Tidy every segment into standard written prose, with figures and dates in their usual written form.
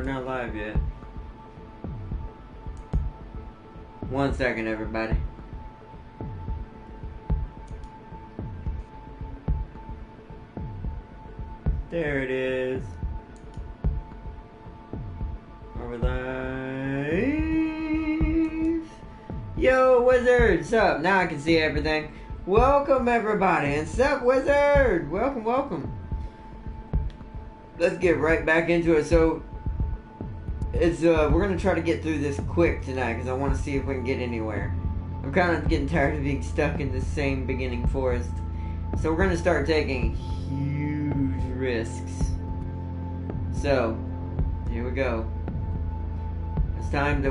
not live yet. 1 second, everybody. There it is. Are we live? Yo, Wizard! Sup? Now I can see everything. Welcome, everybody. And sup, Wizard? Welcome, welcome. Let's get right back into it. So, it's we're going to try to get through this quick tonight because I want to see if we can get anywhere. I'm kind of getting tired of being stuck in the same beginning forest. So we're going to start taking huge risks. So, here we go. It's time to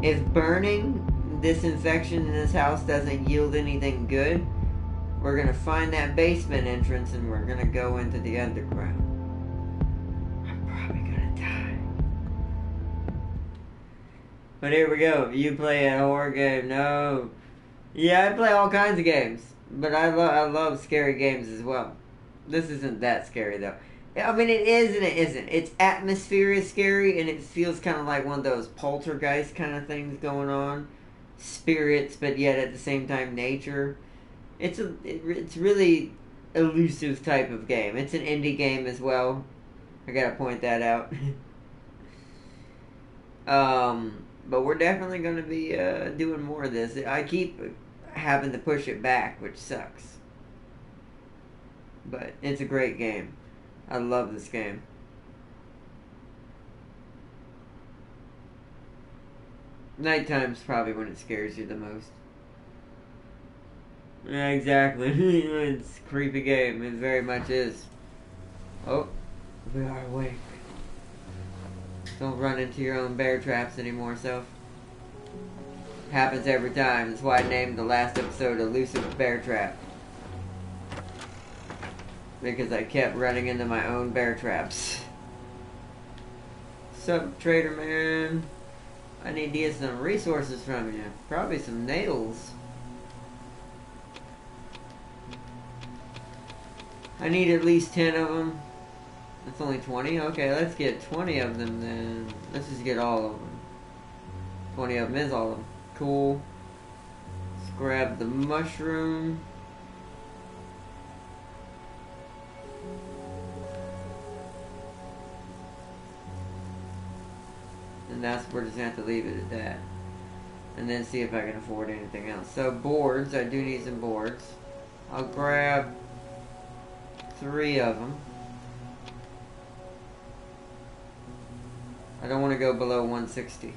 if burning this infection in this house doesn't yield anything good, we're going to find that basement entrance and we're going to go into the underground. I'm probably going to die. But here we go. You play a horror game? No. Yeah, I play all kinds of games. But I love scary games as well. This isn't that scary though. I mean, it is and it isn't. Its atmosphere is scary and it feels kind of like one of those poltergeist kind of things going on. Spirits, but yet at the same time nature. It's really elusive type of game. It's an indie game as well. I gotta point that out. But we're definitely gonna be doing more of this. I keep having to push it back, which sucks. But it's a great game. I love this game. Nighttime's probably when it scares you the most. Yeah, exactly. It's a creepy game. It very much is. Oh, we are awake. Don't run into your own bear traps anymore, Soph. Happens every time. That's why I named the last episode Elusive Bear Trap. Because I kept running into my own bear traps. Sup, trader man? I need to get some resources from you. Probably some nails. I need at least 10 of them. That's only 20? Okay, let's get 20 of them then. Let's just get all of them. 20 of them is all of them. Cool. Let's grab the mushroom. And we're just going to have to leave it at that. And then see if I can afford anything else. So boards, I do need some boards. I'll grab 3 of them. I don't want to go below 160.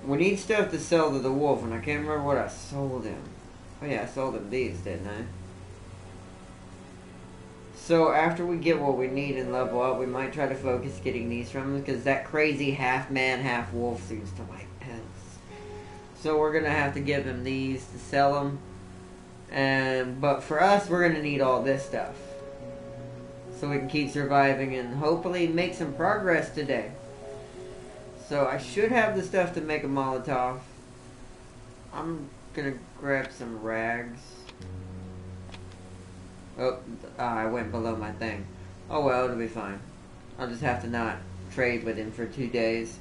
We need stuff to sell to the wolf, and I can't remember what I sold him. Oh yeah, I sold him these, didn't I? So after we get what we need and level up, we might try to focus getting these from him, because that crazy half man, half wolf seems to like pets. So we're gonna have to give him these to sell them. But for us, we're gonna need all this stuff. So we can keep surviving and hopefully make some progress today. So I should have the stuff to make a Molotov. I'm gonna grab some rags. Oh, I went below my thing. Oh well, it'll be fine. I'll just have to not trade with him for 2 days.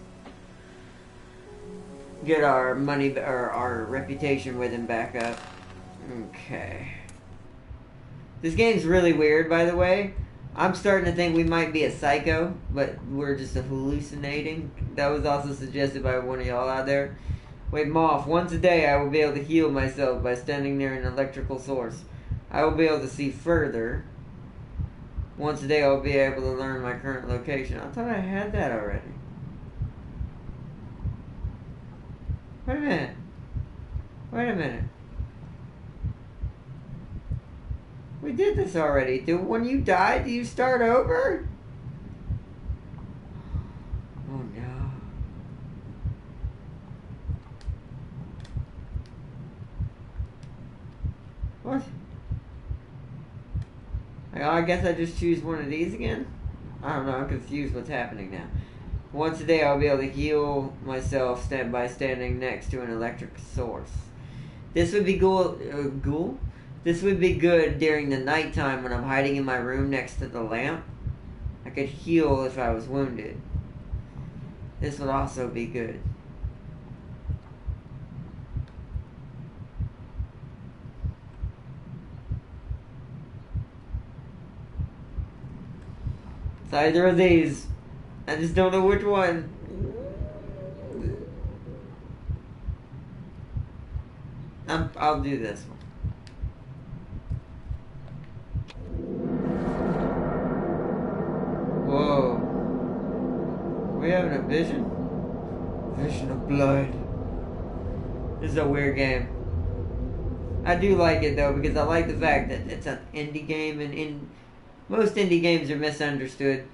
Get our money, or our reputation with him back up. Okay. This game's really weird, by the way. I'm starting to think we might be a psycho, but we're just hallucinating. That was also suggested by one of y'all out there. Wait, Moth, once a day I will be able to heal myself by standing near an electrical source. I will be able to see further. Once a day I will be able to learn my current location. I thought I had that already. Wait a minute. Wait a minute. We did this already. When you die, do you start over? Oh no. What? I guess I just choose one of these again? I don't know, I'm confused what's happening now. Once a day I'll be able to heal myself by standing next to an electric source. This would be cool. This would be good during the nighttime when I'm hiding in my room next to the lamp. I could heal if I was wounded. This would also be good. It's either of these. I just don't know which one. I'll do this one. Whoa. Are we having a vision? Vision of blood. This is a weird game. I do like it though because I like the fact that it's an indie game, and most indie games are misunderstood.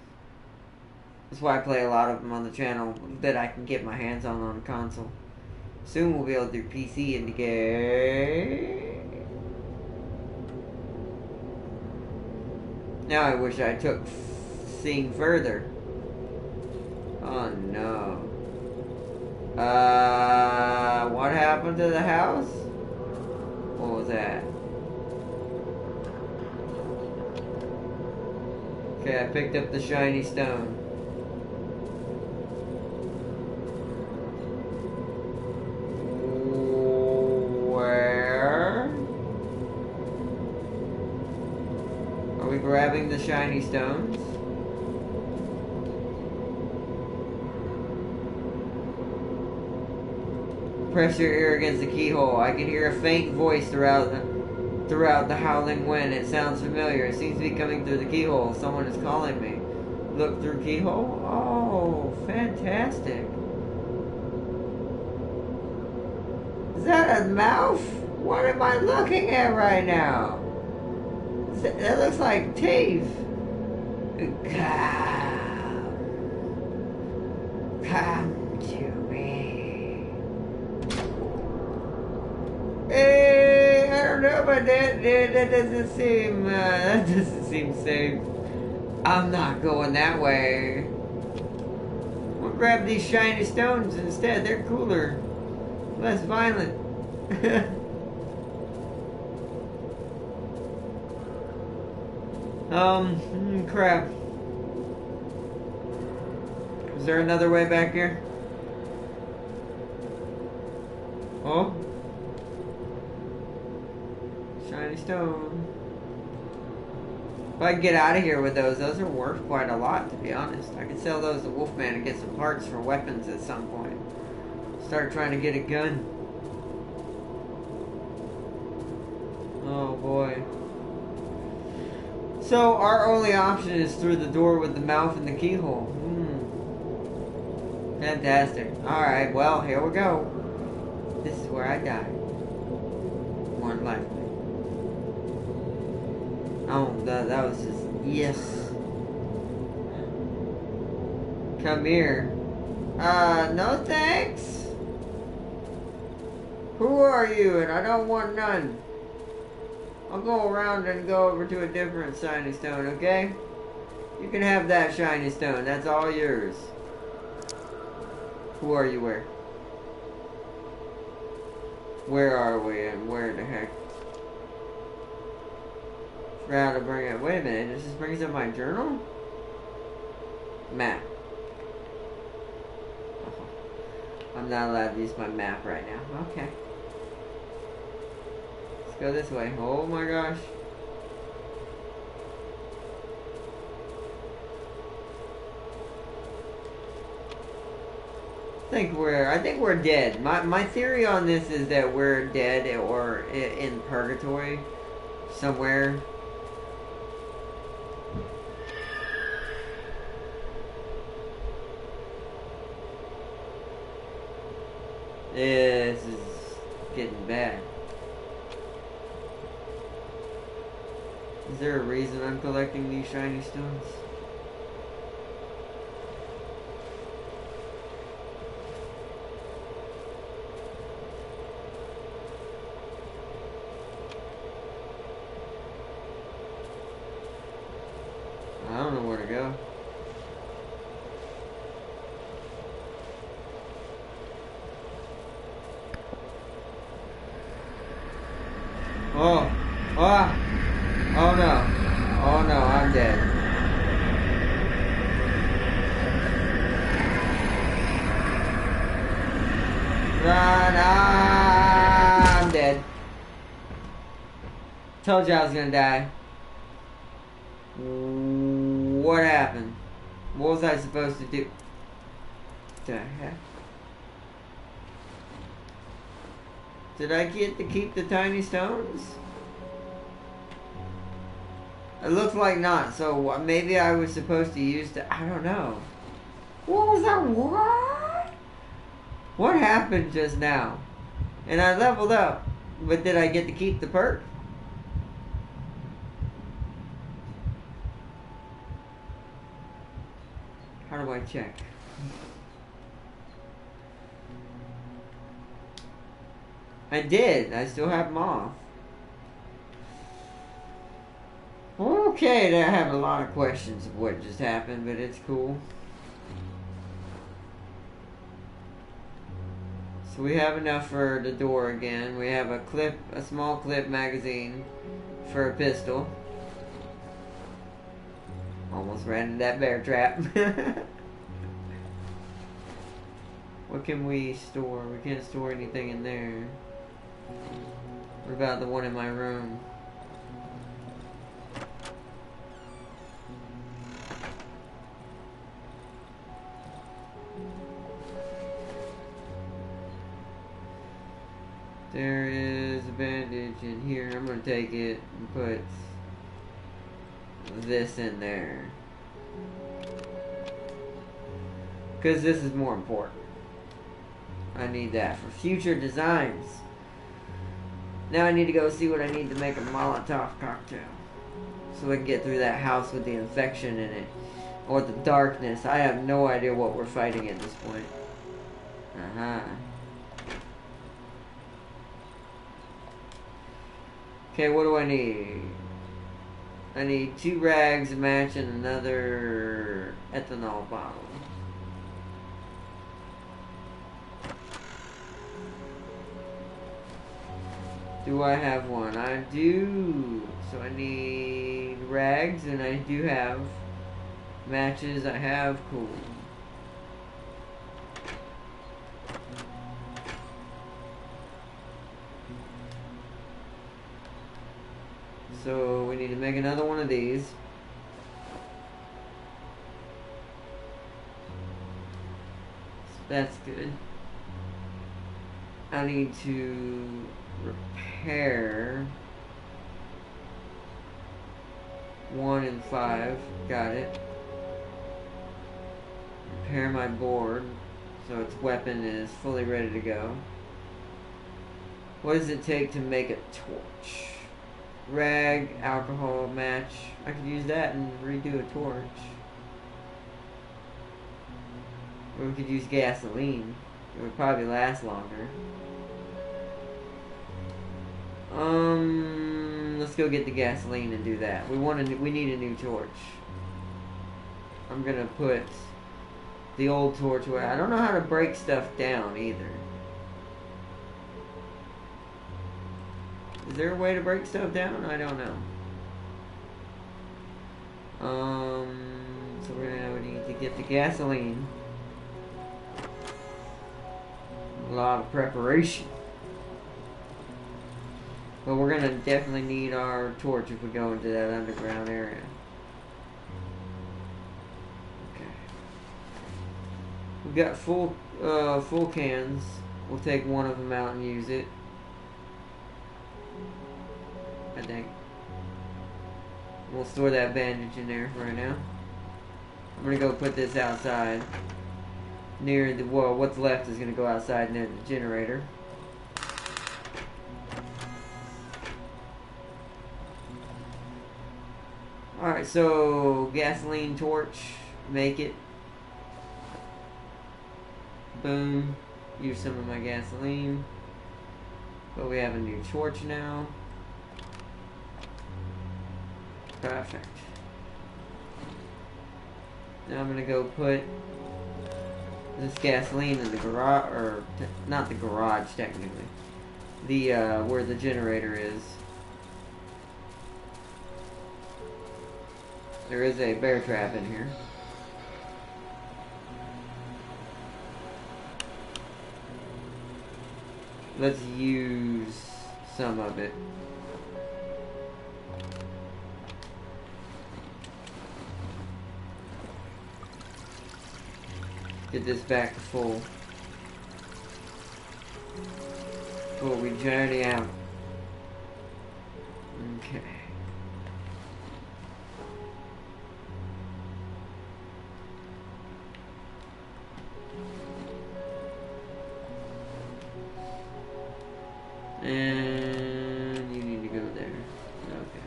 That's why I play a lot of them on the channel that I can get my hands on a console. Soon we'll be able to do PC indie game. Now I wish I took seeing further. Oh no. What happened to the house? What was that? Okay, I picked up the shiny stone. Where? Are we grabbing the shiny stones? Press your ear against the keyhole. I can hear a faint voice throughout the howling wind. It sounds familiar. It seems to be coming through the keyhole. Someone is calling me. Look through keyhole? Oh, fantastic. Is that a mouth? What am I looking at right now? That looks like teeth. Come to me. Hey, I don't know about that. That doesn't seem safe. I'm not going that way. We'll grab these shiny stones instead. They're cooler, less violent. Crap. Is there another way back here? Oh? Shiny stone. If I can get out of here with those are worth quite a lot, to be honest. I could sell those to Wolfman and get some parts for weapons at some point. Start trying to get a gun. Oh boy. So our only option is through the door with the mouth and the keyhole. Fantastic. Alright, well, here we go. This is where I die. More than likely. Oh, that was just... Yes. Come here. No thanks. Who are you? And I don't want none. I'll go around and go over to a different shiny stone, okay? You can have that shiny stone. That's all yours. Who are you? Where? Where are we and where the heck? Forgot to bring it. Wait a minute. This just brings up my journal? Map. Oh, I'm not allowed to use my map right now. Okay. Let's go this way. Oh my gosh. I think we're dead. My theory on this is that we're dead or in purgatory somewhere. This is getting bad. Is there a reason I'm collecting these shiny stones? I don't know where to go. Oh, Ah! Oh no. Oh no, I'm dead. Run! Ah! I'm dead. Told you I was gonna die. What happened? What was I supposed to do? The heck? Did I get to keep the tiny stones? It looks like not, so maybe I was supposed to use the... I don't know. What was that? What? What happened just now? And I leveled up, but did I get to keep the perk? How do I check? I did. I still have them off. Okay, I have a lot of questions of what just happened, but it's cool. So we have enough for the door again. We have a small clip magazine for a pistol. Almost ran into that bear trap. What can we store? We can't store anything in there. What about the one in my room? There is a bandage in here. I'm going to take it and put this in there. Because this is more important. I need that for future designs. Now I need to go see what I need to make a Molotov cocktail. So we can get through that house with the infection in it. Or the darkness. I have no idea what we're fighting at this point. Okay, what do I need? I need 2 rags, a match, and another ethanol bottle. Do I have one? I do. So I need rags, and I do have matches. I have cool. So we need to make another one of these. So that's good. I need to repair 1 and 5. Got it. Repair my board so its weapon is fully ready to go. What does it take to make a torch? Rag, alcohol, match. I could use that and redo a torch. Or we could use gasoline. It would probably last longer. Let's go get the gasoline and do that. We need a new torch. I'm gonna put the old torch away. I don't know how to break stuff down either. Is there a way to break stuff down? I don't know. So we're gonna need to get the gasoline. A lot of preparation. But we're gonna definitely need our torch if we go into that underground area. Okay. We've got full cans. We'll take one of them out and use it. I think. We'll store that bandage in there right now. I'm gonna go put this outside. Near the, well, what's left is gonna go outside near the generator. Alright, so gasoline torch, make it. Boom. Use some of my gasoline. But we have a new torch now. Perfect. Now I'm gonna go put this gasoline in the garage, or not the garage technically. The where the generator is. There is a bear trap in here. Let's use some of it. Get this back to full. Before we journey out. Okay. And you need to go there. Okay.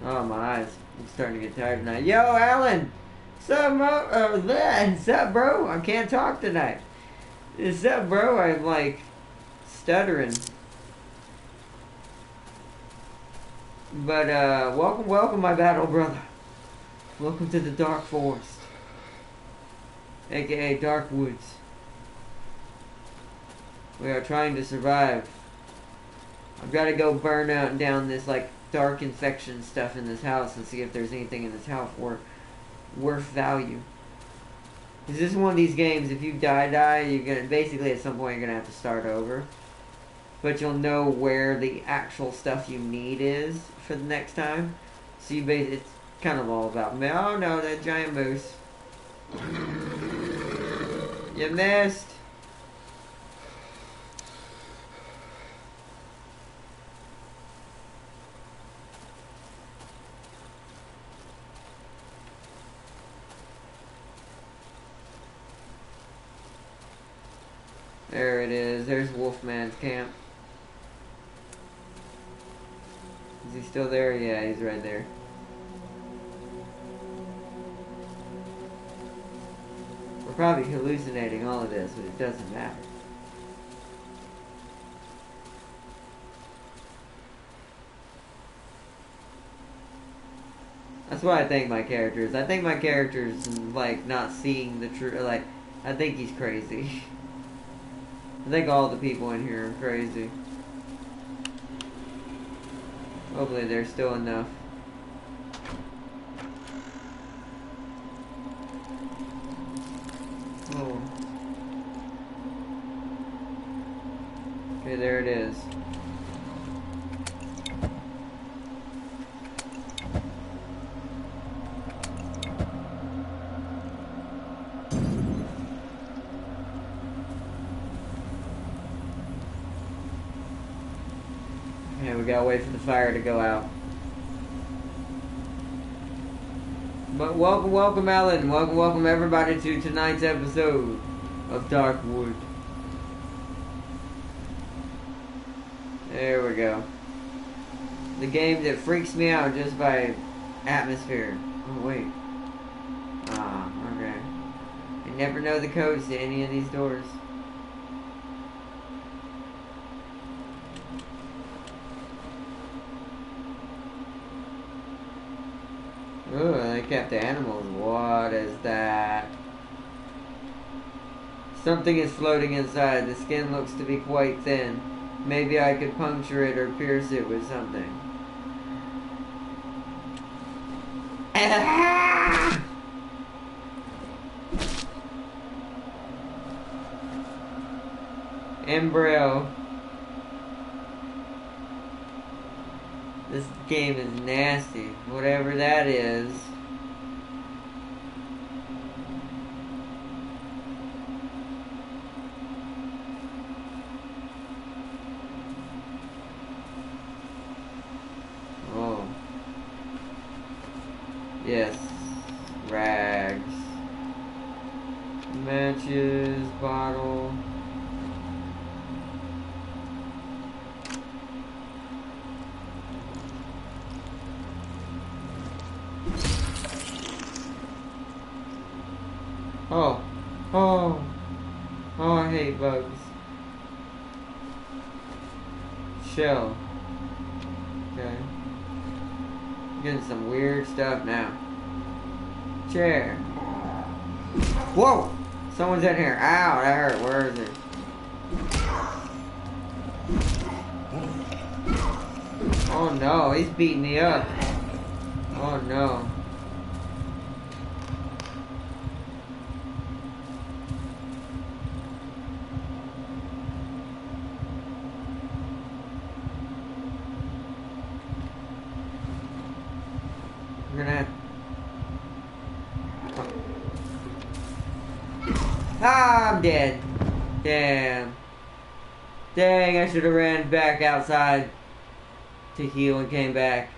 Oh, my eyes. I'm starting to get tired tonight. Yo, Alan! What's up, bro? I can't talk tonight. What's up, bro? I'm like stuttering. But, welcome, my battle brother. Welcome to the Dark Forest. AKA Darkwoods. We are trying to survive. I've got to go burn out down this, like, dark infection stuff in this house and see if there's anything in this house worth value. Is this one of these games, if you die, you're gonna, basically at some point you're gonna have to start over. But you'll know where the actual stuff you need is for the next time. So you it's kind of all about, oh no, that giant moose. You missed. There it is. There's Wolfman's camp. Is he still there? Yeah, he's right there. We're probably hallucinating all of this, but it doesn't matter. That's what I think my character is. I think my character is, like, not seeing the truth. Like, I think he's crazy. I think all the people in here are crazy. Hopefully there's still enough. Oh. Okay, there it is. Yeah, we gotta wait for the fire to go out. But welcome, Ellen. Welcome everybody to tonight's episode of Darkwood. There we go. The game that freaks me out just by atmosphere. Oh wait. Ah, okay. I never know the codes to any of these doors. Ooh, they kept the animals. What is that? Something is floating inside. The skin looks to be quite thin. Maybe I could puncture it or pierce it with something. Embryo. This game is nasty. Whatever that is. Oh. Yes. Rags. Matches. Bottle. Oh. Oh. Oh, I hate bugs. Shell. Okay. Getting some weird stuff now. Chair. Whoa! Someone's in here. Ow, that hurt. Where is it? Oh no, he's beating me up. Oh no. I'm gonna have... Ah, I'm dead. Damn. Dang, I should have ran back outside to heal and came back.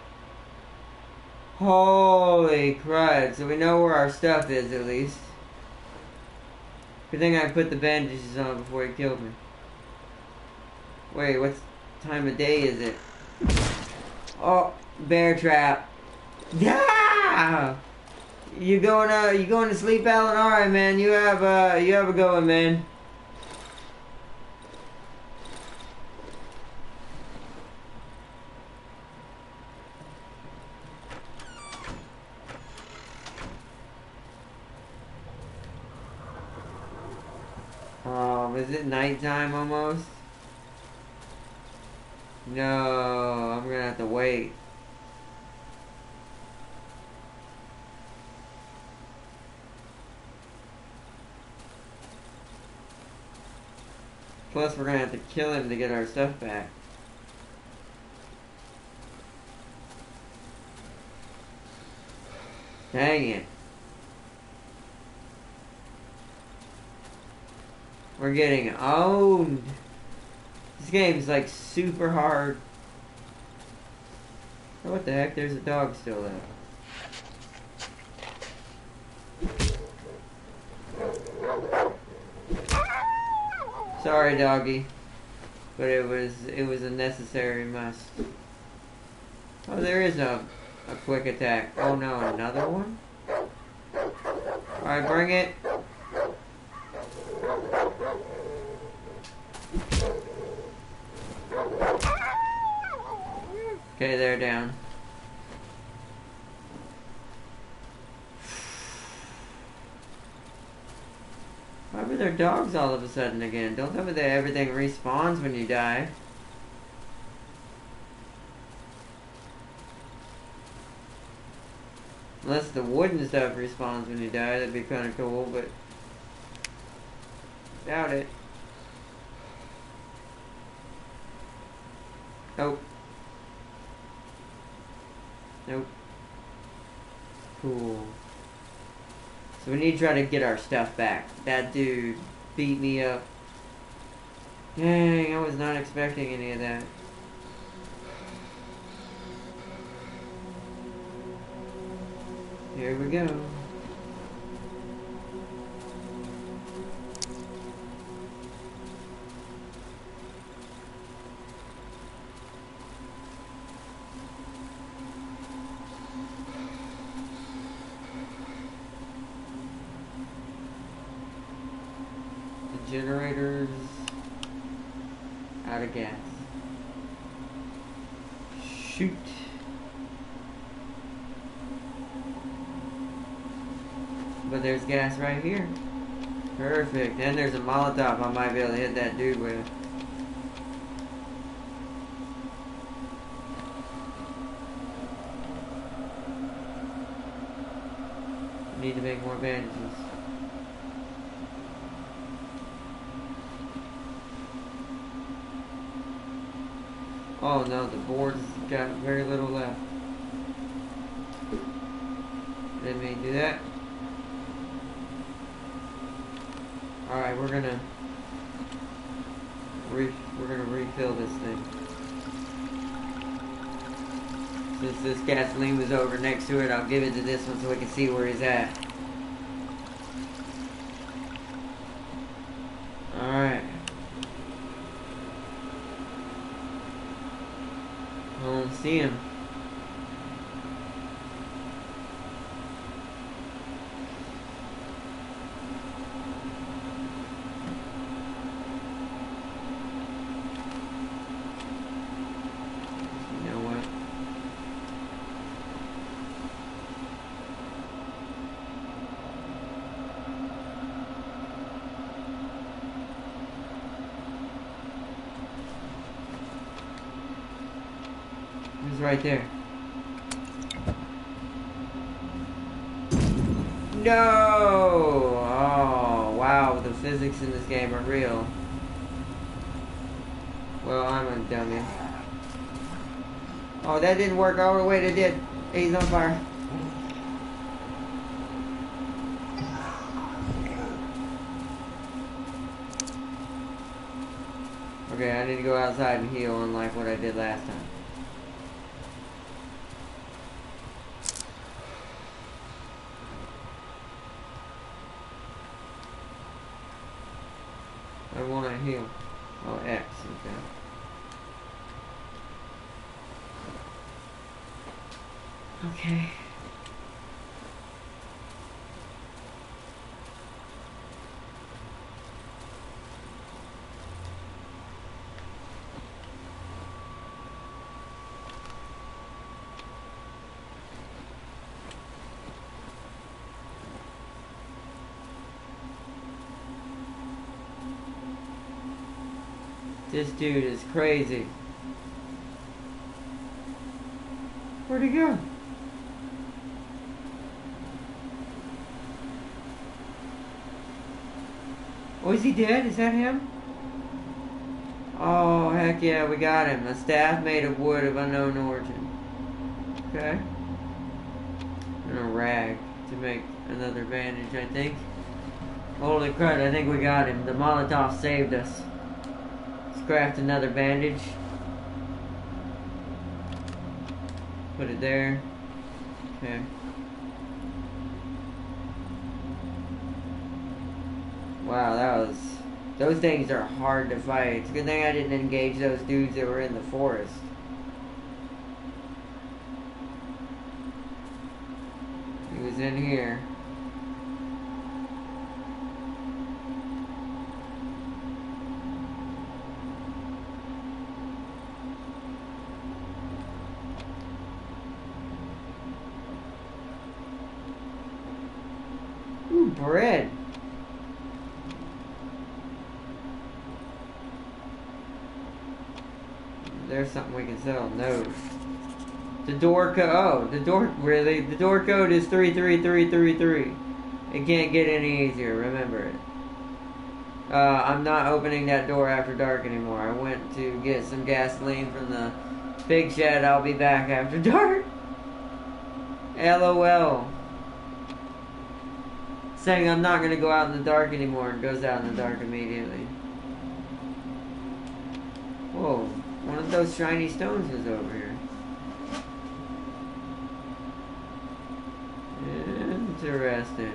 Holy crud. So we know where our stuff is at least. Good thing I put the bandages on before he killed me. Wait, what time of day is it? Oh, bear trap. Yeah! You going to sleep, Alan? Alright, man. You have a good one, man. Is it nighttime almost? No, I'm gonna have to wait. Plus, we're gonna have to kill him to get our stuff back. Dang it. We're getting owned. This game's like super hard. Oh, what the heck? There's a dog still there. Sorry, doggy. But it was a necessary must. Oh, there is a quick attack. Oh no, another one? Alright, bring it. Okay, they're down. Why were there dogs all of a sudden again? Don't tell me that everything respawns when you die. Unless the wooden stuff respawns when you die, that'd be kind of cool, but... doubt it. Nope. Nope. Cool. So we need to try to get our stuff back. That dude beat me up. Dang, I was not expecting any of that. Here we go. Generators out of gas. Shoot. But there's gas right here. Perfect. And there's a Molotov I might be able to hit that dude with. Need to make more bandages. Oh no, the board's got very little left. Didn't mean to do that. Alright, we're gonna refill this thing. Since this gasoline was over next to it, I'll give it to this one so we can see where he's at. Alright. I don't see him. You know what? was right there. No! Oh, wow. The physics in this game are real. Well, I'm a dummy. Oh, that didn't work. Oh, wait, it did. He's on fire. Okay, I need to go outside and heal unlike what I did last time. I want to heal. Oh, X, okay. Okay. This dude is crazy. Where'd he go? Oh, is he dead? Is that him? Oh, heck yeah, we got him. A staff made of wood of unknown origin. Okay. And a rag to make another bandage, I think. Holy crud, I think we got him. The Molotov saved us. Let's craft another bandage. Put it there. Okay. Wow, those things are hard to fight. It's a good thing I didn't engage those dudes that were in the forest. He was in here. Ooh, bread. There's something we can sell. No. The door code. Oh, the door. Really? The door code is 33333. It can't get any easier. Remember it. I'm not opening that door after dark anymore. I went to get some gasoline from the big shed. I'll be back after dark. LOL. Saying I'm not going to go out in the dark anymore and goes out in the dark immediately. Whoa. One of those shiny stones is over here. Interesting.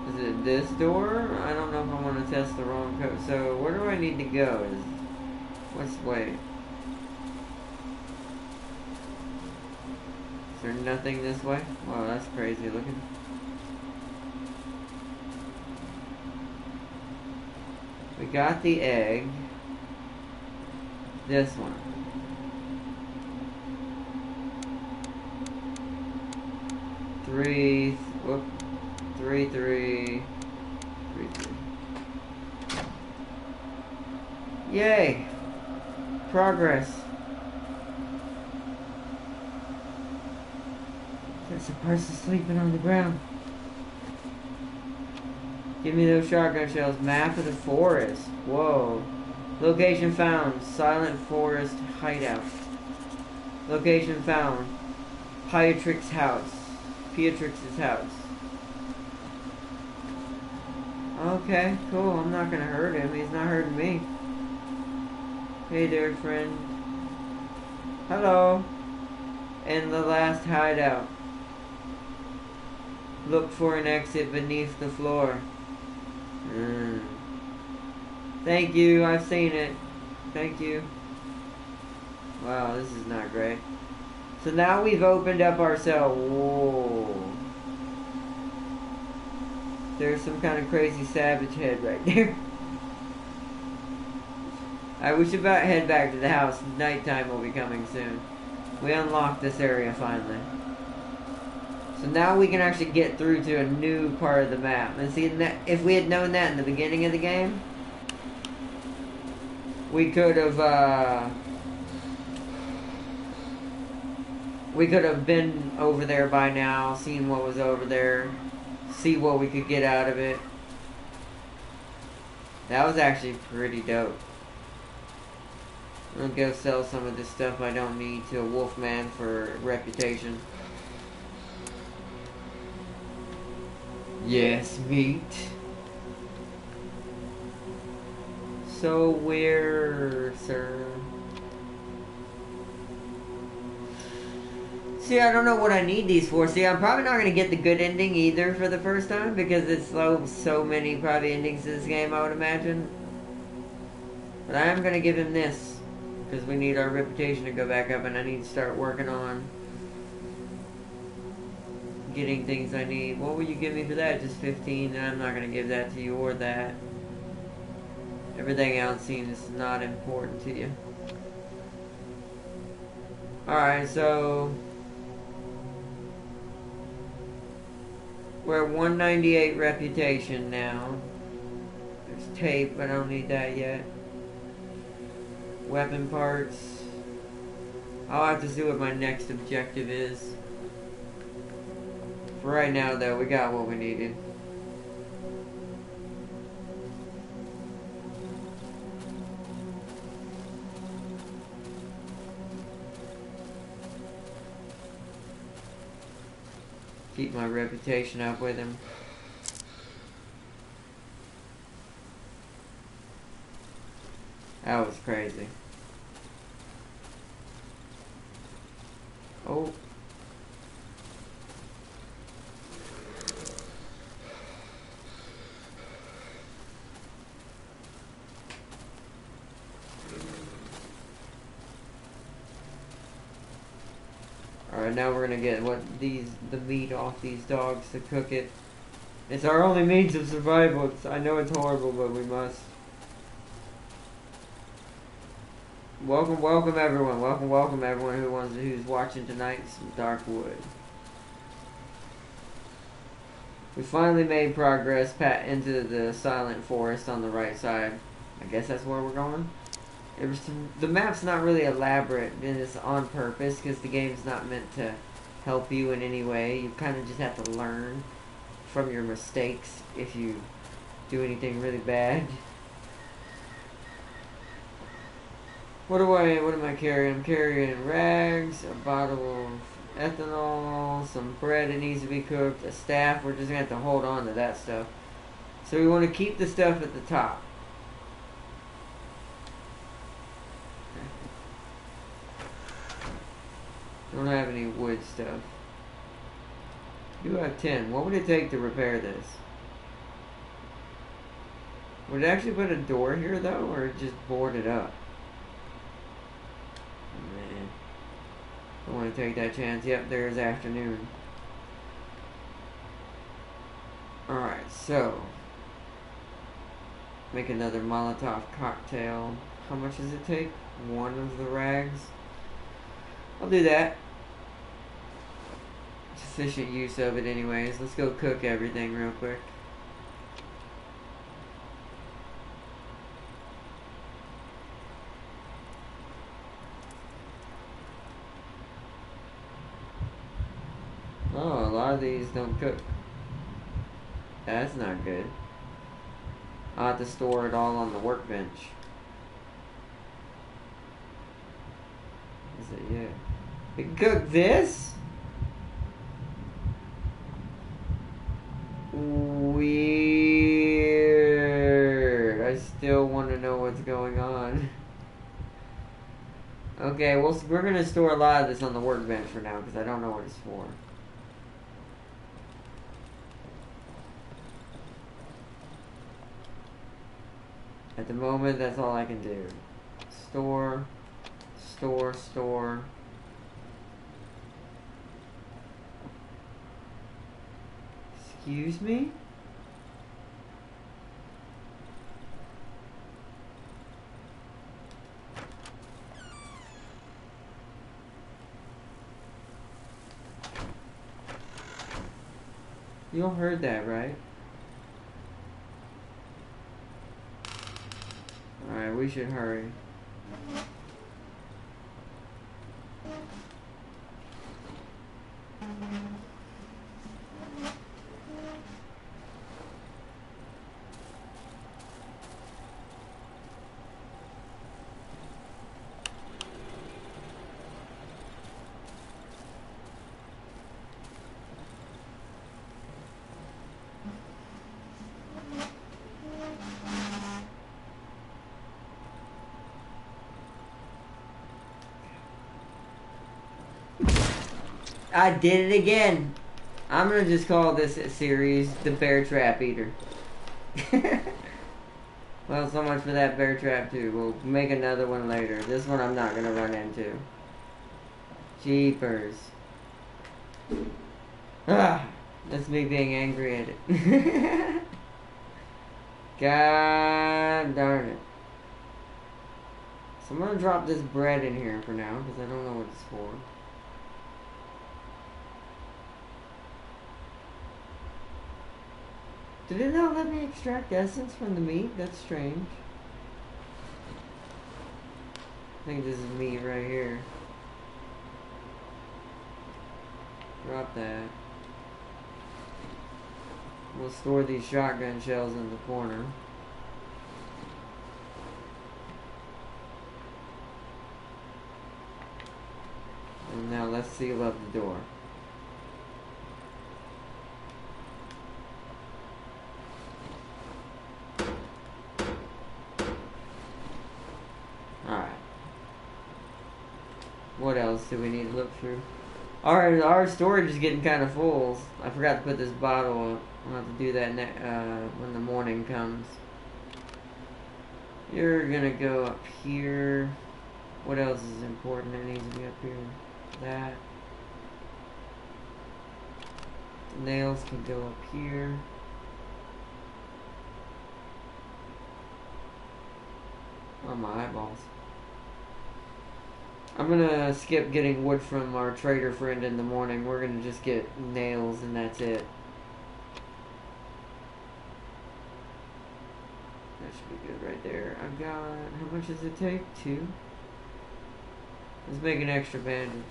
Is it this door? I don't know if I want to test the wrong code. So, where do I need to go? What's the way? Is there nothing this way? Wow, that's crazy looking. We got the egg. This one. Three, 3. Yay! Progress. There's a person sleeping on the ground. Give me those shotgun shells. Map of the forest. Whoa. Location found. Silent forest hideout. Location found. Pietrix's house. Okay, cool. I'm not gonna hurt him. He's not hurting me. Hey there, friend. Hello. And the last hideout. Look for an exit beneath the floor. Thank you, I've seen it. Thank you. Wow, this is not great. So now we've opened up our cell. Whoa. There's some kind of crazy savage head right there. Alright, we should head back to the house. Nighttime will be coming soon. We unlocked this area finally. So now we can actually get through to a new part of the map. And see, if we had known that in the beginning of the game, We could have been over there by now, seen what was over there, see what we could get out of it. That was actually pretty dope. I'm gonna go sell some of this stuff I don't need to a Wolfman for reputation. Yes, meat. So where, sir? See, I don't know what I need these for. See, I'm probably not going to get the good ending either for the first time, because it's so many probably endings to this game, I would imagine. But I am going to give him this, because we need our reputation to go back up, and I need to start working on getting things I need. What will you give me for that? Just 15, and I'm not going to give that to you or that. Everything else seems not important to you. Alright, so we're at 198 reputation now. There's tape, but I don't need that yet. Weapon parts. I'll have to see what my next objective is. For right now, though, we got what we needed. Keep my reputation up with him. That was crazy. Oh. Alright, now we're gonna get the meat off these dogs to cook it. It's our only means of survival. I know it's horrible, but we must. Welcome everyone. Welcome everyone who's watching tonight's Darkwood. We finally made progress into the silent forest on the right side. I guess that's where we're going. The map's not really elaborate, and it's on purpose because the game's not meant to help you in any way. You kind of just have to learn from your mistakes if you do anything really bad. What am I carrying? I'm carrying rags, a bottle of ethanol, some bread that needs to be cooked, a staff. We're just gonna have to hold on to that stuff. So we want to keep the stuff at the top. Don't have any wood stuff. Do have 10. What would it take to repair this? Would it actually put a door here though, or just board it up? Man, don't want to take that chance. Yep, there's afternoon. Alright, so make another Molotov cocktail. How much does it take? One of the rags. I'll do that. Sufficient use of it anyways. Let's go cook everything real quick. Oh, a lot of these don't cook. That's not good. I'll have to store it all on the workbench. Is it? Yeah. We can cook this? Weird. I still want to know what's going on. Okay, well, we're going to store a lot of this on the workbench for now because I don't know what it's for. At the moment, that's all I can do. Store. Excuse me? You all heard that, right? Alright, we should hurry. I did it again. I'm gonna just call this series the Bear Trap Eater. Well, so much for that bear trap too. We'll make another one later. This one I'm not gonna run into. Jeepers. Ah, that's me being angry at it. God darn it. So I'm gonna drop this bread in here for now because I don't know what it's for. Did it not let me extract essence from the meat? That's strange. I think this is meat right here. Drop that. We'll store these shotgun shells in the corner. And now let's seal up the door. Alright. What else do we need to look through? Our storage is getting kind of full. I forgot to put this bottle up. I'll have to do that when the morning comes. You're gonna go up here. What else is important that needs to be up here? That. The nails can go up here. Oh, my eyeballs. I'm gonna skip getting wood from our trader friend in the morning. We're gonna just get nails and that's it. That should be good right there. I've got, how much does it take? 2? Let's make an extra bandage.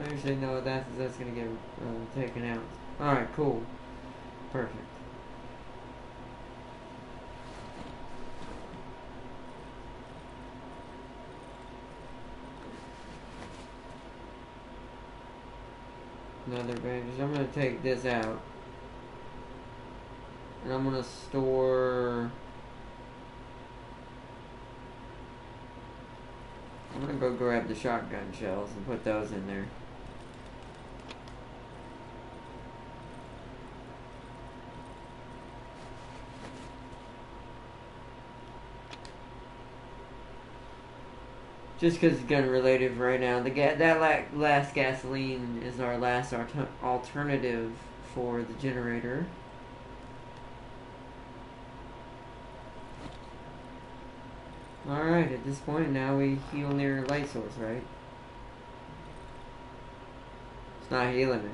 Actually, no, that's gonna get taken out. Alright, cool. Perfect. Another bandage. I'm gonna take this out. And I'm gonna store... I'm gonna go grab the shotgun shells and put those in there. Just because it's gun related right now. That last gasoline is our last alternative for the generator. Alright, at this point now we heal near light source, right? It's not healing me.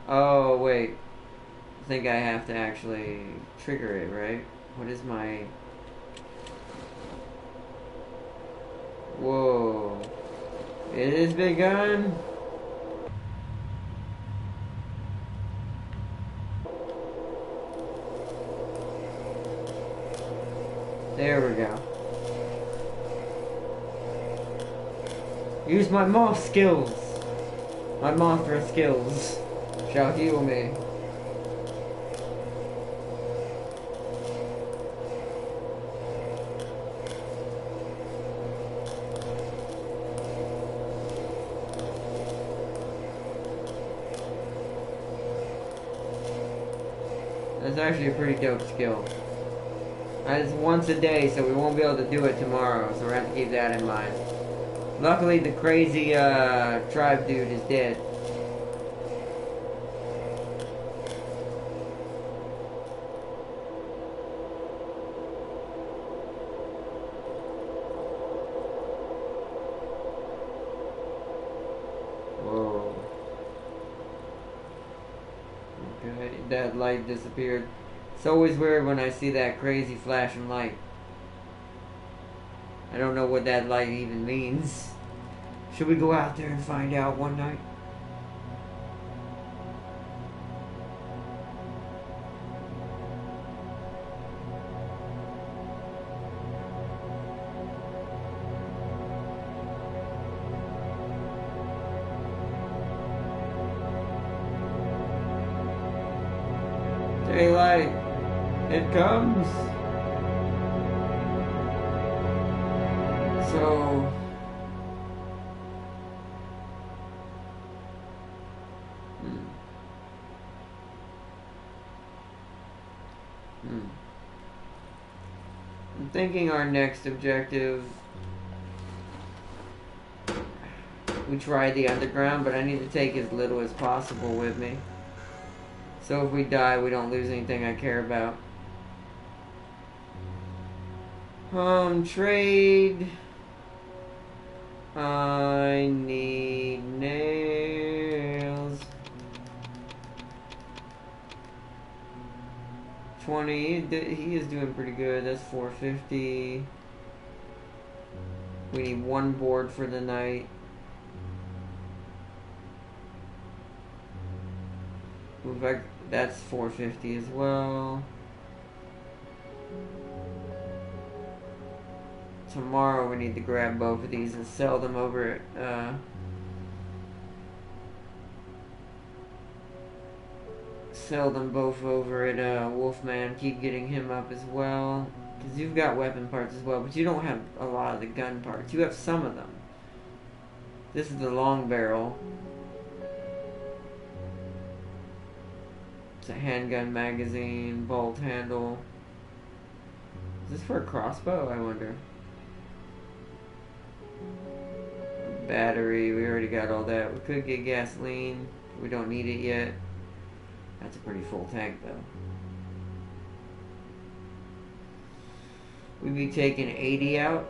Oh, wait. I think I have to actually trigger it, right? What is my... Whoa. It has begun. There we go. Use my moth skills. My Mothra skills shall heal me. That's actually a pretty dope skill. It's once a day, so we won't be able to do it tomorrow, so we're going to have to keep that in mind. Luckily, the crazy tribe dude is dead. that light disappeared. It's always weird when I see that crazy flashing light. I don't know what that light even means. Should we go out there and find out one night? Daylight, it comes. So, I'm thinking our next objective, we try the underground, but I need to take as little as possible with me. So if we die, we don't lose anything I care about. Trade. I need nails. 20. He is doing pretty good. That's 450. We need one board for the night. That's 450 as well. Tomorrow we need to grab both of these and sell them over at sell them both over at Wolfman. Keep getting him up as well, because you've got weapon parts as well, but you don't have a lot of the gun parts. You have some of them. This is the long barrel. It's a handgun magazine, bolt handle. Is this for a crossbow, I wonder? Battery, we already got all that. We could get gasoline. We don't need it yet. That's a pretty full tank though. We'd be taking 80 out.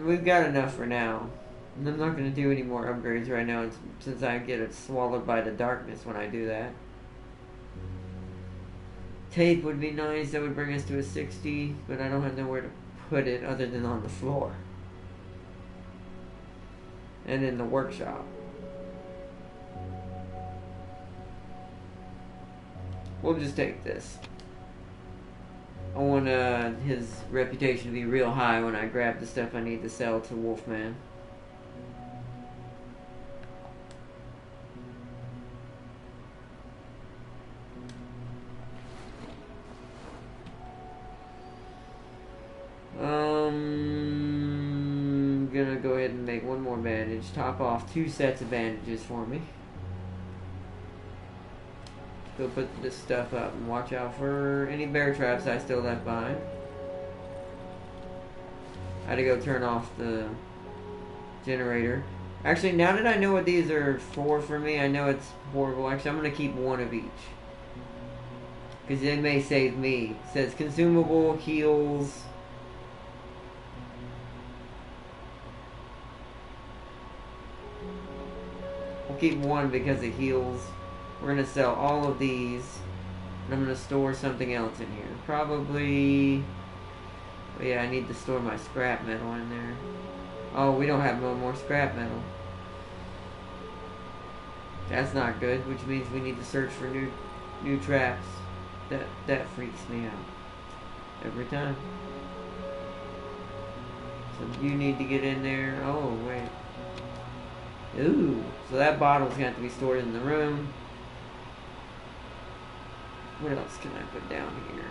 We've got enough for now. And I'm not going to do any more upgrades right now since I get it swallowed by the darkness when I do that. Tape would be nice. That would bring us to a 60, but I don't have nowhere to put it other than on the floor. And in the workshop. We'll just take this. I want his reputation to be real high when I grab the stuff I need to sell to Wolfman. Gonna go ahead and make one more bandage. Top off 2 sets of bandages for me. Go put this stuff up and watch out for any bear traps I still left behind. I had to go turn off the generator. Actually, now that I know what these are for me, I know it's horrible. Actually, I'm gonna keep one of each, because they may save me. It says consumable, heals. We'll keep one because it heals. We're going to sell all of these. And I'm going to store something else in here. Probably... Oh yeah, I need to store my scrap metal in there. Oh, we don't have no more scrap metal. That's not good, which means we need to search for new traps. That freaks me out. Every time. So you need to get in there. Oh, wait. Ooh, so that bottle's going to have to be stored in the room. What else can I put down here?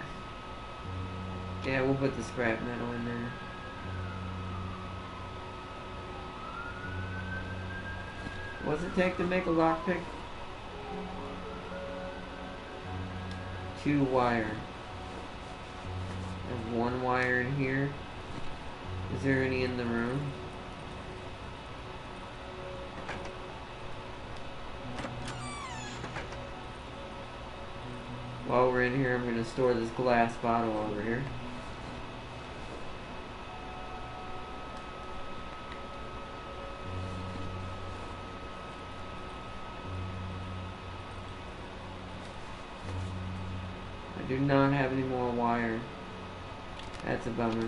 Yeah, we'll put the scrap metal in there. What does it take to make a lockpick? 2 wire. There's 1 wire in here. Is there any in the room? While we're in here, I'm going to store this glass bottle over here. Do not have any more wire. That's a bummer.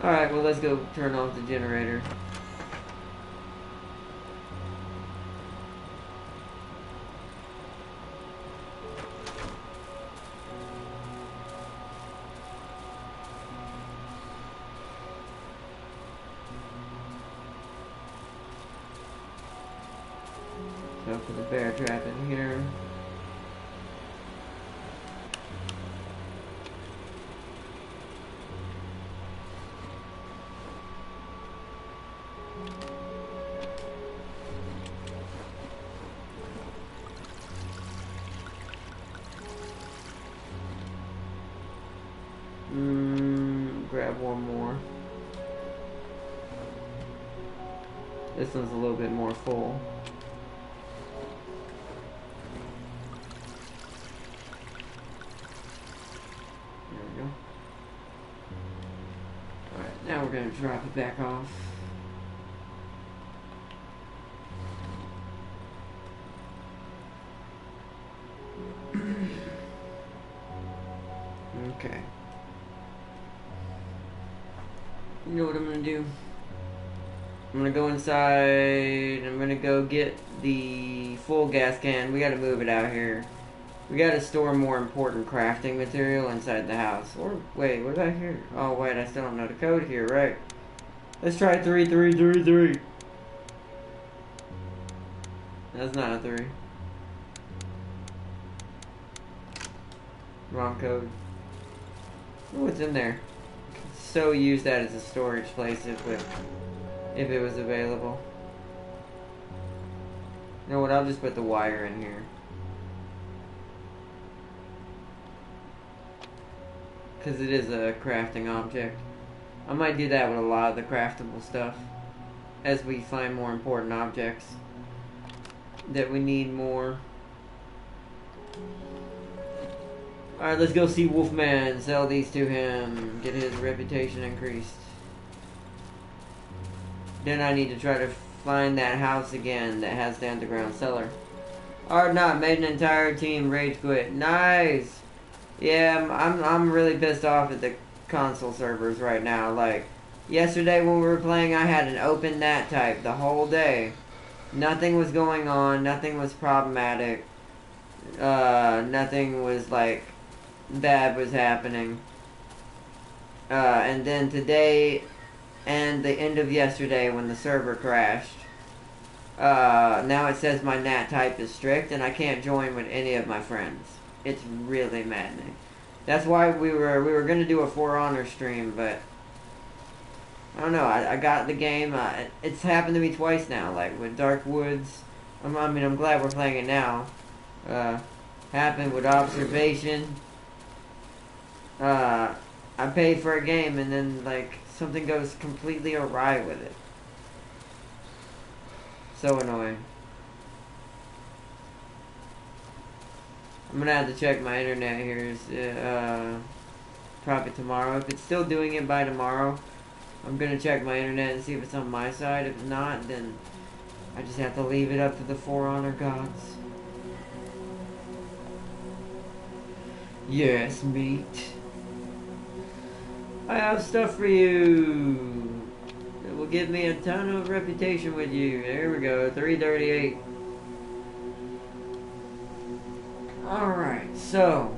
Alright, well let's go turn off the generator. So put the bear trap in here. Grab one more. This one's a little bit more full. There we go. Alright, now we're going to drop it back off. Okay. You know what I'm gonna do? I'm gonna go inside. I'm gonna go get the full gas can. We gotta move it out here. We gotta store more important crafting material inside the house. Or, wait, what did I hear? Oh, wait, I still don't know the code here, right? Let's try 3333. That's not a 3. Wrong code. Oh, what's in there? So use that as a storage place if it was available. You know what? I'll just put the wire in here. Because it is a crafting object. I might do that with a lot of the craftable stuff. As we find more important objects that we need more. Alright, let's go see Wolfman. Sell these to him. Get his reputation increased. Then I need to try to find that house again that has the underground cellar. Not made an entire team rage quit. Nice! Yeah, I'm really pissed off at the console servers right now. Like, yesterday when we were playing, I had an open NAT type the whole day. Nothing was going on. Nothing was problematic. Nothing was, like, bad was happening. And then today and the end of yesterday when the server crashed, now it says my NAT type is strict and I can't join with any of my friends. It's really maddening. That's why we were going to do a For Honor stream, but I don't know. I got the game. It's happened to me twice now, like with Darkwoods. I'm glad we're playing it now. Happened with Observation. I pay for a game and then like something goes completely awry with it. So annoying. I'm gonna have to check my internet here. Probably tomorrow. If it's still doing it by tomorrow, I'm gonna check my internet and see if it's on my side. If not, then I just have to leave it up to the For Honor gods. Yes, mate. I have stuff for you. It will give me a ton of reputation with you. There we go, 338. Alright, so.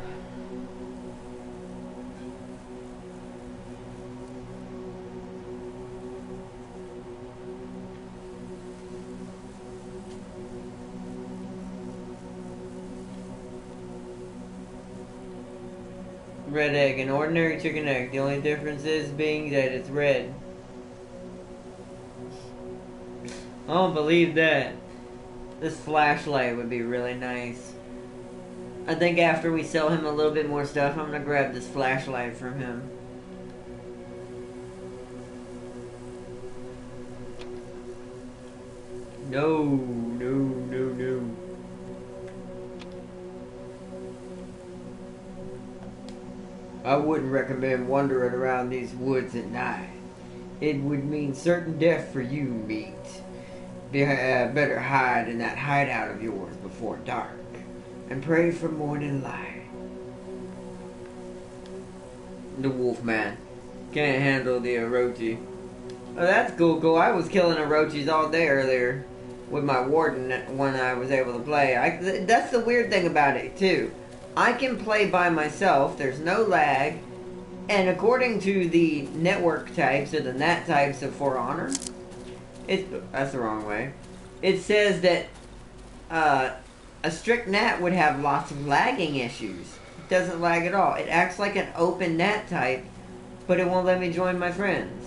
Red egg, an ordinary chicken egg. The only difference is being that it's red. I don't believe that. This flashlight would be really nice. I think after we sell him a little bit more stuff, I'm gonna grab this flashlight from him. No, no, no, no. I wouldn't recommend wandering around these woods at night. It would mean certain death for you, meat. Better hide in that hideout of yours before dark. and pray for morning light. The Wolfman can't handle the Orochi. Oh, that's cool. I was killing Orochis all day earlier with my warden when I was able to play. That's the weird thing about it, too. I can play by myself. There's no lag. And according to the network types, or the NAT types of For Honor, that's the wrong way. It says that a strict NAT would have lots of lagging issues. It doesn't lag at all. It acts like an open NAT type, but it won't let me join my friends.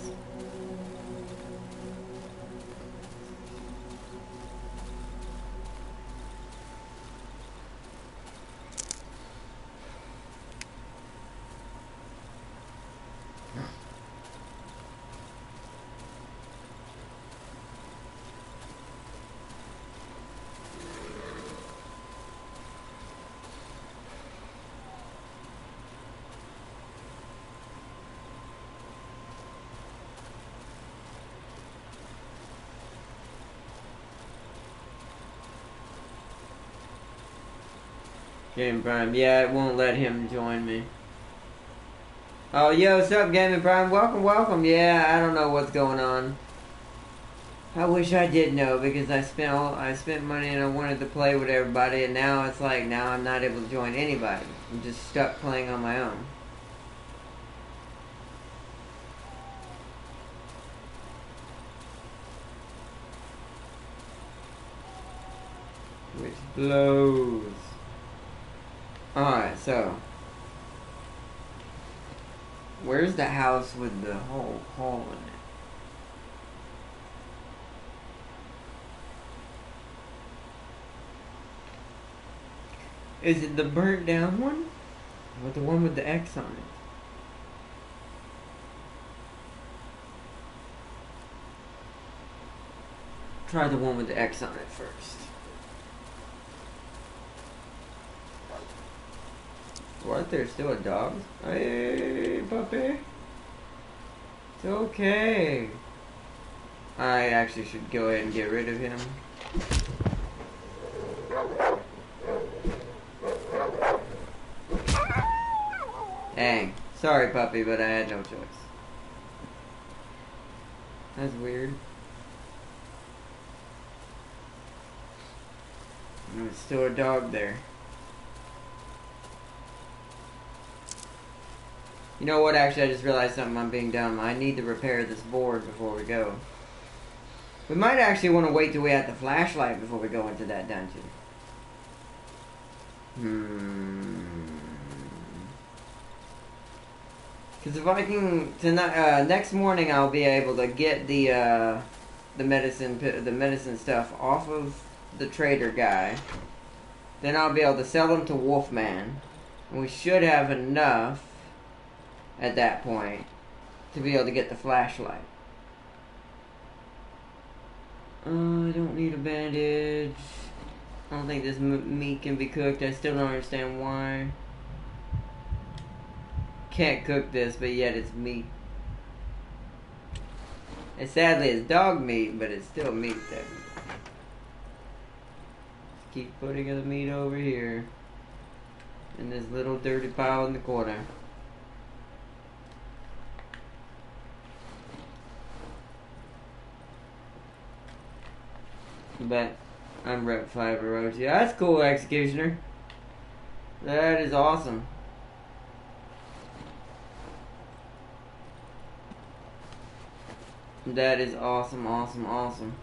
Gaming Prime, yeah, it won't let him join me. Oh, yo, what's up, Gaming Prime? Welcome. Yeah, I don't know what's going on. I wish I did know, because I spent money and I wanted to play with everybody, and now it's like, now I'm not able to join anybody. I'm just stuck playing on my own. Which blows. Alright, so where's the house with the whole hole in it? Is it the burnt down one? Or the one with the X on it? Try the one with the X on it first. What? There's still a dog? Hey, puppy. It's okay. I actually should go ahead and get rid of him. Dang. Sorry, puppy, but I had no choice. That's weird. There's still a dog there. You know what, actually, I just realized something. I'm being dumb. I need to repair this board before we go. We might actually want to wait till we have the flashlight before we go into that dungeon. Because if I can... tonight, next morning I'll be able to get the medicine stuff off of the trader guy. Then I'll be able to sell them to Wolfman. And we should have enough at that point to be able to get the flashlight. I don't need a bandage. I don't think this meat can be cooked. I still don't understand why. Can't cook this, but yet it's meat. And sadly it's dog meat, but it's still meat there. Keep putting the meat over here in this little dirty pile in the corner. But I'm Rep 5 Orochi. That's cool, Executioner. That is awesome. That is awesome.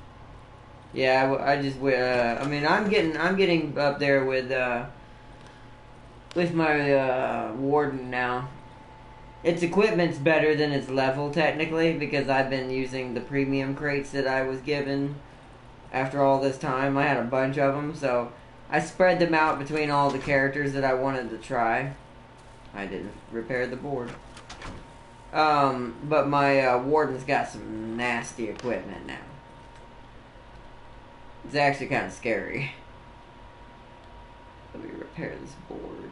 Yeah, I just I mean, I'm getting up there with my warden now. Its equipment's better than its level technically, because I've been using the premium crates that I was given after all this time. I had a bunch of them, so I spread them out between all the characters that I wanted to try. I didn't repair the board. But my warden's got some nasty equipment now. It's actually kind of scary. Let me repair this board.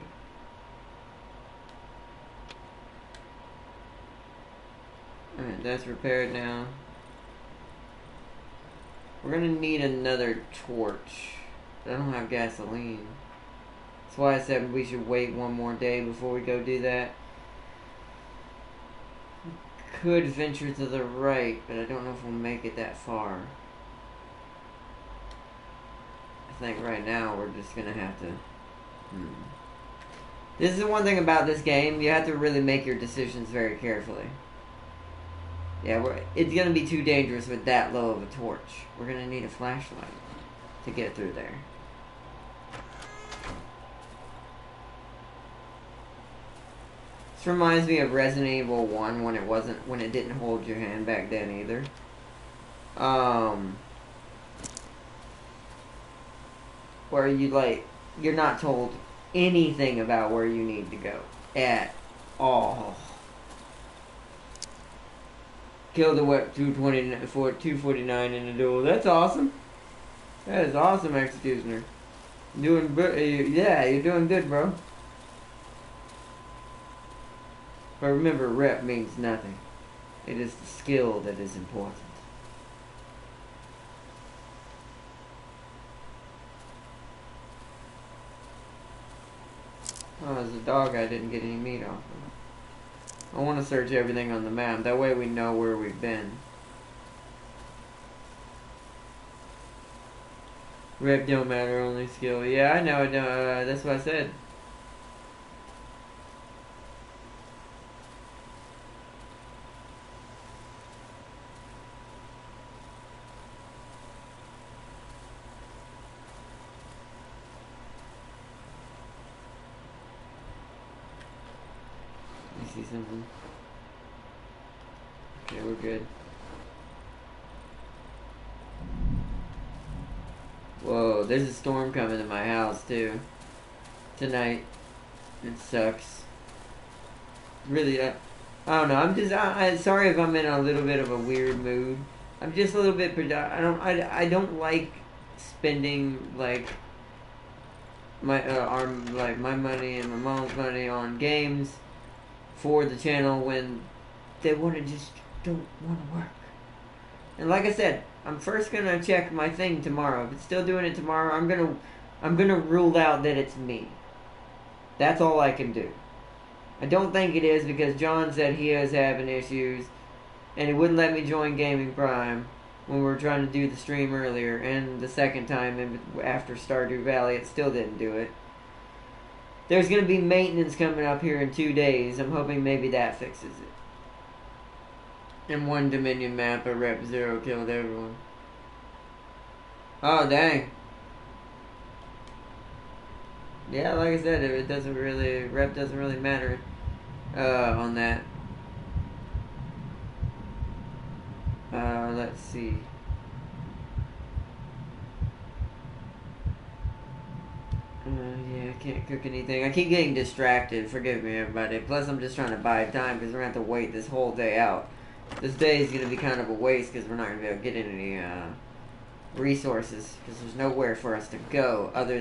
Alright, that's repaired now. We're gonna need another torch. But I don't have gasoline. That's why I said we should wait one more day before we go do that. Could venture to the right, but I don't know if we'll make it that far. I think right now we're just gonna have to... This is the one thing about this game, you have to really make your decisions very carefully. Yeah, it's gonna be too dangerous with that low of a torch. We're gonna need a flashlight to get through there. This reminds me of Resident Evil 1 when it didn't hold your hand back then either. Where you're not told anything about where you need to go at all. Killed the what 249 in the duel. That's awesome. That is awesome, Executioner. Doing good. Yeah, you're doing good, bro. But remember, rep means nothing. It is the skill that is important. Oh, there's a dog I didn't get any meat off of. I want to search everything on the map. That way we know where we've been. Rep don't matter, only skill. Yeah, I know. That's what I said. See something. Okay, we're good. Whoa, there's a storm coming to my house too. Tonight. It sucks. Really, I don't know. I'm sorry if I'm in a little bit of a weird mood. I'm just a little bit. I don't like spending like my my money and my mom's money on games for the channel when they don't want to work. And like I said, I'm first gonna check my thing tomorrow. If it's still doing it tomorrow, I'm gonna rule out that it's me. That's all I can do. I don't think it is because John said he was having issues and he wouldn't let me join Gaming Prime when we were trying to do the stream earlier, and the second time after Stardew Valley it still didn't do it. There's going to be maintenance coming up here in 2 days. I'm hoping maybe that fixes it. In one Dominion map, a Rep 0 killed everyone. Oh, dang. Yeah, like I said, Rep doesn't really matter on that. Let's see. Yeah, I can't cook anything. I keep getting distracted. Forgive me, everybody. Plus, I'm just trying to buy time because we're going to have to wait this whole day out. This day is going to be kind of a waste because we're not going to be able to get any resources because there's nowhere for us to go other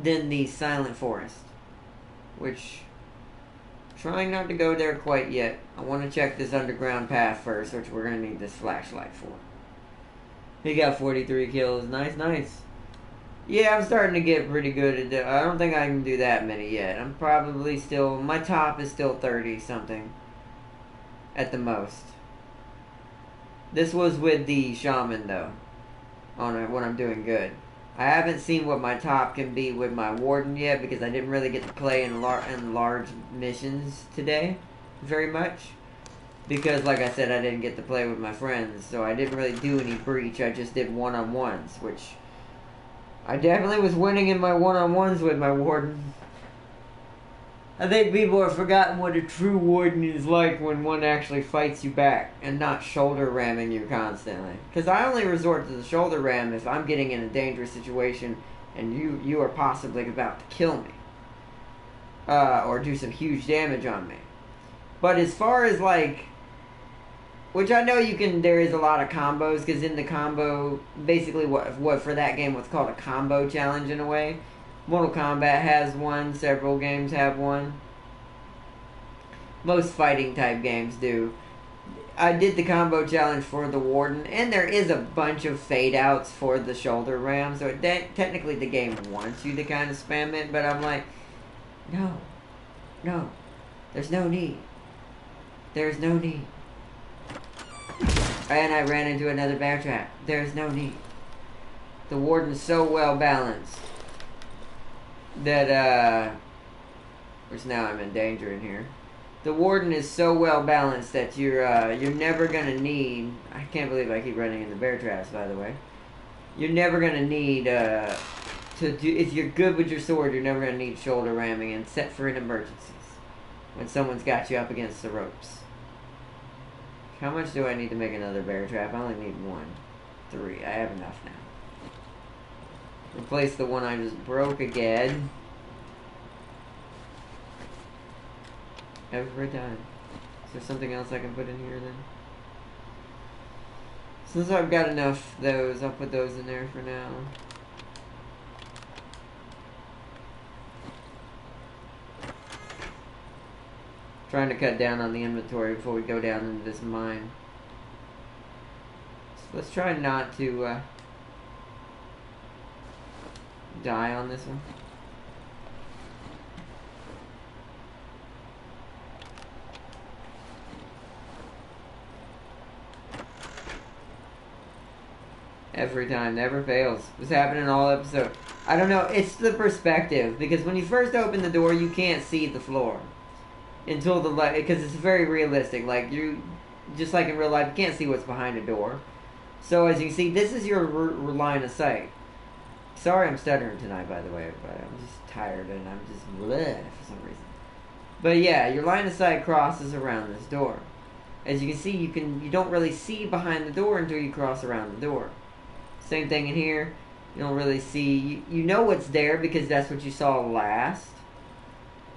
than the Silent Forest, which I'm trying not to go there quite yet. I want to check this underground path first, which we're going to need this flashlight for. He got 43 kills. Nice, nice. Yeah, I'm starting to get pretty good at it. I don't think I can do that many yet. I'm probably still... My top is still 30-something. At the most. This was with the Shaman, though. When I'm doing good. I haven't seen what my top can be with my Warden yet, because I didn't really get to play in large missions today. Very much. Because, like I said, I didn't get to play with my friends. So I didn't really do any breach. I just did one-on-ones, which... I definitely was winning in my one-on-ones with my Warden. I think people have forgotten what a true Warden is like when one actually fights you back and not shoulder ramming you constantly. Because I only resort to the shoulder ram if I'm getting in a dangerous situation and you are possibly about to kill me. Or do some huge damage on me. But as far as like... Which I know you can, there is a lot of combos, because in the combo, basically what for that game, what's called a combo challenge in a way. Mortal Kombat has one, several games have one. Most fighting type games do. I did the combo challenge for the Warden, and there is a bunch of fade outs for the shoulder ram, so technically the game wants you to kind of spam it, but I'm like, no, there's no need. There's no need. And I ran into another bear trap. There's no need. The Warden's so well balanced that, which now I'm in danger in here. The Warden is so well balanced that you're never gonna need. I can't believe I keep running into bear traps, by the way. You're never gonna need to do. If you're good with your sword, you're never gonna need shoulder ramming, except for in emergencies when someone's got you up against the ropes. How much do I need to make another bear trap? I only need 1. 3. I have enough now. Replace the one I just broke again. Every time. Is there something else I can put in here then? Since I've got enough of those, I'll put those in there for now. Trying to cut down on the inventory before we go down into this mine. So let's try not to die on this one. Every time, never fails. This happened in all episodes. I don't know, it's the perspective, because when you first open the door, you can't see the floor. Until the light, because it's very realistic. Like, you, just like in real life, you can't see what's behind a door. So as you can see, this is your line of sight. Sorry I'm stuttering tonight, by the way, but I'm just tired and I'm just bleh for some reason. But yeah, your line of sight crosses around this door. As you can see, you don't really see behind the door until you cross around the door. Same thing in here. You don't really see, you know what's there because that's what you saw last.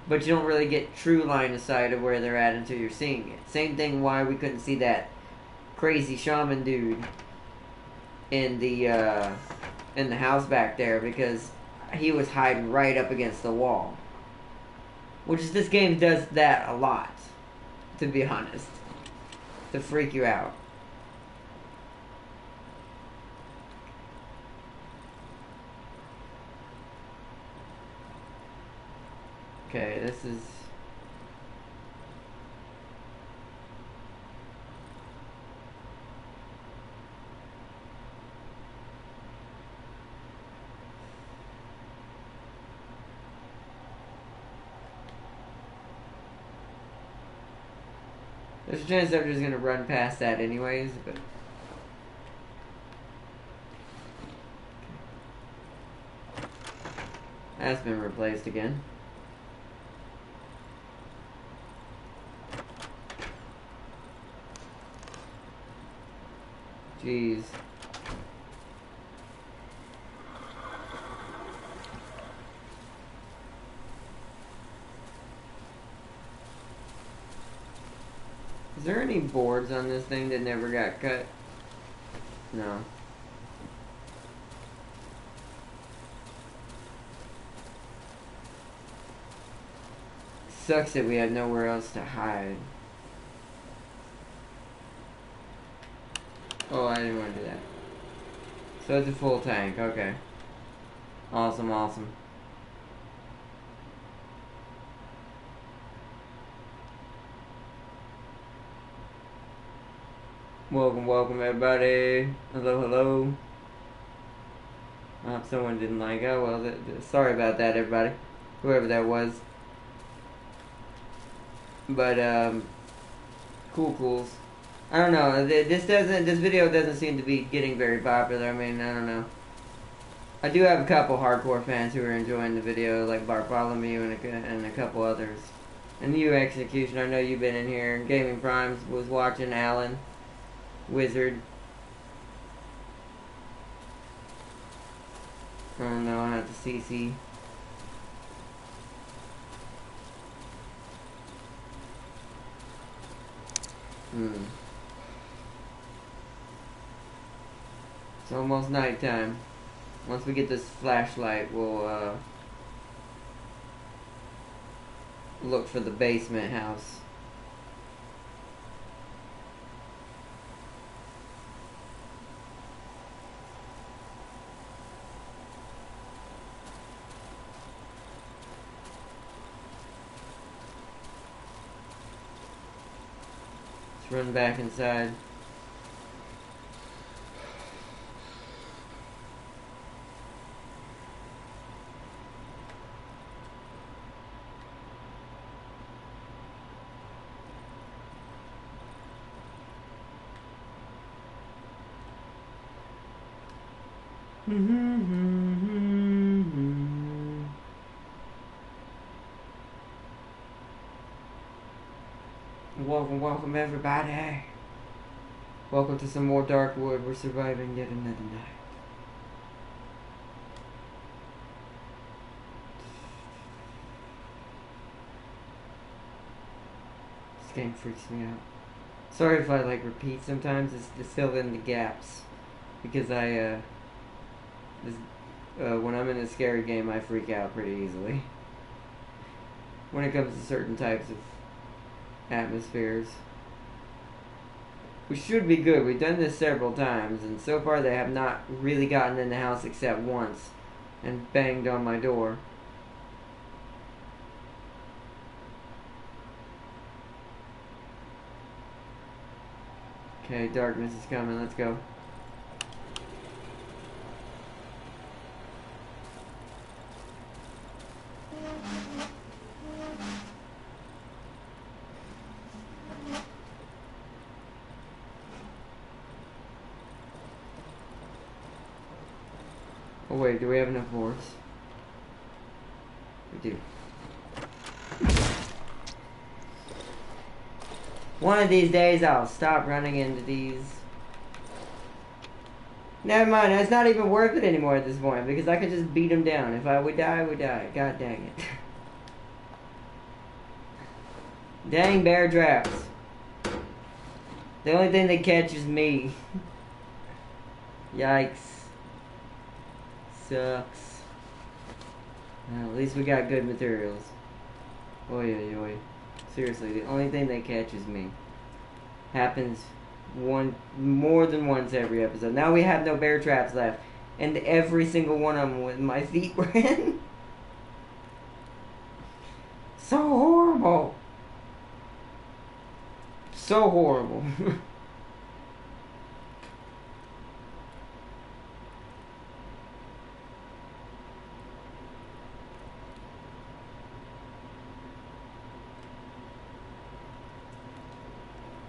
But you don't really get true line of sight of where they're at until you're seeing it. Same thing why we couldn't see that crazy shaman dude in the house back there, because he was hiding right up against the wall. Which is, this game does that a lot, to be honest. To freak you out. Okay, this is... There's a chance I'm just gonna run past that anyways, but... That's been replaced again. Jeez. Is there any boards on this thing that never got cut? No. Sucks that we have nowhere else to hide. Oh, I didn't want to do that. So it's a full tank, okay. Awesome, awesome. Welcome, welcome everybody. Hello, hello. Oh, someone didn't like it. Oh, well, sorry about that, everybody. Whoever that was. But, cools. I don't know, this video doesn't seem to be getting very popular. I mean, I don't know. I do have a couple hardcore fans who are enjoying the video, like Bartholomew and a couple others. And you, Execution, I know you've been in here. Gaming Primes was watching. Alan, Wizard. I don't know, I have to CC. It's almost nighttime. Once we get this flashlight, we'll look for the basement house. run back inside. Welcome, welcome everybody. Welcome to some more Darkwood. We're surviving yet another night. This game freaks me out. Sorry if I like repeat sometimes. It's to fill in the gaps because when I'm in a scary game, I freak out pretty easily when it comes to certain types of atmospheres. We should be good. We've done this several times, and so far they have not really gotten in the house except once and banged on my door. Okay, darkness is coming. Let's go. Oh wait, do we have enough boards? We do. One of these days I'll stop running into these. Never mind, it's not even worth it anymore at this point because I could just beat them down. If I would die, we die. God dang it. Dang bear traps. The only thing they catch is me. Yikes. Sucks. Well, at least we got good materials. Oy, oy, oy. Seriously, the only thing they catch is me. Happens more than once every episode. Now we have no bear traps left. And every single one of them with my feet were in. So horrible. So horrible.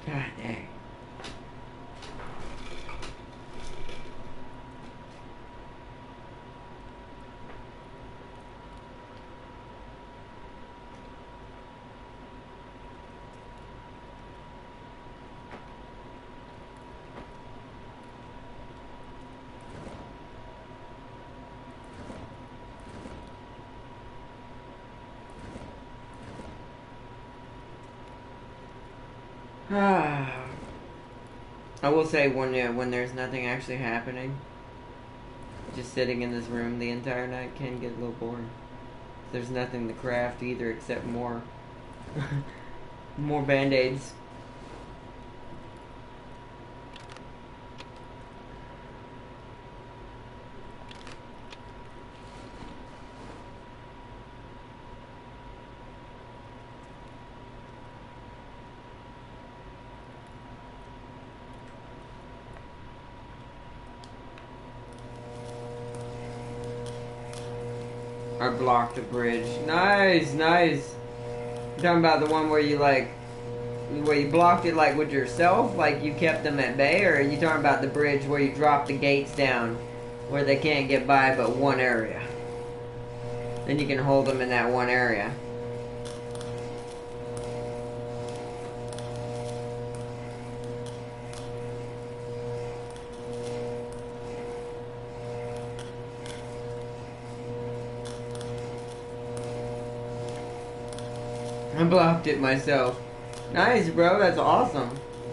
God dang. I will say when there's nothing actually happening, just sitting in this room the entire night can get a little boring. There's nothing to craft either except more more band-aids. I blocked the bridge. Nice, nice. You're talking about the one where you blocked it like with yourself, like you kept them at bay, or are you talking about the bridge where you drop the gates down where they can't get by but one area? Then you can hold them in that one area. I blocked it myself. Nice, bro. That's awesome.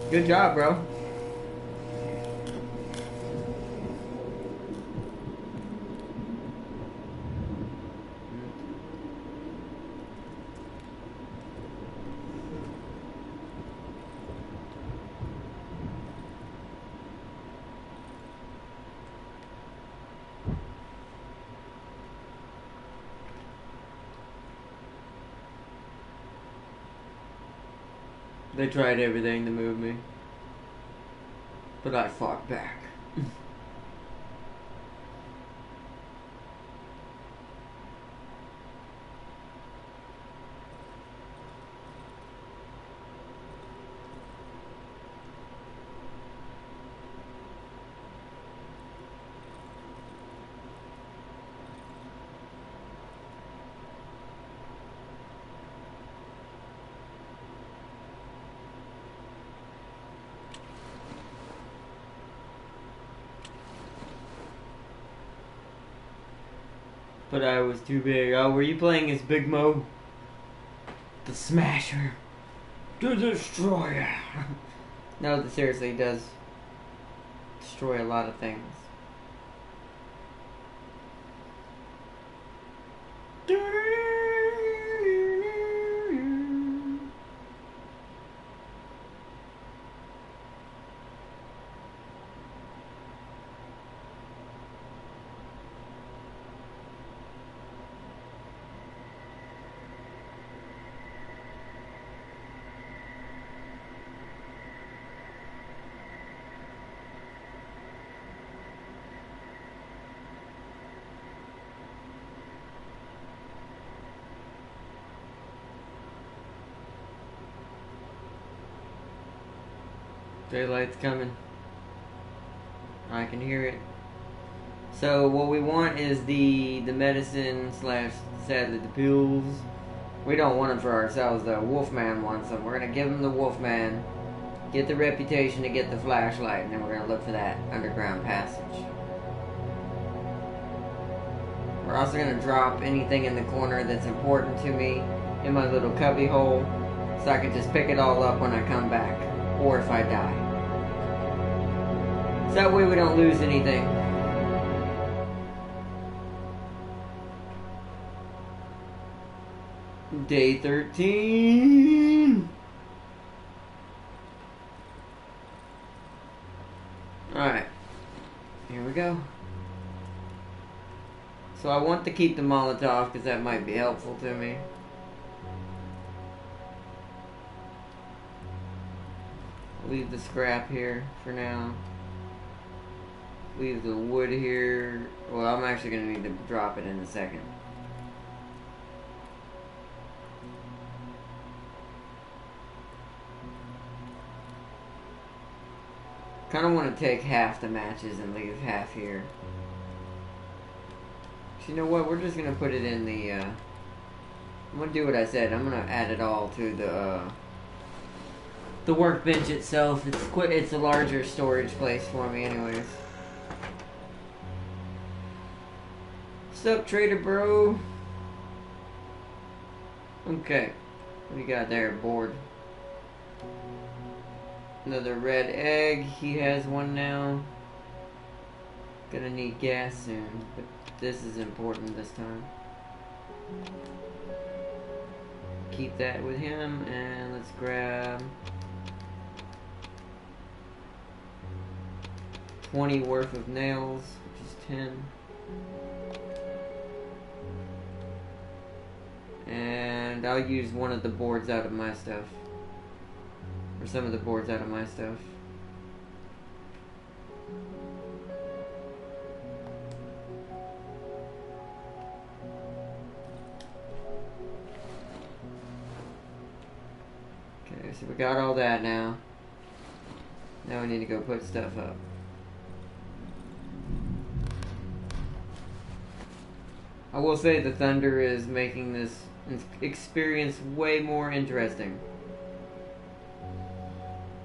Good job, bro. They tried everything to move me, but I fought back. But I was too big. Oh, were you playing as Big Mo? The Smasher. The Destroyer. No, seriously, he does destroy a lot of things. Daylight's coming. I can hear it. So what we want is the medicine slash sadly the pills. We don't want them for ourselves though. Wolfman wants them. We're gonna give him the Wolfman. Get the reputation to get the flashlight, and then we're gonna look for that underground passage. We're also gonna drop anything in the corner that's important to me in my little cubby hole, so I can just pick it all up when I come back, or if I die. So that way we don't lose anything. Day 13. Alright. Here we go. So I want to keep the Molotov because that might be helpful to me. I'll leave the scrap here for now. Leave the wood here. Well, I'm actually going to need to drop it in a second. Kind of want to take half the matches and leave half here. So you know what? We're just going to put it in the... I'm going to do what I said. I'm going to add it all to the workbench itself. It's a larger storage place for me anyways. What's up, trader bro? Okay. What do you got there? Board. Another red egg. He has one now. Gonna need gas soon, but this is important this time. Keep that with him, and let's grab 20 worth of nails, which is 10. And I'll use one of the boards out of my stuff. Or some of the boards out of my stuff. Okay, so we got all that now. Now we need to go put stuff up. I will say the thunder is making this experience way more interesting.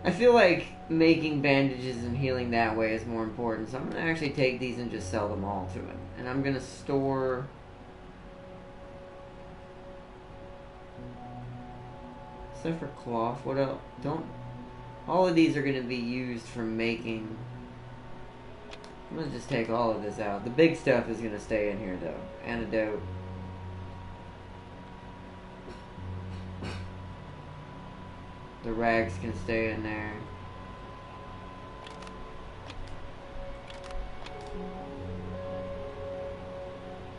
I feel like making bandages and healing that way is more important, so I'm going to actually take these and just sell them all to him. And I'm going to store... Except for cloth, what else? All of these are going to be used for making... I'm going to just take all of this out. The big stuff is going to stay in here, though. Antidote. The rags can stay in there.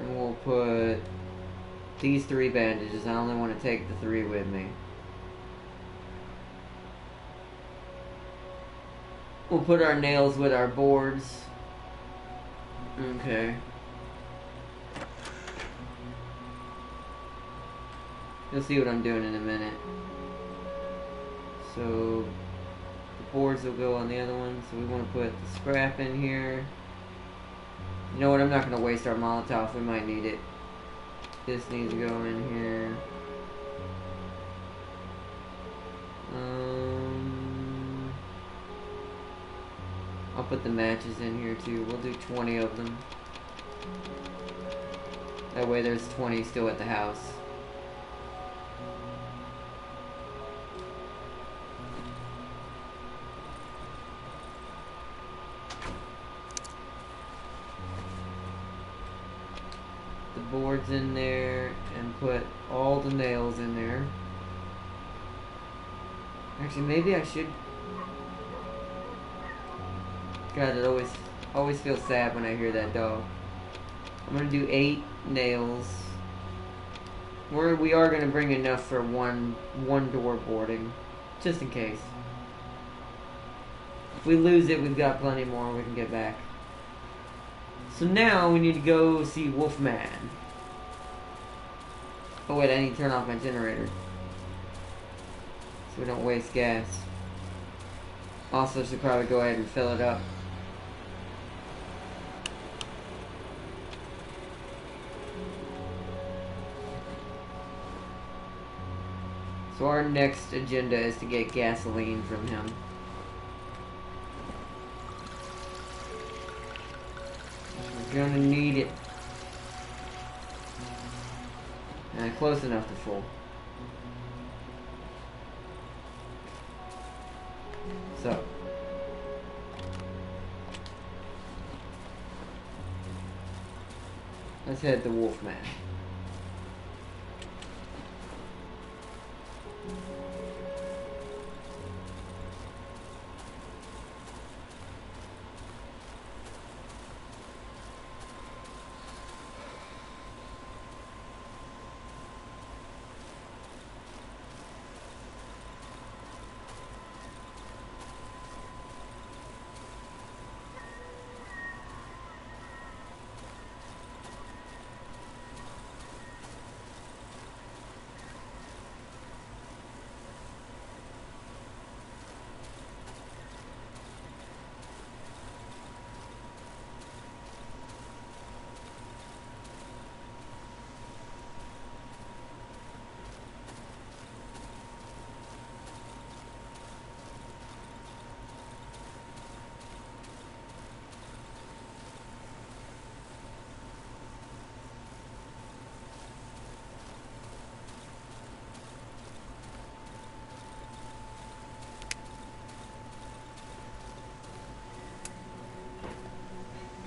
And we'll put these 3 bandages. I only want to take the 3 with me. We'll put our nails with our boards. Okay. You'll see what I'm doing in a minute. So the boards will go on the other one. So we want to put the scrap in here. You know what? I'm not going to waste our Molotov. We might need it. This needs to go in here. I'll put the matches in here too. We'll do 20 of them. That way there's 20 still at the house. The boards in there and put all the nails in there. Actually, maybe I should. God, it always feels sad when I hear that dog. I'm gonna do 8 nails. We are gonna bring enough for one door boarding, just in case. If we lose it, we've got plenty more we can get back. So now we need to go see Wolfman. Oh wait, I need to turn off my generator so we don't waste gas. Also, should probably go ahead and fill it up. So our next agenda is to get gasoline from him. We're gonna need it. Close enough to full. So. Let's head to Wolfman.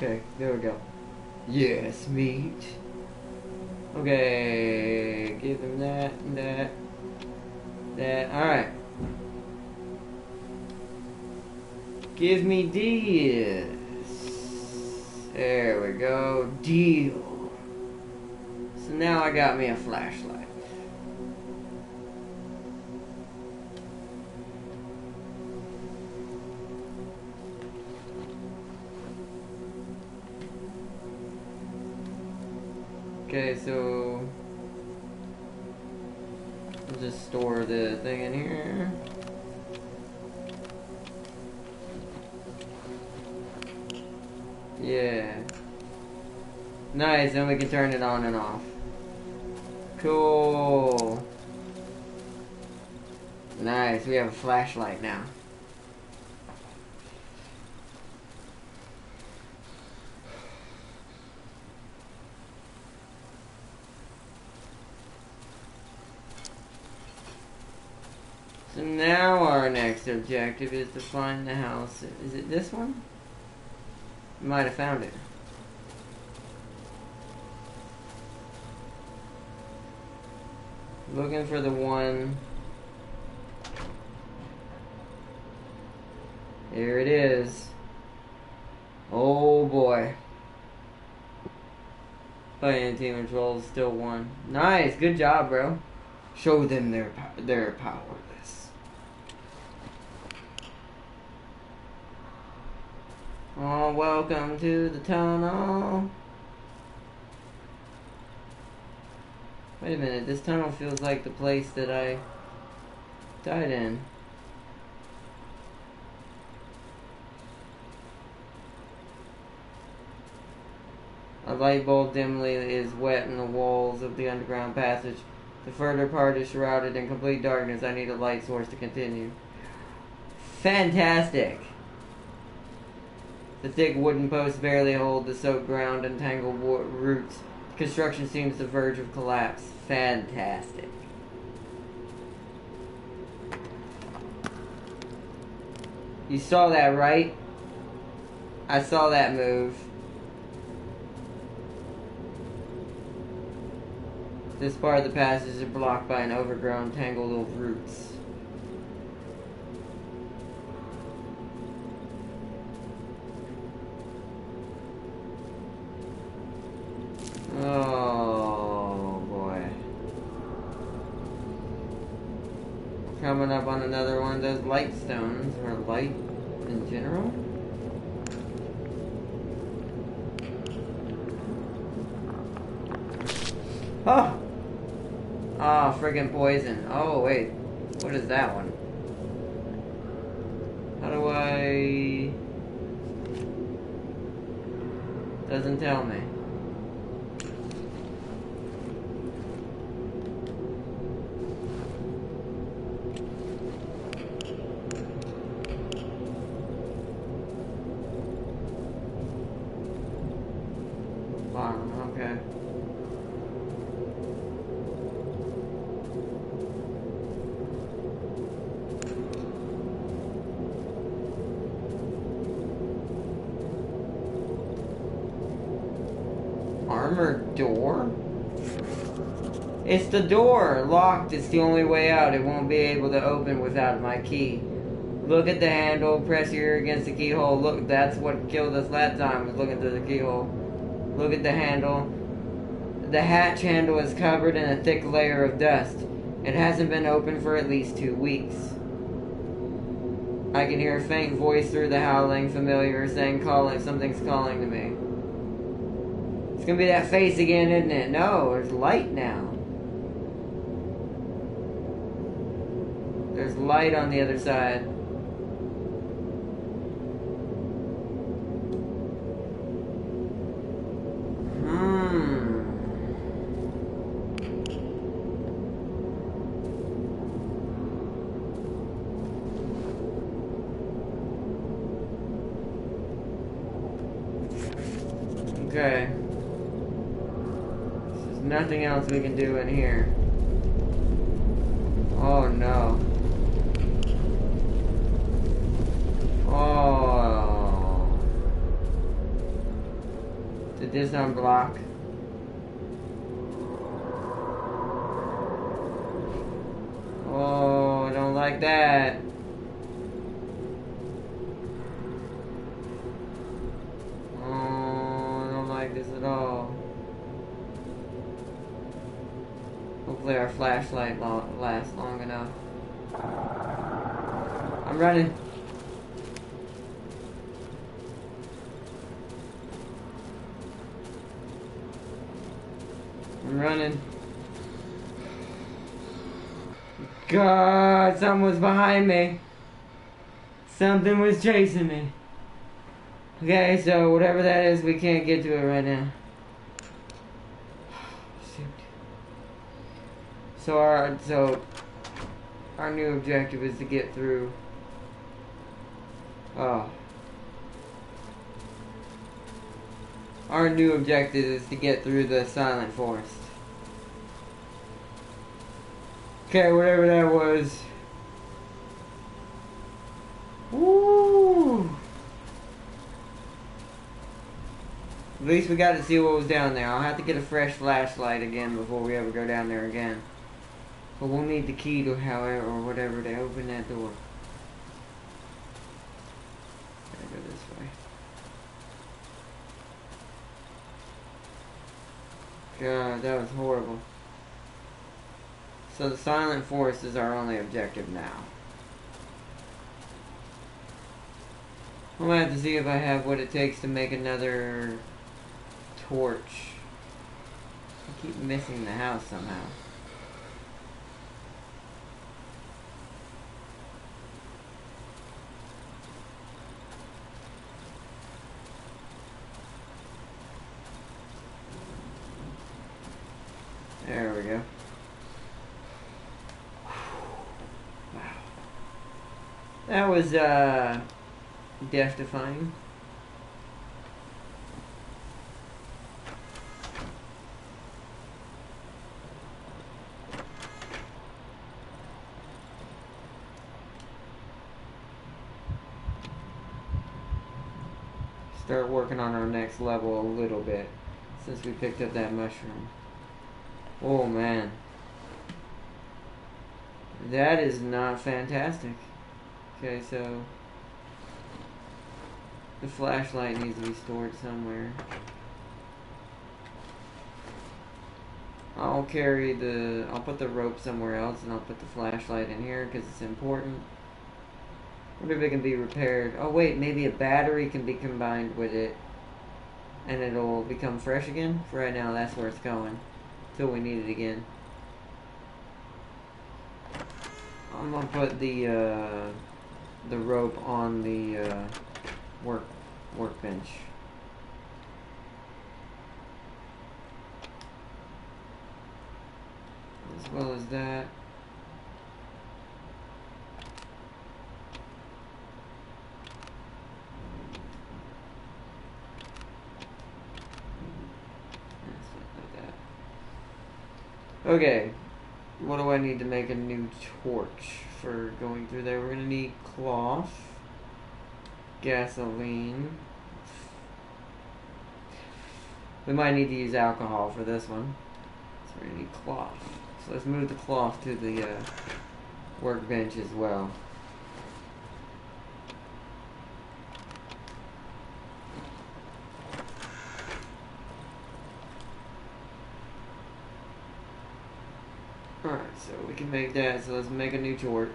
Okay, there we go. Yes, meat. Okay, give them that and that. Alright. Give me this. There we go. Deal. So now I got me a flashlight. Okay, so I'll just store the thing in here. Yeah. Nice, then we can turn it on and off. Cool. Nice, we have a flashlight now. So now our next objective is to find the house. Is it this one? Might have found it. Looking for the one. Here it is. Oh boy. Playing team controls still won. Nice, good job, bro. Show them they're powerless. Oh, welcome to the tunnel. Wait a minute, this tunnel feels like the place that I died in. A light bulb dimly is wet in the walls of the underground passage. The further part is shrouded in complete darkness. I need a light source to continue. Fantastic! The thick wooden posts barely hold the soaked ground and tangled roots. Construction seems to verge of collapse. Fantastic. You saw that, right? I saw that move. This part of the passage is blocked by an overgrown tangle of roots. Oh boy. Coming up on another one of those light stones, or light in general. Oh! Oh, friggin' poison. Oh, wait. What is that one? How do I... Doesn't tell me. Okay. Armored door? It's the door! Locked. It's the only way out. It won't be able to open without my key. Look at the handle. Press your ear against the keyhole. Look, that's what killed us last time, was looking through the keyhole. Look at the handle. The hatch handle is covered in a thick layer of dust. It hasn't been opened for at least 2 weeks. I can hear a faint voice through the howling, familiar, saying something's calling to me. It's gonna be that face again, isn't it? No, there's light now. There's light on the other side. Okay. There's nothing else we can do in here. Oh no. Oh. Did this unblock? Oh, I don't like that. This at all. Hopefully our flashlight lasts long enough. I'm running. I'm running. God, something was behind me. Something was chasing me. Okay, so whatever that is, we can't get to it right now. Shoot. So our new objective is to get through. Oh. Our new objective is to get through the silent forest. Okay, whatever that was. Woo! At least we got to see what was down there. I'll have to get a fresh flashlight again before we ever go down there again. But we'll need the key to however or whatever to open that door. Gotta go this way. God, that was horrible. So the silent forest is our only objective now. I'm gonna have to see if I have what it takes to make another torch. I keep missing the house somehow. There we go. Wow. That was death-defying. Start working on our next level a little bit since we picked up that mushroom. Oh man, that is not fantastic. Okay, so the flashlight needs to be stored somewhere. I'll put the rope somewhere else, and I'll put the flashlight in here because it's important. Wonder if it can be repaired. Oh wait, maybe a battery can be combined with it and it'll become fresh again. For right now, that's where it's going till we need it again. I'm gonna put the rope on the workbench. As well as that. Okay, what do I need to make a new torch for going through there? We're gonna need cloth, gasoline. We might need to use alcohol for this one. So we're gonna need cloth. So let's move the cloth to the workbench as well. Alright, so we can make that, so let's make a new torch.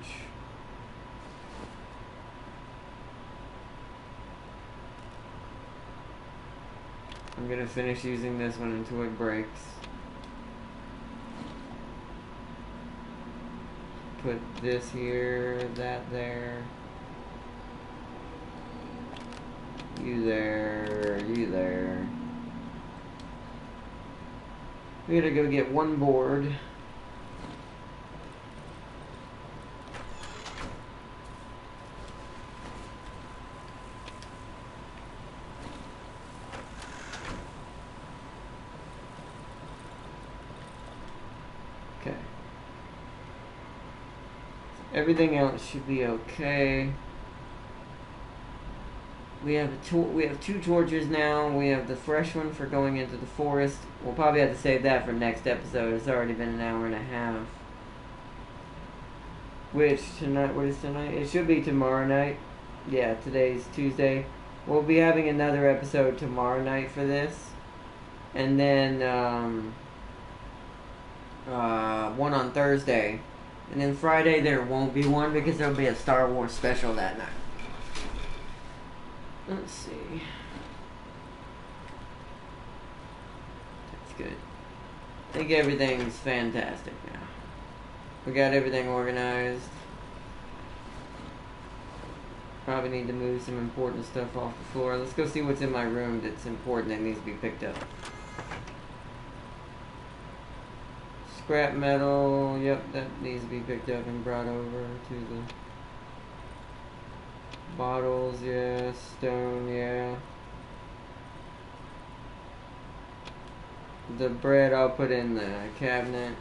I'm gonna finish using this one until it breaks. Put this here, that there. You there, you there. We gotta go get one board. Okay. Everything else should be okay. We have two torches now. We have the fresh one for going into the forest. We'll probably have to save that for next episode. It's already been an hour and a half. Which tonight? What is tonight? It should be tomorrow night. Yeah, today's Tuesday. We'll be having another episode tomorrow night for this, and then one on Thursday, and then Friday there won't be one because there'll be a Star Wars special that night. Let's see. That's good. I think everything's fantastic now. We got everything organized. Probably need to move some important stuff off the floor. Let's go see what's in my room that's important that needs to be picked up. Scrap metal, yep, that needs to be picked up and brought over to the bottles, yeah, stone, yeah. The bread I'll put in the cabinet.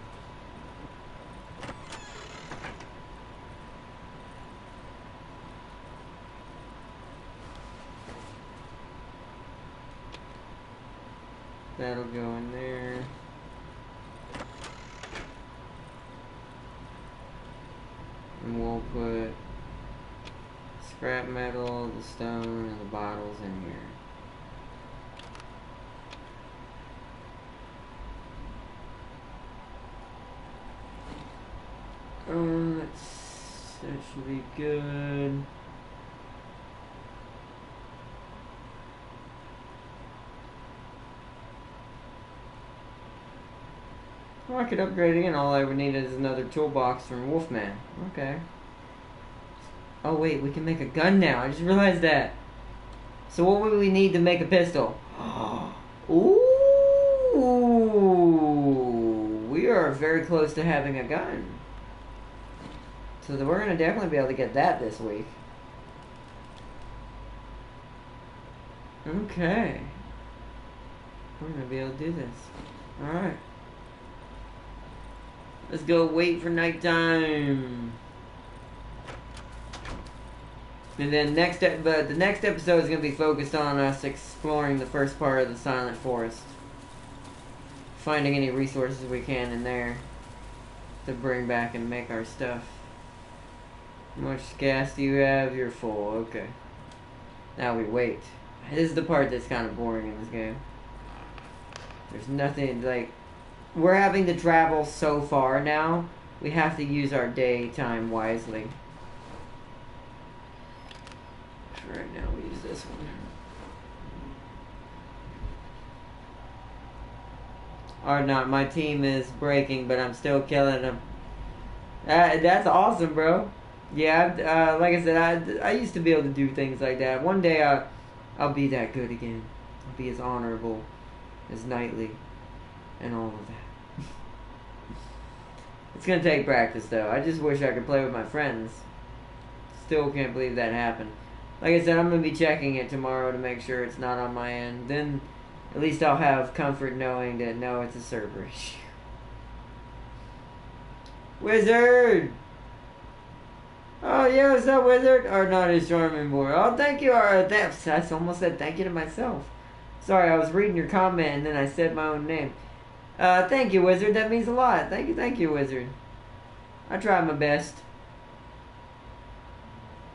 That'll go in there. And we'll put scrap metal, the stone, and the bottles in here. That should be good. Well, I could upgrade again. All I would need is another toolbox from Wolfman. Okay. Oh wait, we can make a gun now. I just realized that. So what would we need to make a pistol? Ooh, we are very close to having a gun. So we're gonna definitely be able to get that this week. Okay. We're gonna be able to do this. Alright. Let's go wait for nighttime. And then the next episode is going to be focused on us exploring the first part of the Silent Forest. Finding any resources we can in there to bring back and make our stuff. How much gas do you have? You're full. Okay. Now we wait. This is the part that's kind of boring in this game. There's nothing, like... We're having to travel so far now. We have to use our daytime wisely. Right now, we use this one. Or not, my team is breaking, but I'm still killing them. That's awesome, bro. Yeah, like I said, I used to be able to do things like that. One day, I'll be that good again. I'll be as honorable as Knightley and all of that. It's gonna take practice, though. I just wish I could play with my friends. Still can't believe that happened. Like I said, I'm going to be checking it tomorrow to make sure it's not on my end. Then, at least I'll have comfort knowing that, no, it's a server issue. Wizard! Oh, yeah, what's up, Wizard? Or not his charming boy. Oh, thank you. I almost said thank you to myself. Sorry, I was reading your comment and then I said my own name. Thank you, Wizard. That means a lot. Thank you, Wizard. I tried my best.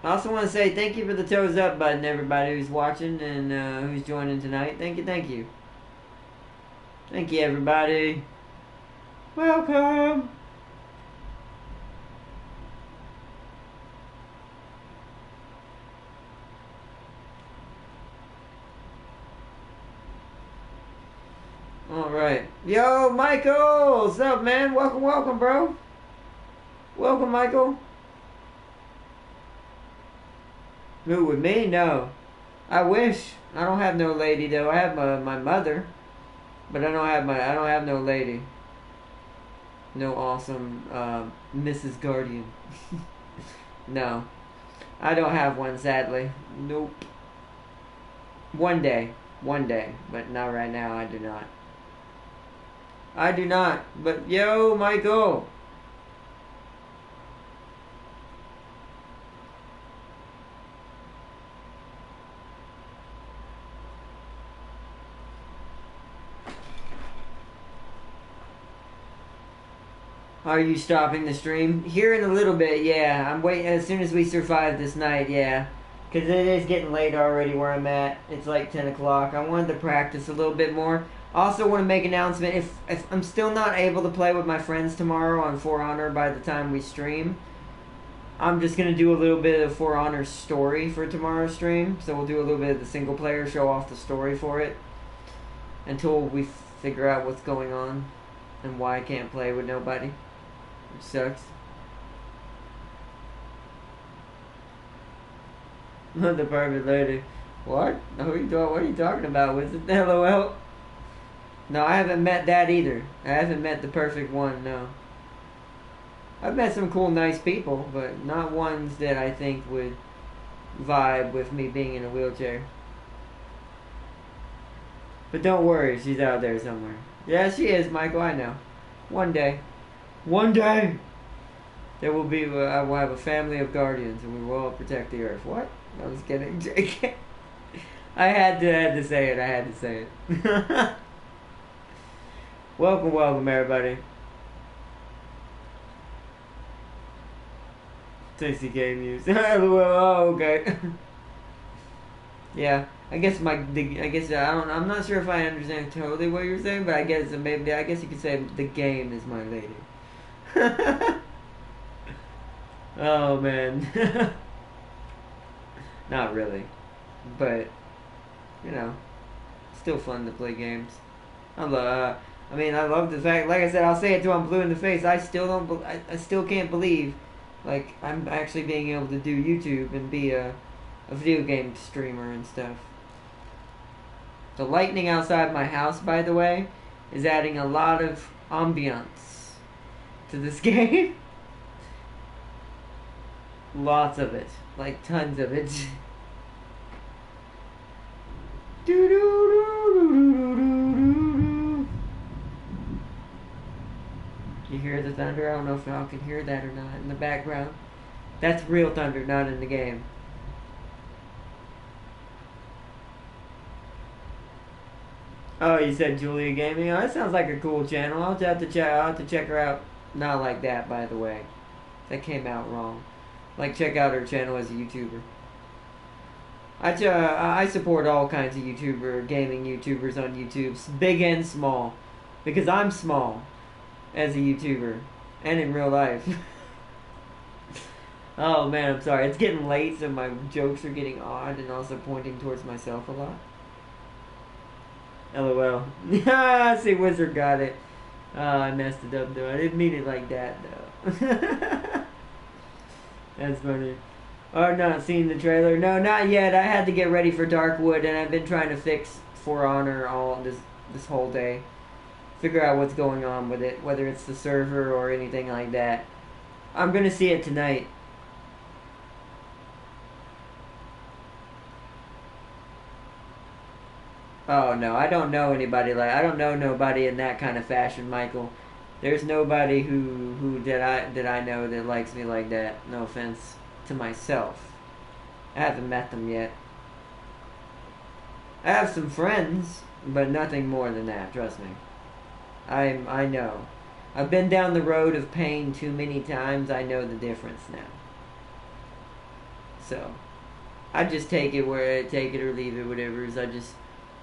I also want to say thank you for the toes up button, everybody who's watching and who's joining tonight. Thank you. Thank you, everybody. Welcome. Alright. Yo, Michael! What's up, man? Welcome, bro. Welcome, Michael. Who, with me? No. I wish. I don't have no lady though. I have my mother, but I don't have no lady. No awesome Mrs. Guardian. No. I don't have one, sadly. Nope. One day, but not right now. I do not. But yo, Michael. Are you stopping the stream? Here in a little bit, yeah. I'm waiting as soon as we survive this night, yeah. Because it is getting late already where I'm at. It's like 10 o'clock. I wanted to practice a little bit more. Also want to make an announcement. If I'm still not able to play with my friends tomorrow on For Honor by the time we stream, I'm just going to do a little bit of For Honor's story for tomorrow's stream. So we'll do a little bit of the single player, show off the story for it. Until we figure out what's going on and why I can't play with nobody. Which sucks. The perfect lady. What? What are you talking about? Was it LOL? No, I haven't met that either. I haven't met the perfect one, no. I've met some cool, nice people, but not ones that I think would vibe with me being in a wheelchair. But don't worry, she's out there somewhere. Yeah, she is, Michael, I know. One day. There will be, I will have a family of guardians and we will all protect the earth. What? I was kidding, JK. I had to say it. Welcome, everybody. Tasty game news. Oh, okay. Yeah, I'm not sure if I understand totally what you're saying, but I guess you could say the game is my lady. Oh man. Not really, but you know, still fun to play games. I mean, I love the fact, like I said, I'll say it till I'm blue in the face. I still don't, I still can't believe, like, I'm actually being able to do YouTube and be a video game streamer and stuff. The lightning outside my house, by the way, is adding a lot of ambiance to this game. Lots of it. Like, tons of it. You hear the thunder? I don't know if y'all can hear that or not in the background. That's real thunder, not in the game. Oh, you said Julia Gaming? Oh, that sounds like a cool channel. I'll have to check her out. Not like that, by the way. That came out wrong. Like, check out her channel as a YouTuber. I support all kinds of gaming YouTubers on YouTube, big and small. Because I'm small as a YouTuber. And in real life. Oh man, I'm sorry. It's getting late, so my jokes are getting odd and also pointing towards myself a lot. LOL. See, Wizard got it. I messed it up though. I didn't mean it like that though. That's funny. Oh, not seen the trailer? No, not yet. I had to get ready for Darkwood, and I've been trying to fix For Honor all this whole day. Figure out what's going on with it, whether it's the server or anything like that. I'm gonna see it tonight. Oh no, I don't know anybody I don't know nobody in that kind of fashion, Michael. There's nobody who that I know that likes me like that. No offense to myself. I haven't met them yet. I have some friends, but nothing more than that, trust me. I know. I've been down the road of pain too many times. I know the difference now. So, I just take it or leave it, whatever. I just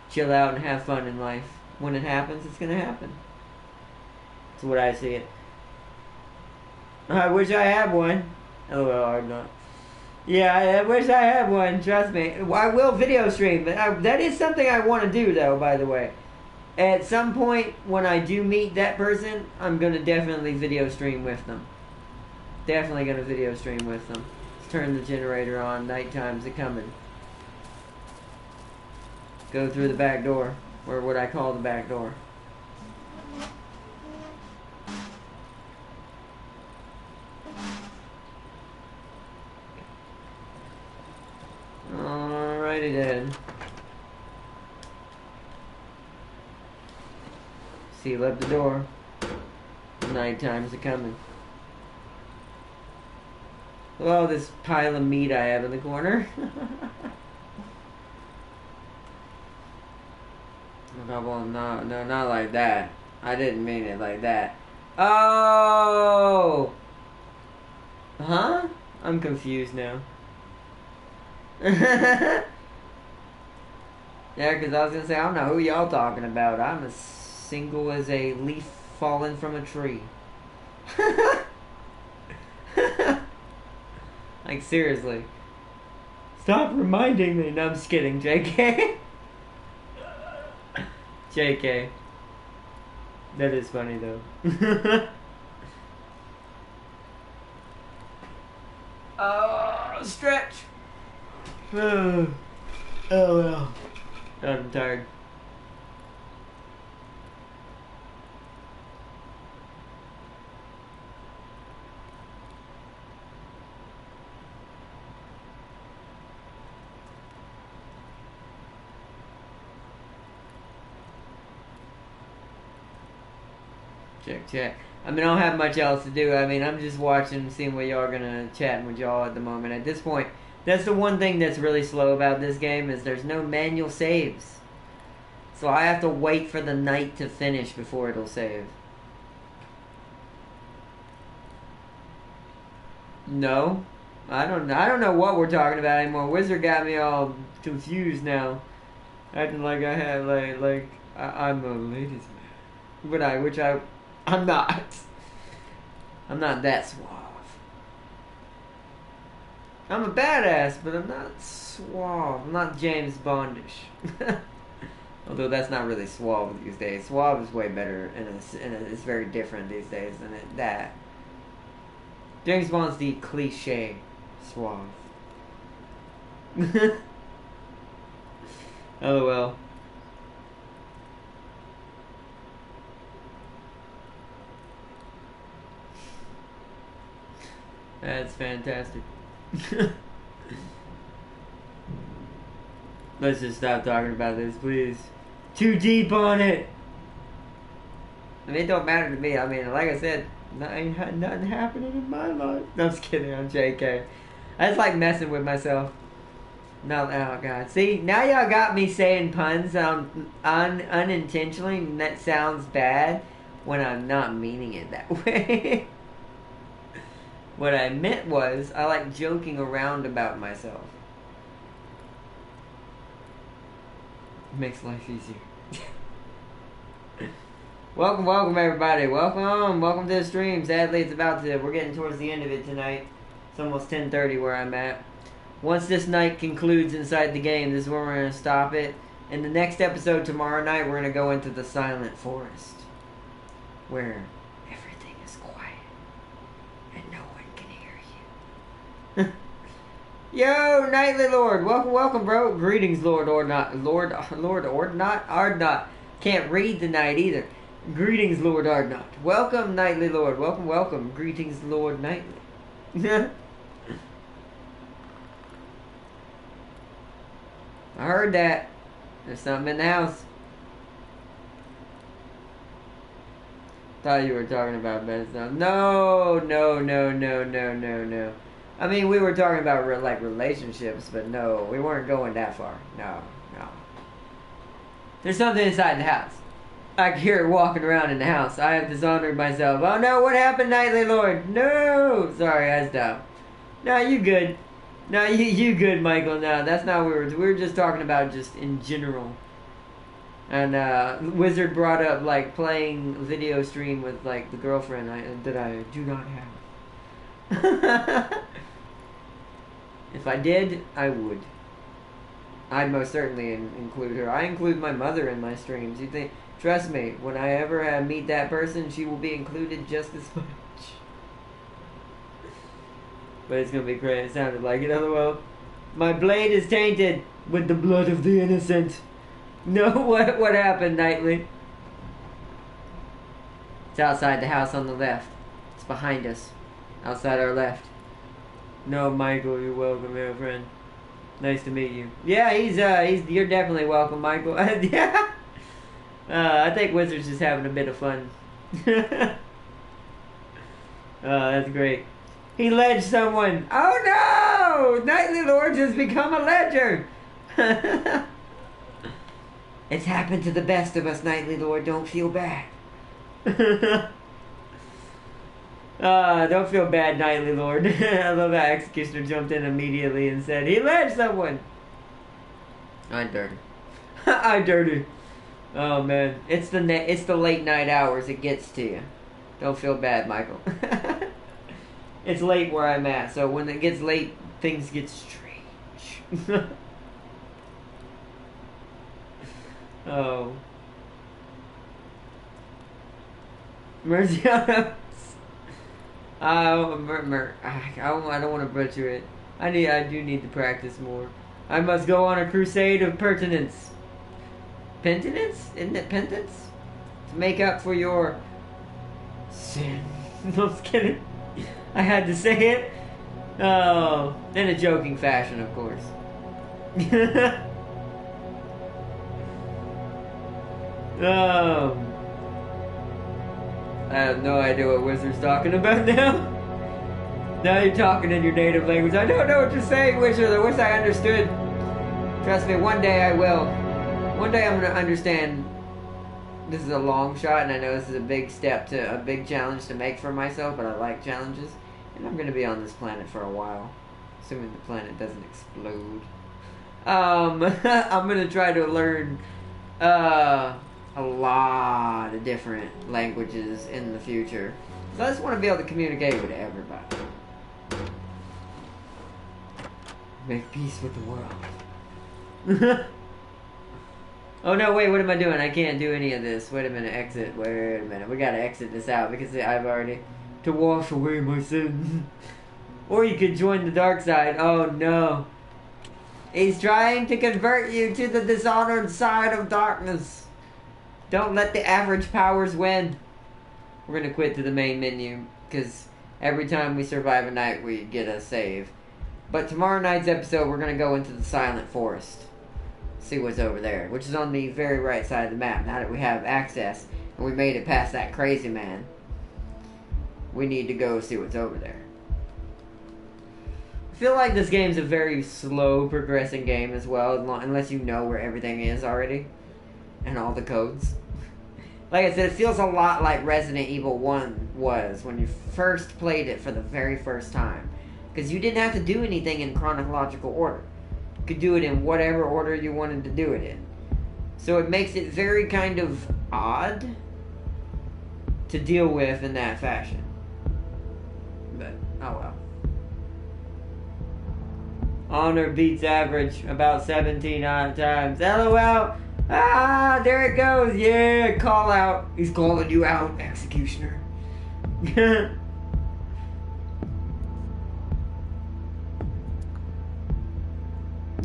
chill out and have fun in life. When it happens, it's gonna happen. That's what I see it. I wish I had one. LOL, I'm not. Yeah, I wish I had one. Trust me. I will video stream, but that is something I want to do, though. By the way, at some point when I do meet that person, I'm gonna definitely video stream with them. Definitely gonna video stream with them. Let's turn the generator on. Nighttime's coming. Go through the back door, or what I call the back door. Alrighty then. Seal up the door. Nighttime's coming. Oh, this pile of meat I have in the corner. Well, no, not like that. I didn't mean it like that. Oh! Huh? I'm confused now. Yeah, because I was going to say, I don't know who y'all talking about. I'm as single as a leaf falling from a tree. Like, seriously. Stop reminding me. No, I'm just kidding, JK. JK. That is funny, though. Oh, stretch. Oh, well. God, I'm tired. Check. I mean, I don't have much else to do. I mean, I'm just watching, seeing what y'all are gonna chatting with y'all at the moment. At this point, that's the one thing that's really slow about this game is there's no manual saves. So I have to wait for the night to finish before it'll save. No, I don't know what we're talking about anymore. Wizard got me all confused now, acting like I have I'm a ladies man, I'm not. I'm not that suave. I'm a badass, but I'm not suave. I'm not James Bondish. Although that's not really suave these days. Suave is way better, and it's very different these days than that. James Bond's the cliche suave. LOL. That's fantastic. Let's just stop talking about this, please. Too deep on it. I mean, it don't matter to me. I mean, like I said, nothing happening in my life. No, I'm just kidding. I'm JK. I just like messing with myself. No, oh god. See, now y'all got me saying puns unintentionally, and that sounds bad when I'm not meaning it that way. What I meant was, I like joking around about myself. It makes life easier. Welcome everybody. Welcome to the stream. Sadly, we're getting towards the end of it tonight. It's almost 10:30 where I'm at. Once this night concludes inside the game, this is where we're going to stop it. In the next episode tomorrow night, we're going to go into the Silent Forest, where everything is quiet and no one can hear you. Yo, Nightly Lord, welcome, bro. Greetings, Lord Ardnot. Can't read tonight either. Greetings, Lord Ardnot. Welcome, Nightly Lord. Welcome. Greetings, Lord Nightly. I heard that. There's something in the house. Thought you were talking about bed stuff. No. I mean, we were talking about like relationships, but no, we weren't going that far. No. There's something inside the house. I can hear it walking around in the house. I have dishonored myself. Oh no, what happened, Nightly Lord? No! Sorry, I stopped. No, you good. No, you good, Michael. No, that's not what we were just talking about just in general. And Wizard brought up like playing video stream with like the girlfriend that I do not have. If I did, I would. I'd most certainly include her. I include my mother in my streams. You think? Trust me, when I ever meet that person, she will be included just as much. But it's gonna be great. It sounded like it. LOL. My blade is tainted with the blood of the innocent. No, what happened, Nightly? It's outside the house on the left. It's behind us. Outside our left. No, Michael, you're welcome, my friend. Nice to meet you. Yeah, you're definitely welcome, Michael. Yeah. I think Wizard's just having a bit of fun. That's great. He ledged someone. Oh no! Nightly Lord has become a ledger. It's happened to the best of us, Nightly Lord. Don't feel bad. Don't feel bad, Nightly Lord. I love how Executioner jumped in immediately and said, he ledged someone. I'm dirty. I'm dirty. Oh man, it's the late night hours. It gets to you. Don't feel bad, Michael. It's late where I'm at, so when it gets late, things get strange. Oh. Mercy on us. I don't want to butcher it. I do need to practice more. I must go on a crusade of pertinence. Penitence? Isn't it penance? To make up for your sin. No, I'm just kidding. I had to say it. Oh, in a joking fashion, of course. I have no idea what Wizard's talking about now. Now you're talking in your native language. I don't know what you're saying, Wizard. I wish I understood. Trust me, one day I will. One day I'm going to understand. This is a long shot, and I know this is a big challenge to make for myself, but I like challenges. And I'm going to be on this planet for a while. Assuming the planet doesn't explode. I'm going to try to learn a lot of different languages in the future. So I just want to be able to communicate with everybody. Make peace with the world. Oh no, wait, what am I doing? I can't do any of this. Wait a minute, exit. Wait a minute. We gotta exit this out because I've already... To wash away my sins. Or you could join the dark side. Oh no. He's trying to convert you to the dishonored side of darkness. Don't let the average powers win. We're gonna quit to the main menu because every time we survive a night we get a save. But tomorrow night's episode we're gonna go into the Silent Forest. See what's over there, which is on the very right side of the map. Now that we have access and we made it past that crazy man, we need to go see what's over there. I feel like this game's a very slow progressing game as well, unless you know where everything is already and all the codes. Like I said, it feels a lot like Resident Evil 1 was when you first played it for the very first time. Because you didn't have to do anything in chronological order. You could do it in whatever order you wanted to do it in. So it makes it very kind of odd to deal with in that fashion. But, oh well. Honor beats average about 17 odd times. LOL! Ah, there it goes. Yeah, call out. He's calling you out, Executioner.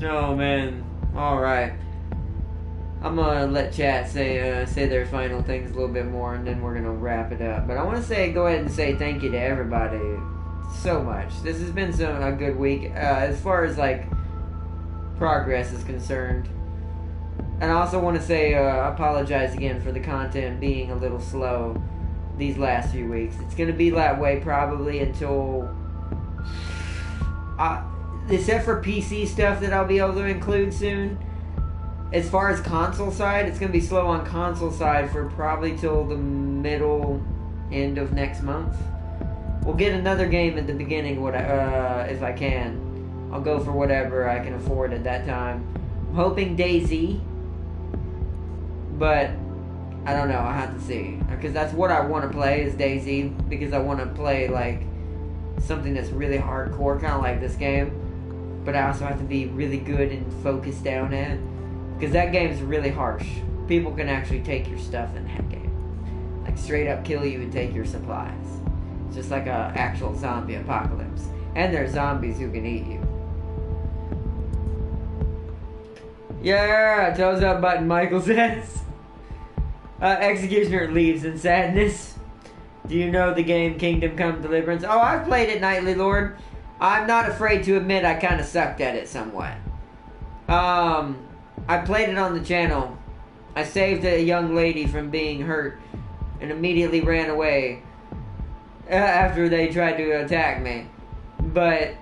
Oh man. Alright. I'm gonna let chat say their final things a little bit more and then we're gonna wrap it up. But I wanna go ahead and say thank you to everybody so much. This has been a good week as far as like progress is concerned. And I also want to say apologize again for the content being a little slow these last few weeks. It's going to be that way probably until except for PC stuff that I'll be able to include soon. As far as console side, it's going to be slow on console side for probably till the end of next month. We'll get another game at the beginning if I can. I'll go for whatever I can afford at that time. I'm hoping DayZ, but I don't know. I have to see, because that's what I want to play is DayZ, because I want to play like something that's really hardcore, kind of like this game. But I also have to be really good and focused down at, because that game's really harsh. People can actually take your stuff in that game, like straight up kill you and take your supplies. It's just like a actual zombie apocalypse, and there's zombies who can eat you. Yeah, toes up button, Michael says. Executioner leaves in sadness. Do you know the game Kingdom Come Deliverance? Oh, I've played it, Nightly Lord. I'm not afraid to admit I kind of sucked at it somewhat. I played it on the channel. I saved a young lady from being hurt and immediately ran away after they tried to attack me. But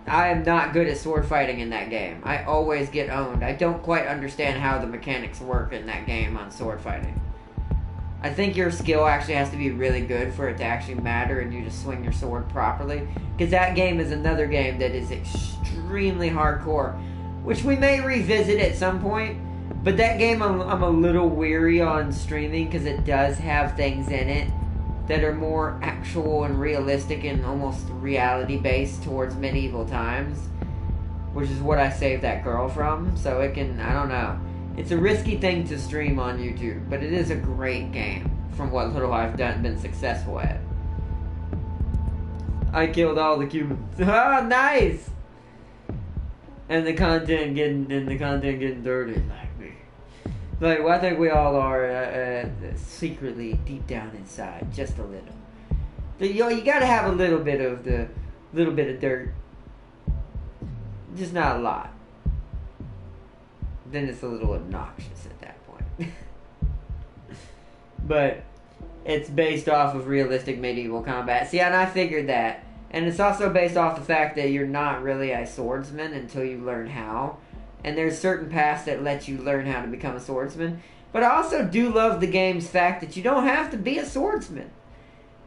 I am not good at sword fighting in that game. I always get owned. I don't quite understand how the mechanics work in that game on sword fighting. I think your skill actually has to be really good for it to actually matter and you just swing your sword properly. Because that game is another game that is extremely hardcore, which we may revisit at some point. But that game I'm a little weary on streaming because it does have things in it that are more actual and realistic and almost reality-based towards medieval times. Which is what I saved that girl from. So it can, I don't know. It's a risky thing to stream on YouTube, but it is a great game from what little I've been successful at. I killed all the Cubans. Oh, nice! And the content getting dirty like me. Like, well, I think we all are secretly deep down inside, just a little. You gotta have a little bit of dirt, just not a lot. Then it's a little obnoxious at that point. But it's based off of realistic medieval combat. See, and I figured that. And it's also based off the fact that you're not really a swordsman until you learn how. And there's certain paths that let you learn how to become a swordsman. But I also do love the game's fact that you don't have to be a swordsman.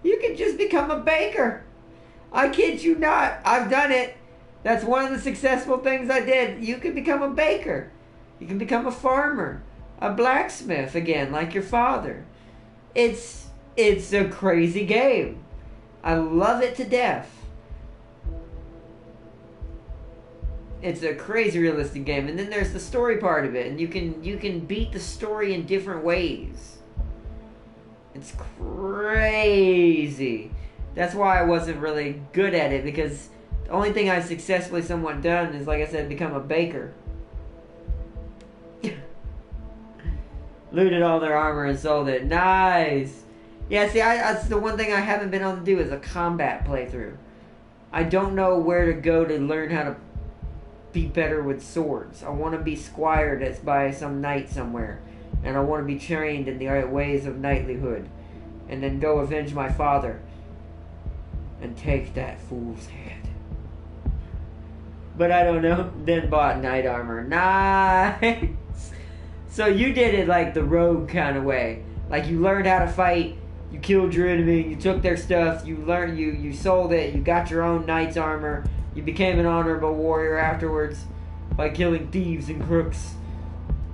You can just become a baker. I kid you not. I've done it. That's one of the successful things I did. You can become a baker. You can become a farmer, a blacksmith again, like your father. It's a crazy game. I love it to death. It's a crazy realistic game, and then there's the story part of it, and you can beat the story in different ways. It's crazy. That's why I wasn't really good at it, because the only thing I've successfully somewhat done is, like I said, become a baker. Looted all their armor and sold it. Nice. Yeah, see, that's the one thing I haven't been able to do is a combat playthrough. I don't know where to go to learn how to be better with swords. I want to be squired by some knight somewhere, and I want to be trained in the ways of knightlyhood, and then go avenge my father and take that fool's head. But I don't know. Then bought knight armor. Nice. So you did it like the rogue kind of way. Like you learned how to fight, you killed your enemy, you took their stuff, you sold it, you got your own knight's armor. You became an honorable warrior afterwards by killing thieves and crooks.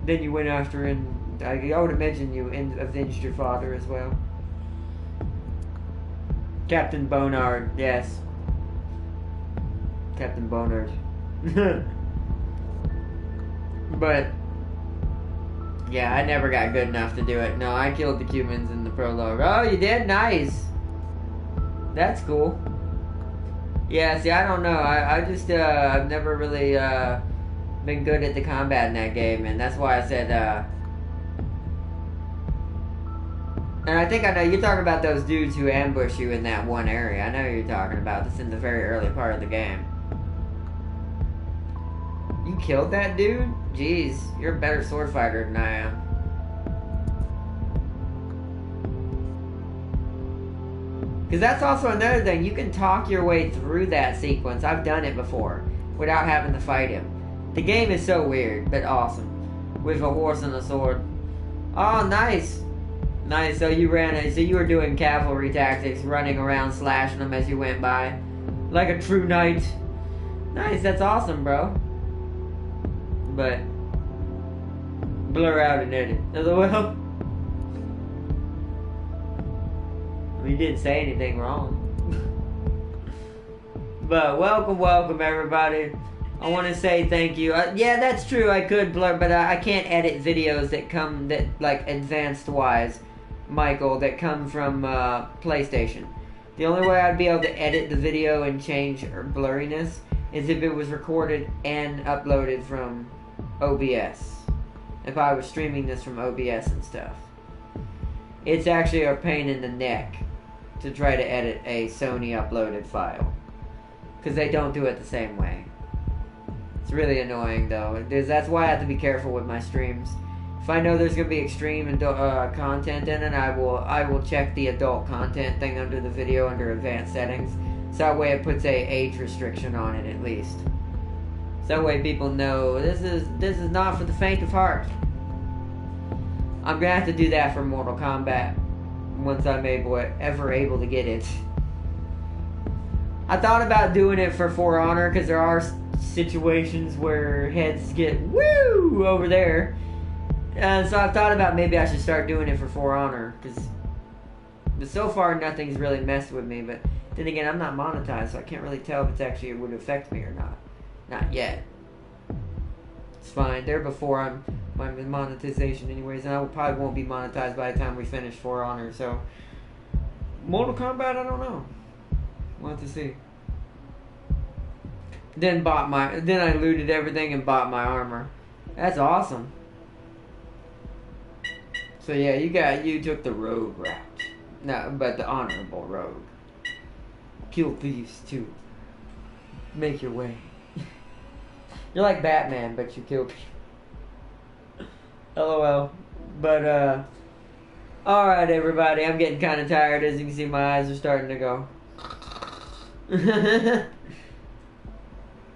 Then you went after and I would imagine you avenged your father as well. Captain Bonard, yes. Captain Bonard. But yeah, I never got good enough to do it. No, I killed the Cumans in the prologue. Oh, you did? Nice. That's cool. Yeah, see, I don't know. I just, I've never really, been good at the combat in that game, and that's why I said, and I think I know, you're talking about those dudes who ambush you in that one area. I know who you're talking about. That's in the very early part of the game. You killed that dude? Jeez, you're a better sword fighter than I am. Because that's also another thing. You can talk your way through that sequence. I've done it before without having to fight him. The game is so weird, but awesome. With a horse and a sword. Oh, nice. Nice. So you were doing cavalry tactics, running around, slashing them as you went by. Like a true knight. Nice. That's awesome, bro. But blur out and edit. Well, you didn't say anything wrong. But welcome everybody. I want to say thank you. Yeah, that's true. I could blur, but I can't edit videos that like advanced wise, Michael, that come from PlayStation. The only way I'd be able to edit the video and change blurriness is if it was recorded and uploaded from OBS. If I was streaming this from OBS and stuff. It's actually a pain in the neck to try to edit a Sony uploaded file. Because they don't do it the same way. It's really annoying though. That's why I have to be careful with my streams. If I know there's going to be extreme content in it, I will check the adult content thing under the video under advanced settings. So that way it puts a age restriction on it at least. So that way people know this is not for the faint of heart. I'm gonna have to do that for Mortal Kombat once I'm ever able to get it. I thought about doing it for For Honor because there are situations where heads get woo over there, and so I've thought about maybe I should start doing it for For Honor but so far nothing's really messed with me. But then again, I'm not monetized, so I can't really tell if it would affect me or not. Not yet. It's fine. They're before my monetization anyways, and I probably won't be monetized by the time we finish For Honor, so Mortal Kombat, I don't know. We'll have to see. Then I looted everything and bought my armor. That's awesome. So yeah, you took the rogue route. No, but the honorable rogue. Kill thieves too. Make your way. You're like Batman, but you kill people. LOL. But, alright, everybody. I'm getting kind of tired. As you can see, my eyes are starting to go.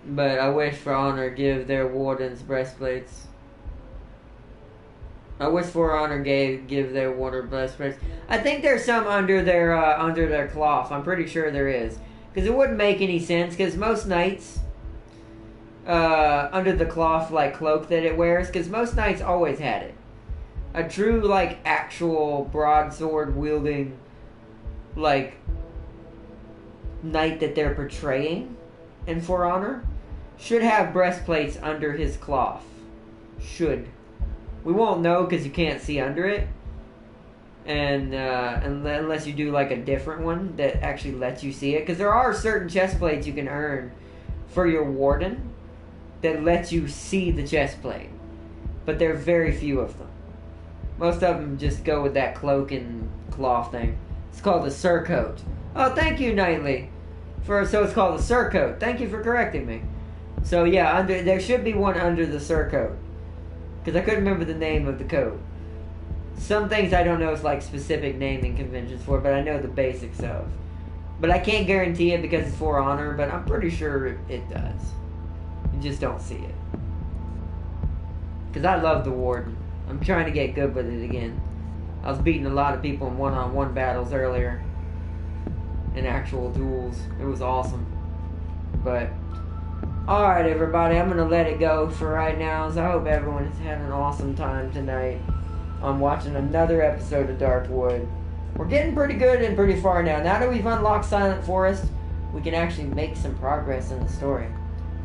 But I wish For Honor give their wardens breastplates. I wish For Honor give their warder breastplates. I think there's some under their cloth. I'm pretty sure there is. Because it wouldn't make any sense. Because most knights... under the cloth like cloak that it wears, because most knights always had it. A true like actual broadsword wielding like knight that they're portraying in For Honor should have breastplates under his cloth. Should. We won't know because you can't see under it. And unless you do like a different one that actually lets you see it. Because there are certain chest plates you can earn for your warden that lets you see the chest plate. But there are very few of them. Most of them just go with that cloak and cloth thing. It's called a surcoat. Oh, thank you, Knightley. So it's called a surcoat. Thank you for correcting me. So yeah, there should be one under the surcoat. Because I couldn't remember the name of the coat. Some things I don't know is like specific naming conventions for, but I know the basics of. But I can't guarantee it because it's for honor, but I'm pretty sure it does. You just don't see it. Because I love the warden. I'm trying to get good with it again. I was beating a lot of people in one-on-one battles earlier. In actual duels. It was awesome. But, alright everybody, I'm going to let it go for right now. So I hope everyone has had an awesome time tonight on watching another episode of Darkwood. We're getting pretty good and pretty far now. Now that we've unlocked Silent Forest, we can actually make some progress in the story.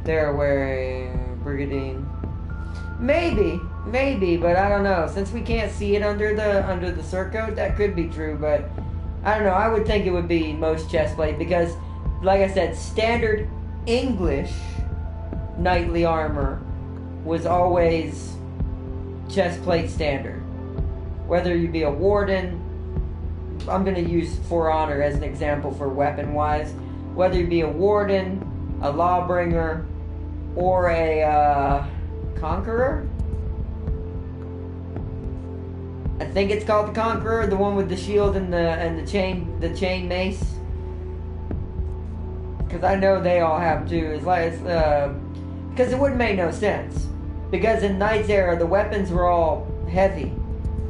They're wearing Brigadine. Maybe, but I don't know. Since we can't see it under the surcoat, that could be true, but I don't know. I would think it would be most chestplate because, like I said, standard English knightly armor was always chestplate standard. Whether you be a warden, I'm going to use For Honor as an example for weapon-wise. Whether you be a warden, a lawbringer, or a conqueror. I think it's called the Conqueror, the one with the shield and the chain mace. Because I know they all have too. Because it wouldn't make no sense. Because in Knight's era, the weapons were all heavy.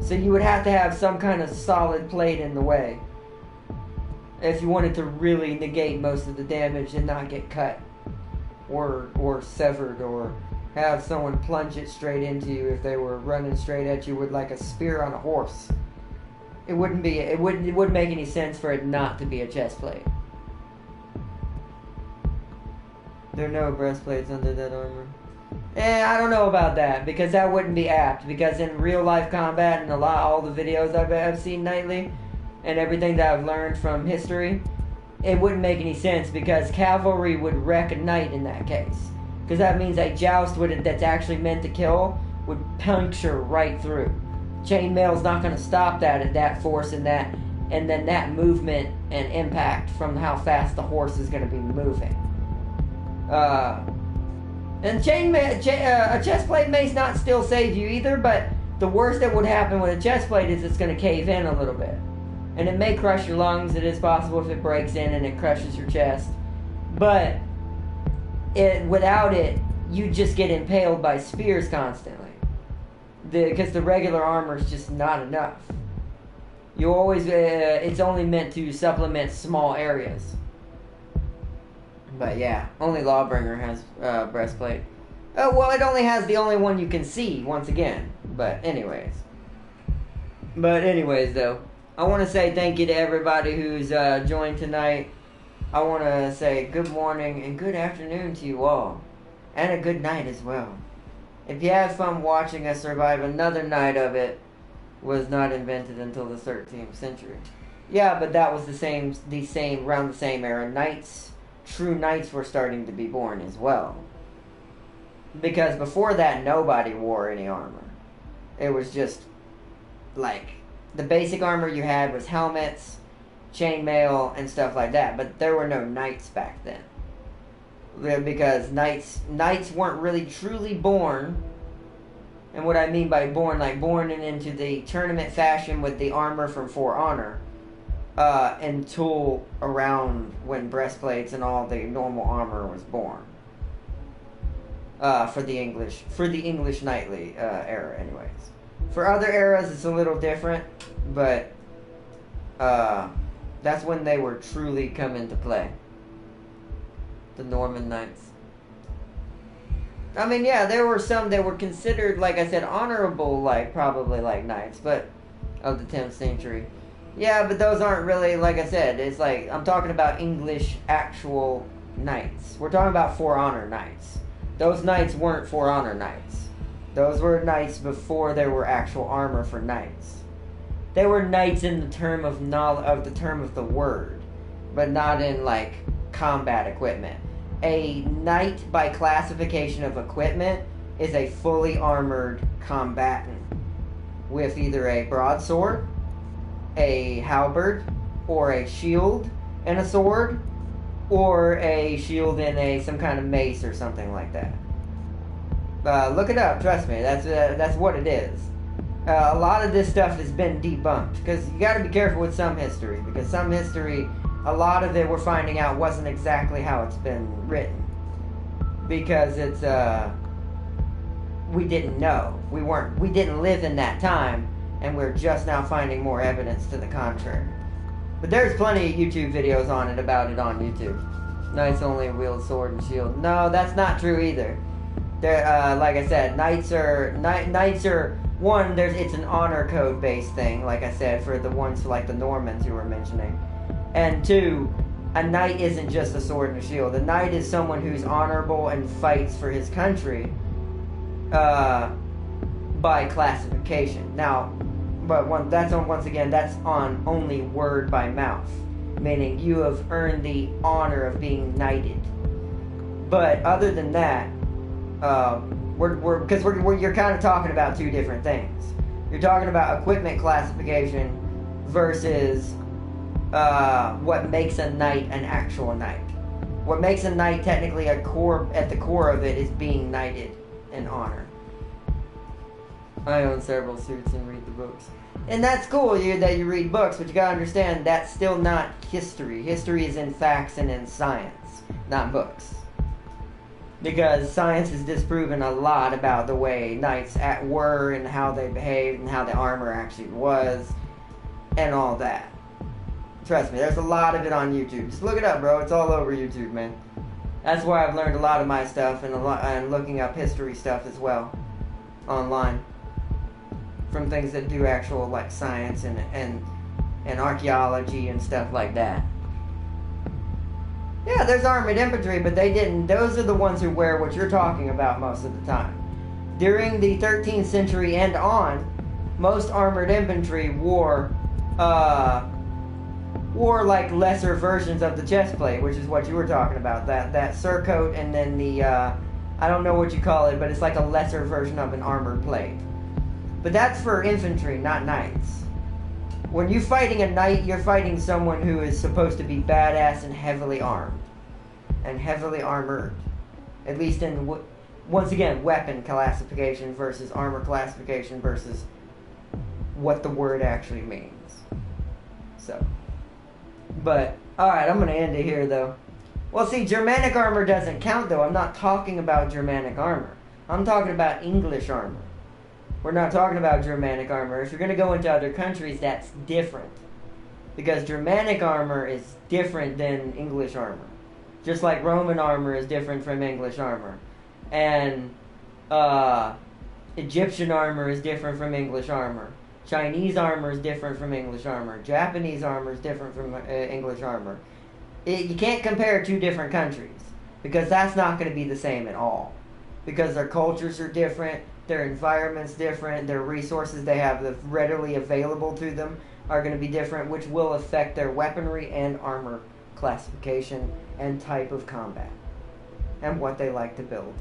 So you would have to have some kind of solid plate in the way. If you wanted to really negate most of the damage and not get cut. Or severed, or have someone plunge it straight into you if they were running straight at you with like a spear on a horse. It wouldn't make any sense for it not to be a chest plate. There are no breastplates under that armor. I don't know about that, because that wouldn't be apt, because in real life combat and all the videos I've seen nightly, and everything that I've learned from history, it wouldn't make any sense, because cavalry would wreck a knight in that case. Because that means a joust that's actually meant to kill would puncture right through. Chainmail's not going to stop that at that force and then that movement and impact from how fast the horse is going to be moving. And a chestplate may not still save you either, but the worst that would happen with a chestplate is it's going to cave in a little bit. And it may crush your lungs. It is possible if it breaks in and it crushes your chest. But without it, you just get impaled by spears constantly. Because the regular armor is just not enough. You always, it's only meant to supplement small areas. But yeah, only Lawbringer has breastplate. Oh, well, it only has the only one you can see, once again. But anyways, though, I want to say thank you to everybody who's joined tonight. I want to say good morning and good afternoon to you all. And a good night as well. If you have fun watching us survive another night of it, was not invented until the 13th century. Yeah, but that was around the same era. True knights were starting to be born as well. Because before that, nobody wore any armor. It was just, like, the basic armor you had was helmets, chainmail, and stuff like that. But there were no knights back then. Because knights weren't really truly born. And what I mean by born, like born into the tournament fashion with the armor from For Honor. Until around when breastplates and all the normal armor was born. For the English knightly era, anyways. For other eras, it's a little different, but that's when they were truly come into play. The Norman knights. I mean, yeah, there were some that were considered, like I said, honorable, probably like knights, but of the 10th century. Yeah, but those aren't really, like I said, it's like, I'm talking about English actual knights. We're talking about For Honor knights. Those knights weren't For Honor knights. Those were knights before there were actual armor for knights. They were knights in the term of the term of the word, but not in like combat equipment. A knight by classification of equipment is a fully armored combatant with either a broadsword, a halberd, or a shield and a sword, or a shield and some kind of mace or something like that. Look it up. Trust me, that's what it is. A lot of this stuff has been debunked because you got to be careful with some history, because some history, a lot of it we're finding out wasn't exactly how it's been written, because it's we didn't know, we didn't live in that time, and we're just now finding more evidence to the contrary. But there's plenty of YouTube videos on YouTube. Knights only wield sword and shield. No, that's not true either. Like I said, knights are one. It's an honor code based thing. Like I said, for the ones like the Normans you were mentioning, and two, a knight isn't just a sword and a shield. A knight is someone who's honorable and fights for his country, by classification. Now, but that's on only word by mouth, meaning you have earned the honor of being knighted. But other than that, you're kind of talking about two different things. You're talking about equipment classification versus what makes a knight an actual knight. What makes a knight technically at the core of it is being knighted in honor. I own several suits and read the books. And that's cool that you read books, but you gotta understand that's still not history. History is in facts and in science, not books. Because science has disproven a lot about the way knights were and how they behaved and how the armor actually was and all that. Trust me, there's a lot of it on YouTube. Just look it up, bro. It's all over YouTube, man. That's where I've learned a lot of my stuff, and looking up history stuff as well online. From things that do actual like science and archaeology and stuff like that. Yeah, there's armored infantry, but they didn't. Those are the ones who wear what you're talking about most of the time. During the 13th century and on, most armored infantry wore like lesser versions of the chest plate, which is what you were talking about. That surcoat, and then the I don't know what you call it, but it's like a lesser version of an armored plate. But that's for infantry, not knights. When you're fighting a knight, you're fighting someone who is supposed to be badass and heavily armed. And heavily armored. At least in, once again, weapon classification versus armor classification versus what the word actually means. So. But, alright, I'm going to end it here, though. Well, see, Germanic armor doesn't count, though. I'm not talking about Germanic armor. I'm talking about English armor. We're not talking about Germanic armor. If you're going to go into other countries, that's different. Because Germanic armor is different than English armor. Just like Roman armor is different from English armor. And Egyptian armor is different from English armor. Chinese armor is different from English armor. Japanese armor is different from English armor. You can't compare two different countries. Because that's not going to be the same at all. Because their cultures are different. Their environment's different, their resources they have readily available to them are going to be different, which will affect their weaponry and armor classification and type of combat and what they like to build.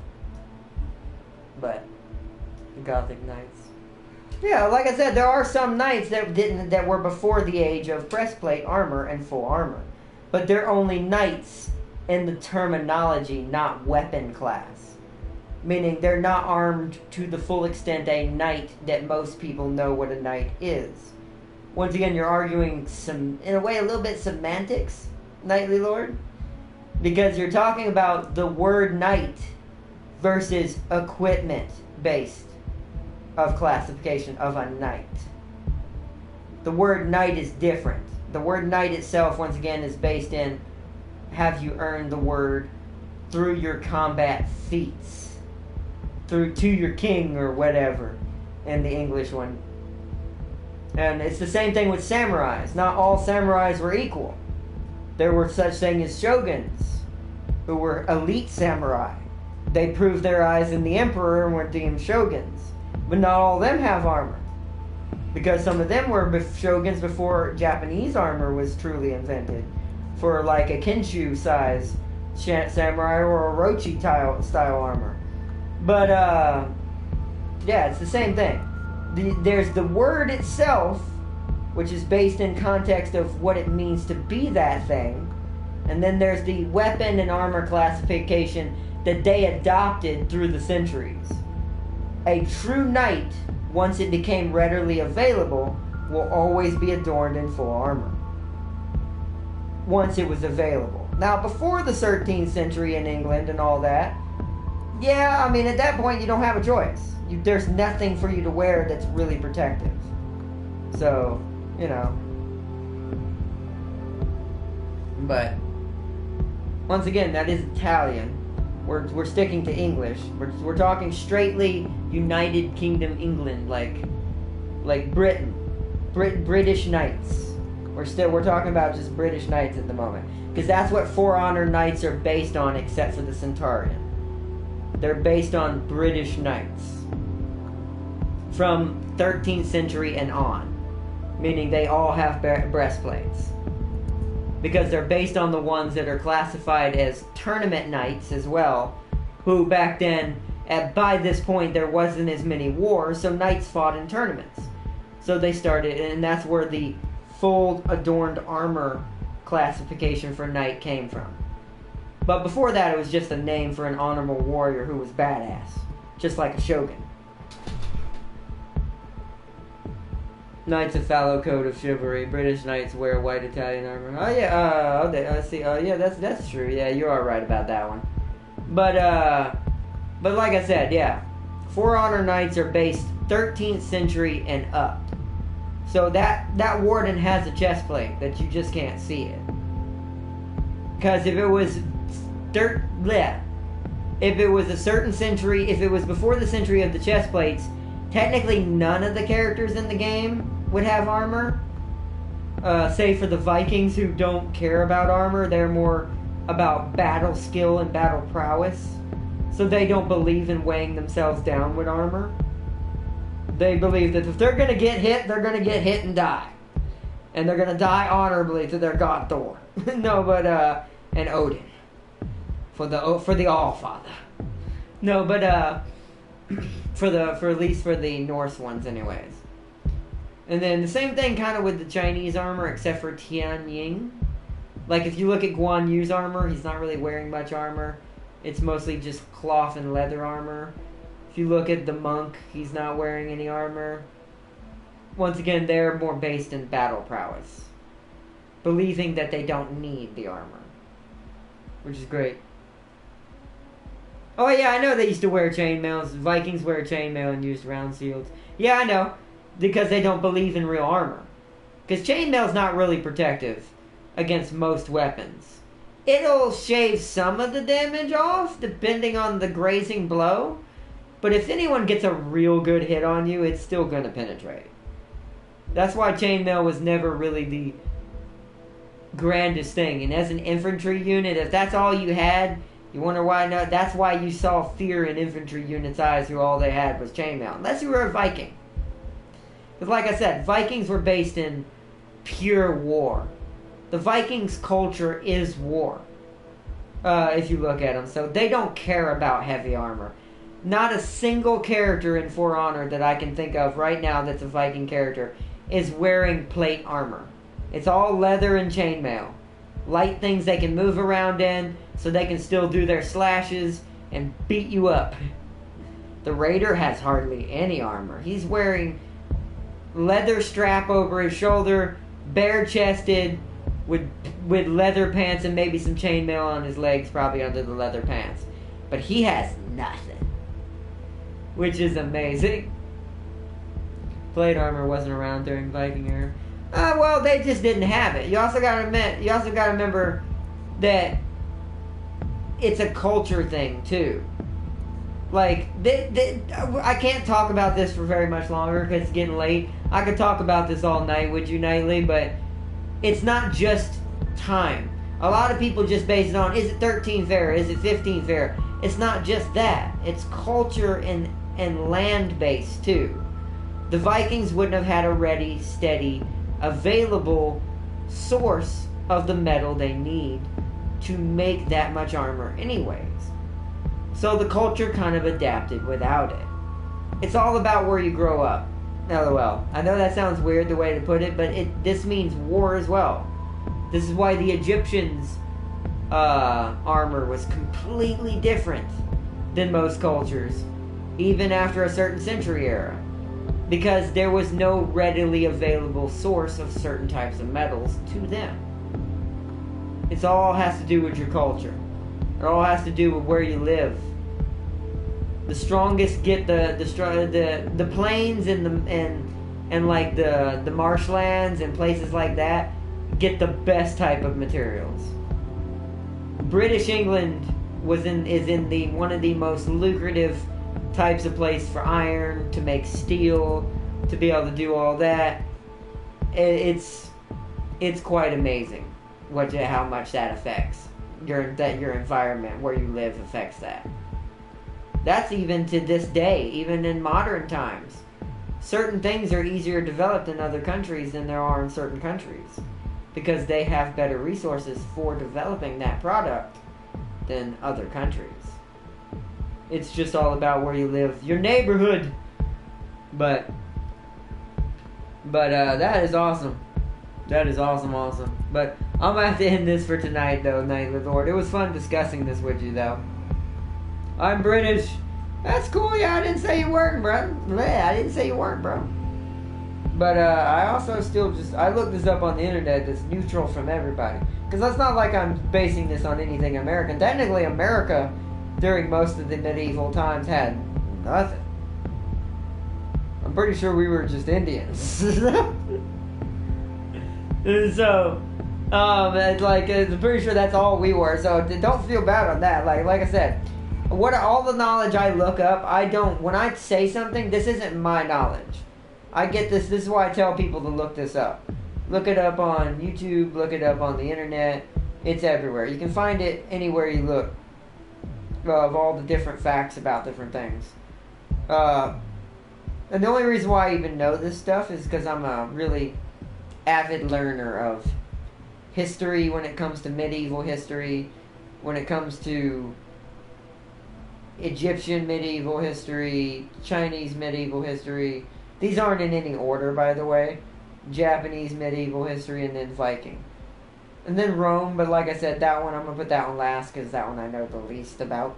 But Gothic knights, yeah, like I said, there are some knights that were before the age of breastplate armor and full armor, but they're only knights in the terminology, not weapon class. Meaning they're not armed to the full extent a knight that most people know what a knight is. Once again, you're arguing in a way, a little bit semantics, knightly lord. Because you're talking about the word knight versus equipment based of classification of a knight. The word knight is different. The word knight itself, once again, is based in have you earned the word through your combat feats. To your king or whatever in the English one. And it's the same thing with samurais. Not all samurais were equal. There were such things as shoguns who were elite samurai. they proved their eyes in the emperor and were deemed shoguns. But not all of them have armor, because some of them were shoguns before Japanese armor was truly invented, for like a Kenshu size samurai or a Orochi style armor. But yeah, it's the same thing. There's the word itself, which is based in context of what it means to be that thing, and then there's the weapon and armor classification that they adopted through the centuries. A true knight, once it became readily available, will always be adorned in full armor. Once it was available. Now, before the 13th century in England and all that, yeah, I mean, at that point you don't have a choice. There's nothing for you to wear that's really protective. So, you know. But, once again, that is Italian. We're sticking to English. We're talking straightly United Kingdom England, like Britain. British knights. We're talking about just British knights at the moment. Because that's what For Honor knights are based on, except for the Centaurian. They're based on British knights. From 13th century and on. Meaning they all have breastplates. Because they're based on the ones that are classified as tournament knights as well, who back then, by this point, there wasn't as many wars, so knights fought in tournaments. So they started, and that's where the full adorned armor classification for knight came from. But before that, it was just a name for an honorable warrior who was badass, just like a shogun. Knights of fallow code of chivalry. British knights wear white Italian armor. Oh yeah, I see. Oh yeah, that's true. Yeah, you are right about that one. But like I said, yeah, For Honor knights are based 13th century and up. So that warden has a chest plate that you just can't see it. Because if it was a certain century, if it was before the century of the chest plates, technically none of the characters in the game would have armor. Save for the Vikings, who don't care about armor. They're more about battle skill and battle prowess. So they don't believe in weighing themselves down with armor. They believe that if they're going to get hit, they're going to get hit and die. And they're going to die honorably to their god Thor. No, but, and Odin. For the Allfather. No, but, at least for the Norse ones anyways. And then the same thing kind of with the Chinese armor, except for Tian Ying. Like if you look at Guan Yu's armor, he's not really wearing much armor. It's mostly just cloth and leather armor. If you look at the monk, he's not wearing any armor. Once again, they're more based in battle prowess, believing that they don't need the armor, which is great. Oh yeah, I know they used to wear chainmails. Vikings wear chainmail and used round shields. Yeah, I know. Because they don't believe in real armor. Because chainmail's not really protective against most weapons. It'll shave some of the damage off, depending on the grazing blow. But if anyone gets a real good hit on you, it's still going to penetrate. That's why chainmail was never really the grandest thing. And as an infantry unit, if that's all you had, you wonder why not? That's why you saw fear in infantry units' eyes who all they had was chainmail. Unless you were a Viking. Because like I said, Vikings were based in pure war. The Vikings' culture is war. If you look at them. So they don't care about heavy armor. Not a single character in For Honor that I can think of right now that's a Viking character is wearing plate armor. It's all leather and chainmail. Light things they can move around in so they can still do their slashes and beat you up. The Raider has hardly any armor. He's wearing leather strap over his shoulder, bare-chested, with leather pants and maybe some chainmail on his legs, probably under the leather pants. But he has nothing, which is amazing. Plate armor wasn't around during Viking era. Well, they just didn't have it. You also got to remember that it's a culture thing too. Like, I can't talk about this for very much longer because it's getting late. I could talk about this all night with you nightly, but it's not just time. A lot of people just base it on, is it 13th era? Is it 15th era? it's not just that. It's culture and land based too. The Vikings wouldn't have had a ready, steady, available source of the metal they need to make that much armor anyways. So the culture kind of adapted without it. It's all about where you grow up. LOL. I know that sounds weird the way to put it, but this means war as well. This is why the Egyptians' armor was completely different than most cultures, even after a certain century era. Because there was no readily available source of certain types of metals to them. It all has to do with your culture. It all has to do with where you live. The strongest get the plains and like the marshlands and places like that get the best type of materials. British England is in the one of the most lucrative types of place for iron, to make steel, to be able to do all that. It's quite amazing how much that affects your environment where you live affects that. That's even to this day, even in modern times. Certain things are easier developed in other countries than there are in certain countries, because they have better resources for developing that product than other countries. It's just all about where you live, your neighborhood. But that is awesome. That is awesome. But I'm going to have to end this for tonight, though, Nightly Lord. It was fun discussing this with you, though. I'm British. That's cool. Yeah, I didn't say you weren't, bro. Yeah, I didn't say you weren't, bro. But I also I looked this up on the internet that's neutral from everybody. Because that's not like I'm basing this on anything American. Technically, America, during most of the medieval times, had nothing. I'm pretty sure we were just Indians. So, I'm pretty sure that's all we were. So don't feel bad on that. Like I said, all the knowledge I look up, when I say something, this isn't my knowledge. I get this. This is why I tell people to look this up. Look it up on YouTube. Look it up on the internet. It's everywhere. You can find it anywhere you look. Of all the different facts about different things. And the only reason why I even know this stuff is because I'm a really avid learner of history when it comes to medieval history, when it comes to Egyptian medieval history, Chinese medieval history. These aren't in any order, by the way. Japanese medieval history, and then Viking. And then Rome, but like I said, that one, I'm going to put that one last, because that one I know the least about.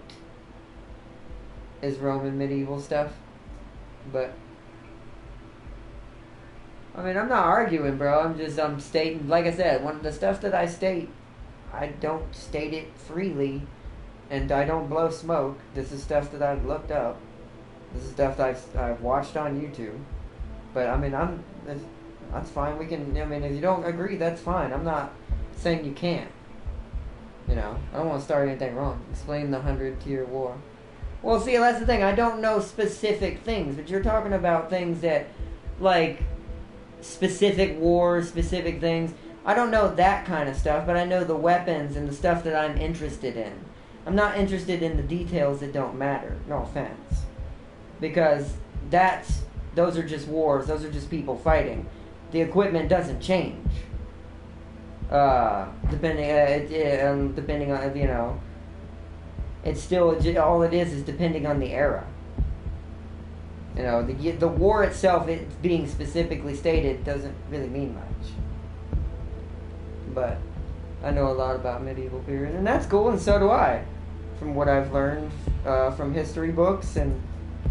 Is Roman medieval stuff. But I mean, I'm not arguing, bro. I'm stating, like I said, one of the stuff that I state, I don't state it freely, and I don't blow smoke. This is stuff that I've looked up. This is stuff that I've watched on YouTube. But I mean, that's fine. We can. I mean, if you don't agree, that's fine. I'm not saying you can't. You know, I don't want to start anything wrong. Explain the 100-Tier War. Well, see, that's the thing. I don't know specific things, but you're talking about things that, like, specific wars, specific things. I don't know that kind of stuff, but I know the weapons and the stuff that I'm interested in. I'm not interested in the details that don't matter. No offense. Because those are just wars. Those are just people fighting. The equipment doesn't change. Depending on, you know, it's still, all it is depending on the era. You know, the war itself, it being specifically stated, doesn't really mean much. But I know a lot about medieval period, and that's cool, and so do I. From what I've learned from history books, and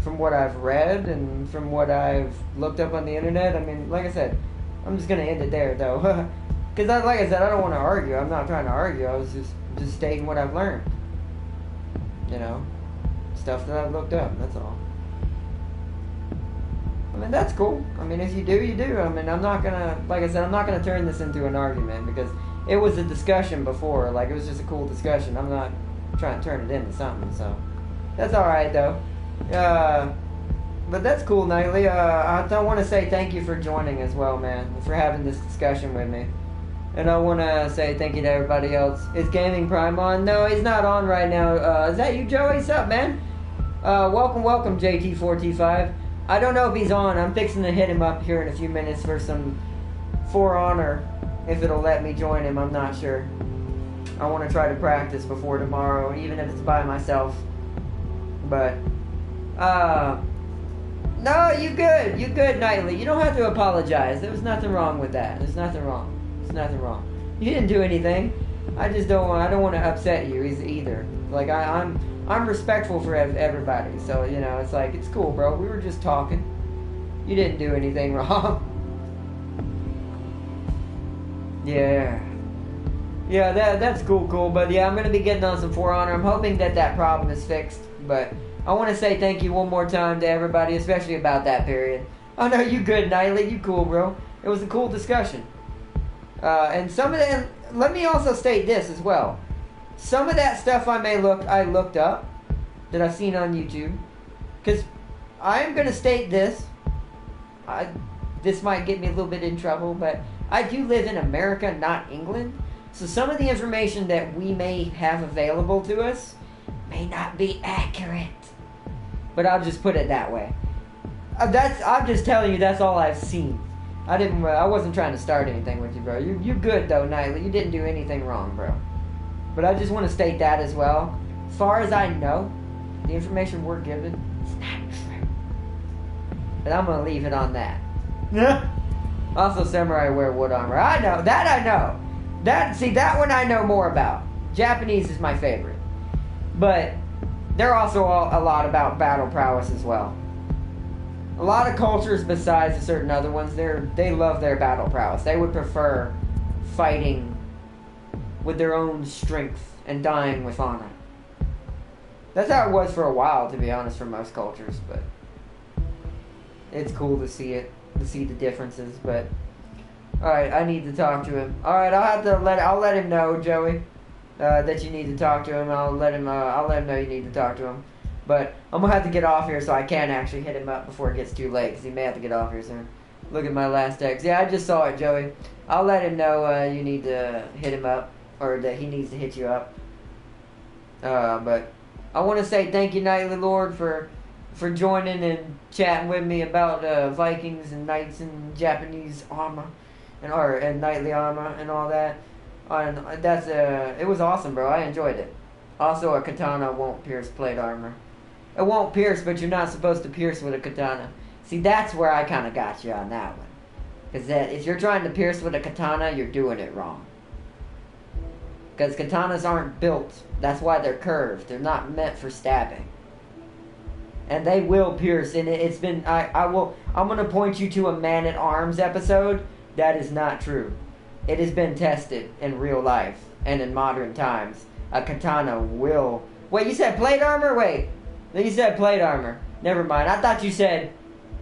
from what I've read, and from what I've looked up on the internet. I mean, like I said, I'm just going to end it there, though. Because, like I said, I don't want to argue. I'm not trying to argue. I was just stating what I've learned. You know, stuff that I've looked up, that's all. I mean, that's cool. I mean, if you do, you do. I mean, I'm not going to, like I said, I'm not going to turn this into an argument, because it was a discussion before. Like, it was just a cool discussion. I'm not trying to turn it into something, so that's alright, though. But that's cool, Nightly. I want to say thank you for joining as well, man, for having this discussion with me. And I want to say thank you to everybody else. Is Gaming Prime on? No, he's not on right now. Is that you, Joey? What's up, man? Welcome, JT4T5. I don't know if he's on. I'm fixing to hit him up here in a few minutes for some For Honor. If it'll let me join him, I'm not sure. I want to try to practice before tomorrow, even if it's by myself. But, no, you good, Nightly. You don't have to apologize. There was nothing wrong with that. There's nothing wrong. You didn't do anything. I don't want to upset you either. Like, I'm respectful for everybody. So, you know, it's like, it's cool, bro. We were just talking. You didn't do anything wrong. Yeah. Yeah, that's cool. But yeah, I'm going to be getting on some For Honor. I'm hoping that problem is fixed. But I want to say thank you one more time to everybody, especially about that period. Oh, no, you good, Nightly. You cool, bro. It was a cool discussion. And some of them, let me also state this as well. Some of that stuff I looked up that I've seen on YouTube. Because I am going to state this. This might get me a little bit in trouble, but I do live in America, not England. So some of the information that we may have available to us may not be accurate. But I'll just put it that way. I'm just telling you that's all I've seen. I wasn't trying to start anything with you, bro. You're good though, Nightly. You didn't do anything wrong, bro. But I just want to state that as well. As far as I know, the information we're given is not true. But I'm gonna leave it on that. Also, samurai wear wood armor. I know. That one I know more about. Japanese is my favorite. But they're also a lot about battle prowess as well. A lot of cultures besides the certain other ones, they love their battle prowess. They would prefer fighting with their own strength and dying with honor. That's how it was for a while, to be honest, for most cultures. But it's cool to see it, to see the differences. But alright, I need to talk to him. Alright, I'll let him know, Joey, that you need to talk to him. I'll let him know you need to talk to him. But I'm going to have to get off here so I can actually hit him up before it gets too late, because he may have to get off here soon. Look at my last text. Yeah, I just saw it, Joey. I'll let him know you need to hit him up, or that he needs to hit you up. But I want to say thank you, Nightly Lord, for joining and chatting with me about Vikings and knights and Japanese armor, and knightly armor and all that. And it was awesome, bro. I enjoyed it. Also, a katana won't pierce plate armor. It won't pierce, but you're not supposed to pierce with a katana. See, that's where I kind of got you on that one. Because if you're trying to pierce with a katana, you're doing it wrong. Because katanas aren't built. That's why they're curved. They're not meant for stabbing. And they will pierce. And it's been... I'm going to point you to a Man-at-Arms episode. That is not true. It has been tested in real life and in modern times. A katana will... Wait, you said plate armor? Wait. You said plate armor. Never mind. I thought you said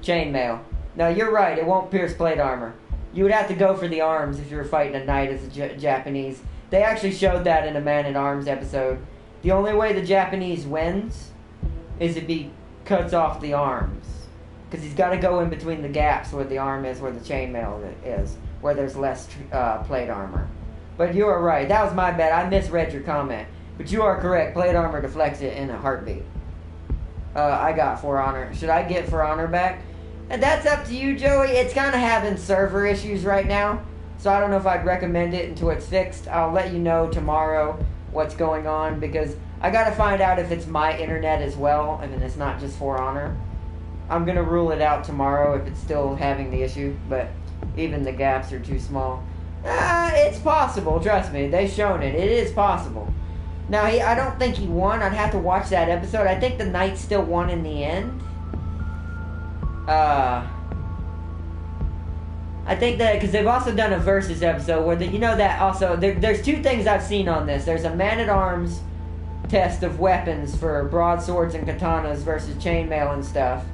chainmail. No, you're right. It won't pierce plate armor. You would have to go for the arms if you were fighting a knight as a Japanese. They actually showed that in a Man-at-Arms episode. The only way the Japanese wins is if he cuts off the arms. Because he's got to go in between the gaps where the arm is, where the chainmail is, where there's less plate armor. But you are right. That was my bad. I misread your comment. But you are correct. Plate armor deflects it in a heartbeat. I got For Honor. Should I get For Honor back? And that's up to you, Joey. It's kind of having server issues right now. So I don't know if I'd recommend it until it's fixed. I'll let you know tomorrow what's going on. Because I got to find out if it's my internet as well. And then it's not just For Honor. I'm going to rule it out tomorrow if it's still having the issue. But even the gaps are too small. It's possible. Trust me. They've shown it. It is possible. Now, I don't think he won. I'd have to watch that episode. I think the Knights still won in the end. I think that, because they've also done a versus episode where, there's two things I've seen on this. There's a Man-at-Arms test of weapons for broadswords and katanas versus chainmail and stuff.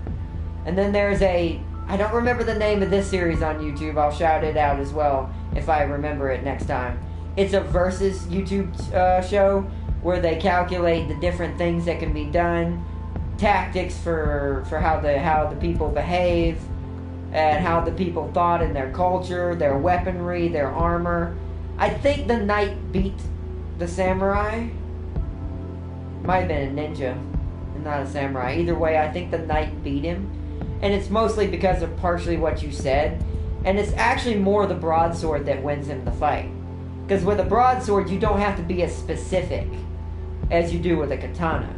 And then there's I don't remember the name of this series on YouTube. I'll shout it out as well if I remember it next time. It's a versus YouTube show where they calculate the different things that can be done, tactics for how the people behave, and how the people thought in their culture, their weaponry, their armor. I think the knight beat the samurai. Might have been a ninja and not a samurai. Either way, I think the knight beat him. And it's mostly because of partially what you said. And it's actually more the broadsword that wins him the fight. Because with a broadsword, you don't have to be as specific as you do with a katana.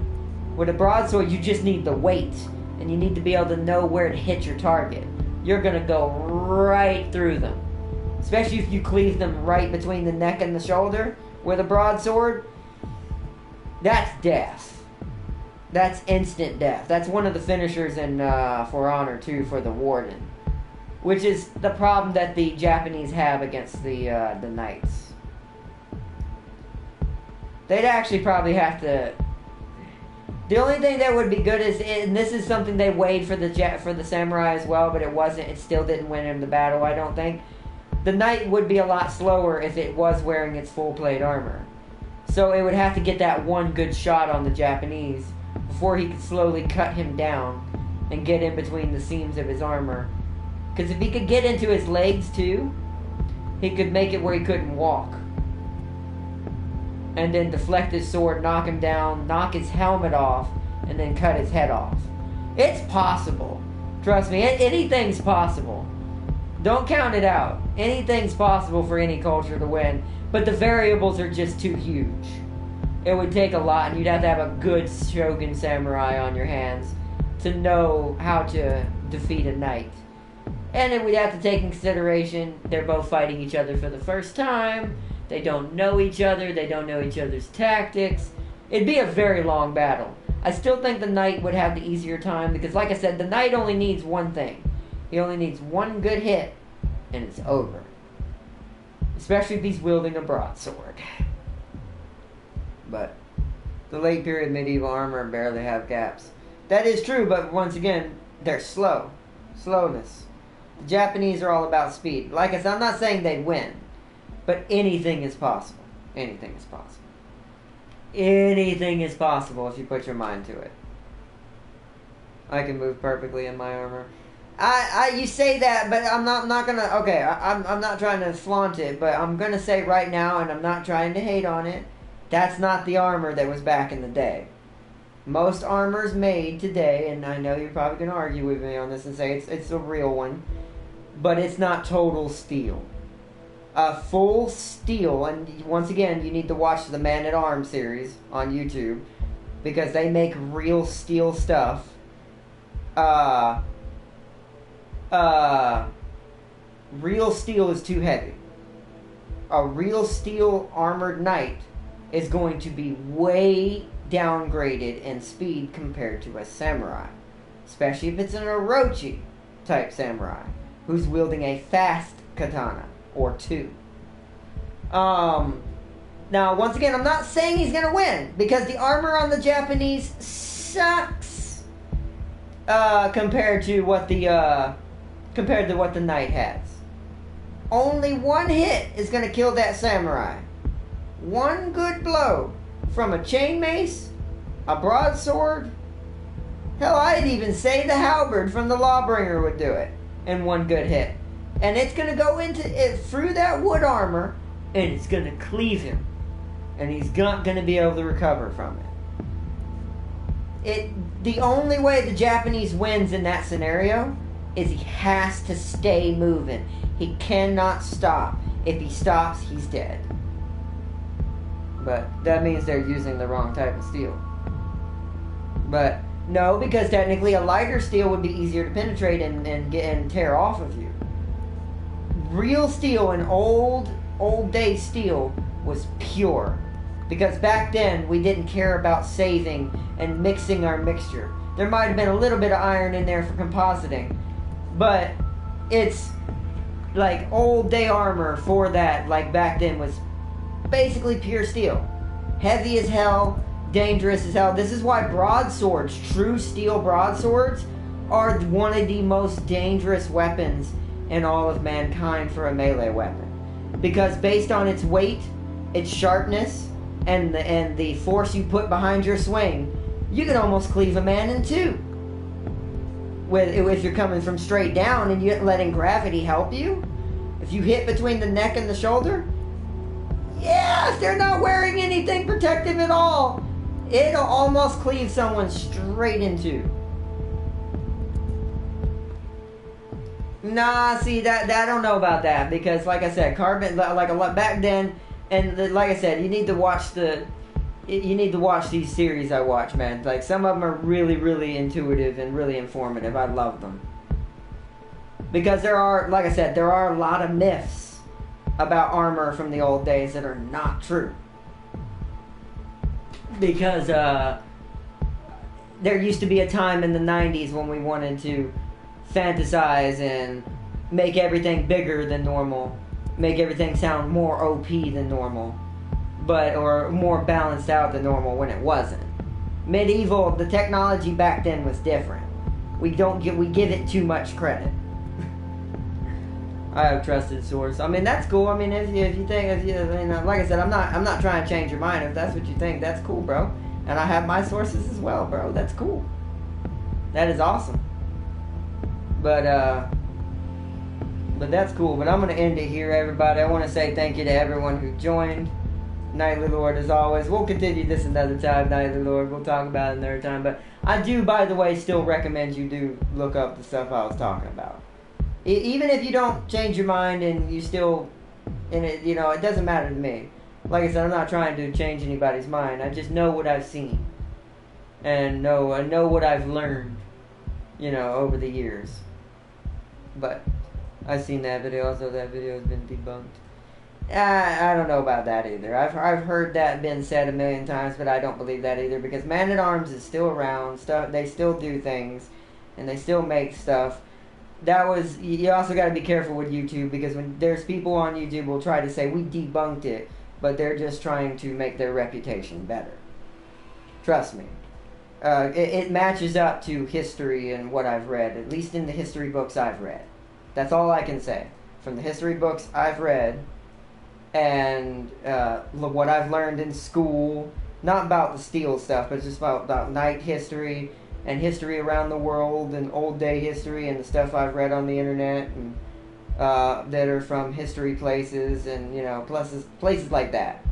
With a broadsword, you just need the weight. And you need to be able to know where to hit your target. You're going to go right through them. Especially if you cleave them right between the neck and the shoulder. With a broadsword, that's death. That's instant death. That's one of the finishers in For Honor 2 for the Warden. Which is the problem that the Japanese have against the knights. They'd actually probably have to... The only thing that would be good is, and this is something they weighed for the samurai as well, but it wasn't. It still didn't win him the battle, I don't think. The knight would be a lot slower if it was wearing its full plate armor. So it would have to get that one good shot on the Japanese before he could slowly cut him down and get in between the seams of his armor. Because if he could get into his legs too, he could make it where he couldn't walk. And then deflect his sword, knock him down, knock his helmet off, and then cut his head off. It's possible. Trust me, anything's possible. Don't count it out. Anything's possible for any culture to win, but the variables are just too huge. It would take a lot, and you'd have to have a good shogun samurai on your hands to know how to defeat a knight. And then we'd have to take in consideration they're both fighting each other for the first time. They don't know each other. They don't know each other's tactics. It'd be a very long battle. I still think the knight would have the easier time because, like I said, the knight only needs one thing. He only needs one good hit, and it's over. Especially if he's wielding a broadsword. But the late period medieval armor barely have gaps. That is true, but once again, they're slow. Slowness. The Japanese are all about speed. Like I said, I'm not saying they'd win. But anything is possible. Anything is possible. Anything is possible if you put your mind to it. I can move perfectly in my armor. You say that, but I'm not gonna. Okay, I'm not trying to flaunt it, but I'm gonna say right now, and I'm not trying to hate on it. That's not the armor that was back in the day. Most armors made today, and I know you're probably gonna argue with me on this and say it's a real one, but it's not total steel. Full steel, and once again, you need to watch the Man at Arms series on YouTube because they make real steel stuff. Real steel is too heavy. A real steel armored knight is going to be way downgraded in speed compared to a samurai, especially if it's an Orochi type samurai who's wielding a fast katana. Or two. Now, once again, I'm not saying he's going to win, because the armor on the Japanese sucks compared to what the knight has. Only one hit is going to kill that samurai. One good blow from a chain mace, a broadsword. Hell, I'd even say the halberd from the Lawbringer would do it in one good hit. And it's going to go into it through that wood armor, and it's going to cleave him. And he's not going to be able to recover from it. The only way the Japanese wins in that scenario is he has to stay moving. He cannot stop. If he stops, he's dead. But that means they're using the wrong type of steel. But no, because technically a lighter steel would be easier to penetrate and tear off of you. Real steel and old day steel was pure. Because back then, we didn't care about saving and mixing our mixture. There might have been a little bit of iron in there for compositing. But it's like old day armor for that, like back then, was basically pure steel. Heavy as hell, dangerous as hell. This is why broadswords, true steel broadswords, are one of the most dangerous weapons in all of mankind for a melee weapon. Because based on its weight, its sharpness, and the force you put behind your swing, you can almost cleave a man in two. If you're coming from straight down and you're letting gravity help you, if you hit between the neck and the shoulder, Yes, they're not wearing anything protective at all. It'll almost cleave someone straight into. Nah, see, that I don't know about that, because like I said, carbon, like a lot back then, and like I said, you need to watch these series I watch, man. Like, some of them are really, really intuitive and really informative. I love them. Because there are, like I said, there are a lot of myths about armor from the old days that are not true. Because there used to be a time in the 90s when we wanted to fantasize and make everything bigger than normal, make everything sound more OP than normal, or more balanced out than normal, when it wasn't. Medieval, the technology back then was different. We give it too much credit. I have trusted source. I mean, that's cool. I mean, if you think, like I said, I'm not trying to change your mind. If that's what you think, that's cool, bro. And I have my sources as well, bro. That's cool. That is awesome. But that's cool. But I'm gonna end it here, everybody. I want to say thank you to everyone who joined. Nightly Lord, as always. We'll continue this another time, Nightly Lord. We'll talk about it another time. But I do, by the way, still recommend you do look up the stuff I was talking about. Even if you don't change your mind and you still, it doesn't matter to me. Like I said, I'm not trying to change anybody's mind. I just know what I've seen, and I know what I've learned, over the years. But I've seen that video. Also, that video has been debunked. I don't know about that either. I've heard that been said a million times, but I don't believe that either, because Man-at-Arms is still around. They still do things, and they still make stuff. You also got to be careful with YouTube, because when there's people on YouTube who will try to say we debunked it, but they're just trying to make their reputation better. Trust me. It matches up to history and what I've read, at least in the history books I've read. That's all I can say. From the history books I've read, and what I've learned in school, not about the steel stuff, but just about night history, and history around the world, and old day history, and the stuff I've read on the internet, and that are from history places, and places like that.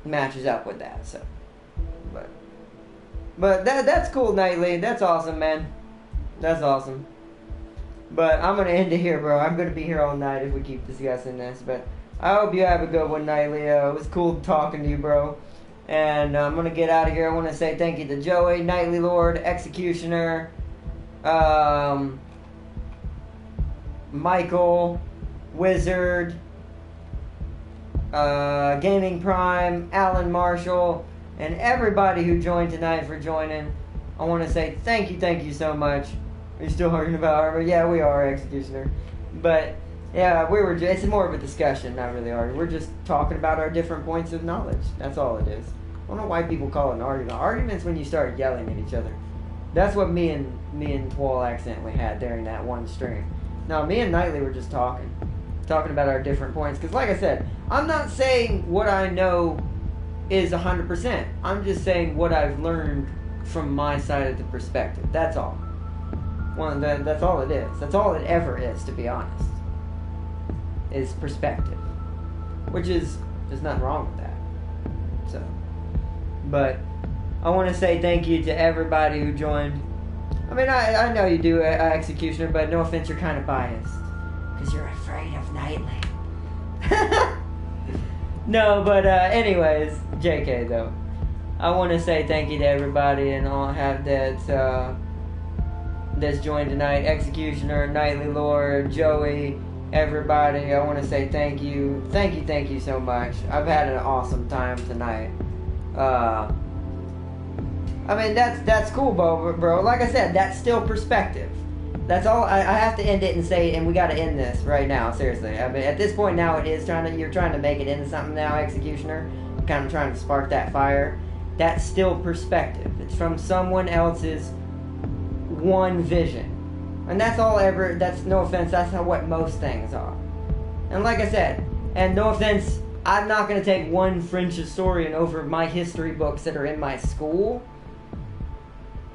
Matches up with that. So, but that's cool, Nightly. That's awesome, man. That's awesome. But I'm gonna end it here, bro. I'm gonna be here all night if we keep discussing this. But I hope you have a good one, Nightly. It was cool talking to you, bro. And I'm going to get out of here. I want to say thank you to Joey, Nightly Lord, Executioner, Michael, Wizard, Gaming Prime, Alan Marshall, and everybody who joined tonight for joining. I want to say thank you so much. Are you still arguing about armor? Yeah, we are, Executioner. But, yeah, it's more of a discussion, not really arguing. We're just talking about our different points of knowledge. That's all it is. I don't know why people call it an argument. Argument's when you start yelling at each other. That's what me and Twal accidentally had during that one stream. No, me and Nightly were just talking about our different points. Because like I said, I'm not saying what I know is 100%. I'm just saying what I've learned from my side of the perspective. That's all. That's all it is. That's all it ever is, to be honest. Is perspective. Which is, there's nothing wrong with that. So, but I want to say thank you to everybody who joined. I mean, I know you do, Executioner, but no offense, you're kind of biased. Because you're afraid of Nightly. No, but anyways, JK though. I want to say thank you to everybody and all have that's joined tonight. Executioner, Nightly Lord, Joey, everybody. I want to say thank you so much. I've had an awesome time tonight. I mean, that's cool, bro. Like I said, that's still perspective. That's all. I have to end it and say, and we got to end this right now. Seriously. I mean, at this point now, you're trying to make it into something now, Executioner. Kind of trying to spark that fire. That's still perspective. It's from someone else's one vision. And that's all ever, that's no offense, that's not what most things are. And like I said, and no offense, I'm not going to take one French historian over my history books that are in my school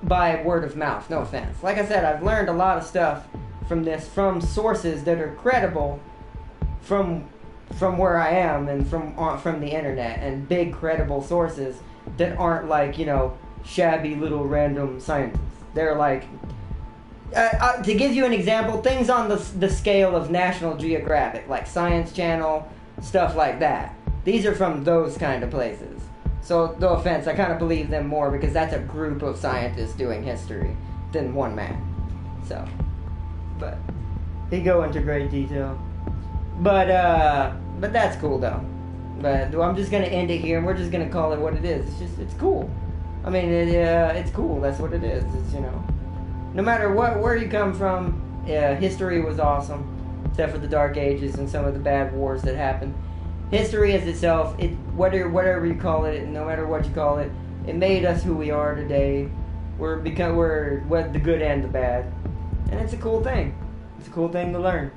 by word of mouth, no offense. Like I said, I've learned a lot of stuff from sources that are credible from where I am and from the internet, and big credible sources that aren't like, shabby little random scientists. They're like, to give you an example, things on the scale of National Geographic, like Science Channel, stuff like that. These are from those kind of places. So, no offense, I kind of believe them more because that's a group of scientists doing history than one man. So, but they go into great detail. But that's cool though. But I'm just gonna end it here, and we're just gonna call it what it is. It's cool. I mean, it's cool. That's what it is. It's, no matter where you come from, history was awesome, except for the Dark Ages and some of the bad wars that happened. History as itself, whatever you call it, no matter what you call it, it made us who we are today. We're the good and the bad, and it's a cool thing. It's a cool thing to learn.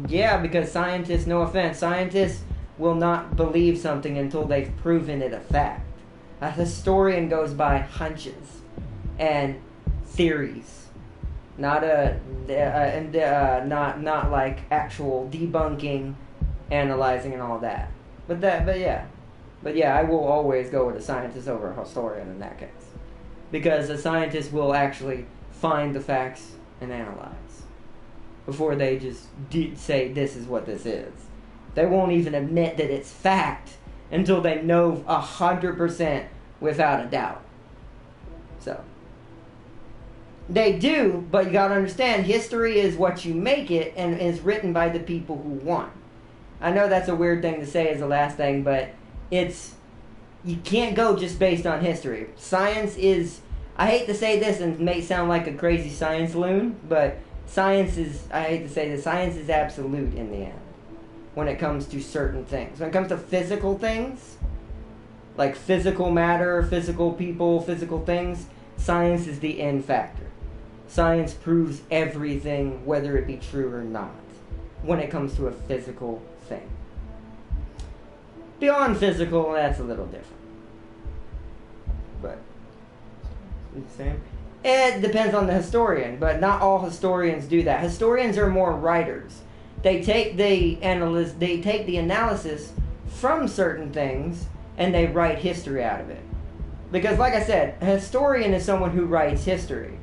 Yeah, because scientists, no offense, scientists will not believe something until they've proven it a fact. A historian goes by hunches and theories, not like actual debunking, analyzing, and all that. But yeah, I will always go with a scientist over a historian in that case, because a scientist will actually find the facts and analyze before they just say this is what this is. They won't even admit that it's fact until they know 100% without a doubt. So, they do, but you gotta understand, history is what you make it and is written by the people who won. I know that's a weird thing to say as the last thing, but you can't go just based on history. Science is, I hate to say this and it may sound like a crazy science loon, but science is, I hate to say this, science is absolute in the end when it comes to certain things. When it comes to physical things, like physical matter, physical people, physical things, science is the end factor. Science proves everything, whether it be true or not, when it comes to a physical thing. Beyond physical, that's a little different. But, the same. It depends on the historian, but not all historians do that. Historians are more writers. They take the analysis from certain things and they write history out of it. Because like I said, a historian is someone who writes history,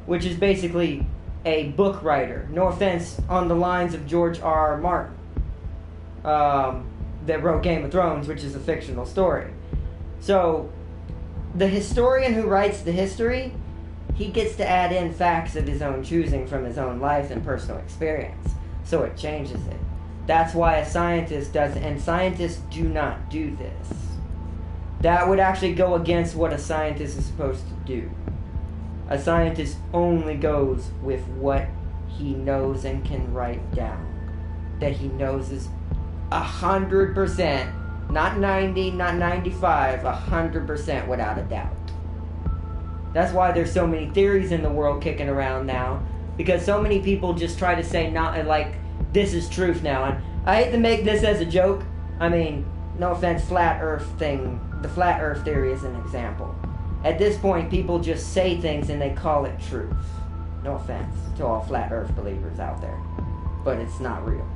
which is basically a book writer. No offense, on the lines of George R. Martin, that wrote Game of Thrones, which is a fictional story. So, the historian who writes the history, he gets to add in facts of his own choosing from his own life and personal experience. So it changes it. That's why a scientist does, and scientists do not do this. That would actually go against what a scientist is supposed to do. A scientist only goes with what he knows and can write down. That he knows is 100%, not 90, not 95, 100% without a doubt. That's why there's so many theories in the world kicking around now, because so many people just try to say, not like, this is truth now. And I hate to make this as a joke. I mean, no offense, flat earth thing. The flat earth theory is an example. At this point, people just say things and they call it truth. No offense to all flat earth believers out there. But it's not real.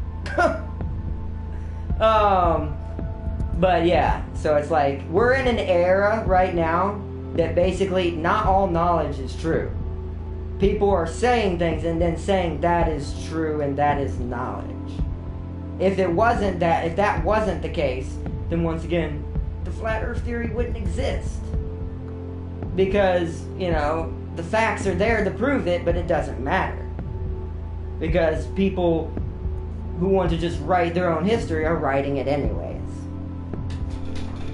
But yeah, so it's like, we're in an era right now that basically not all knowledge is true. People are saying things and then saying that is true and that is knowledge. If that wasn't the case, then once again, the flat earth theory wouldn't exist. Because, the facts are there to prove it, but it doesn't matter. Because people who want to just write their own history are writing it anyways.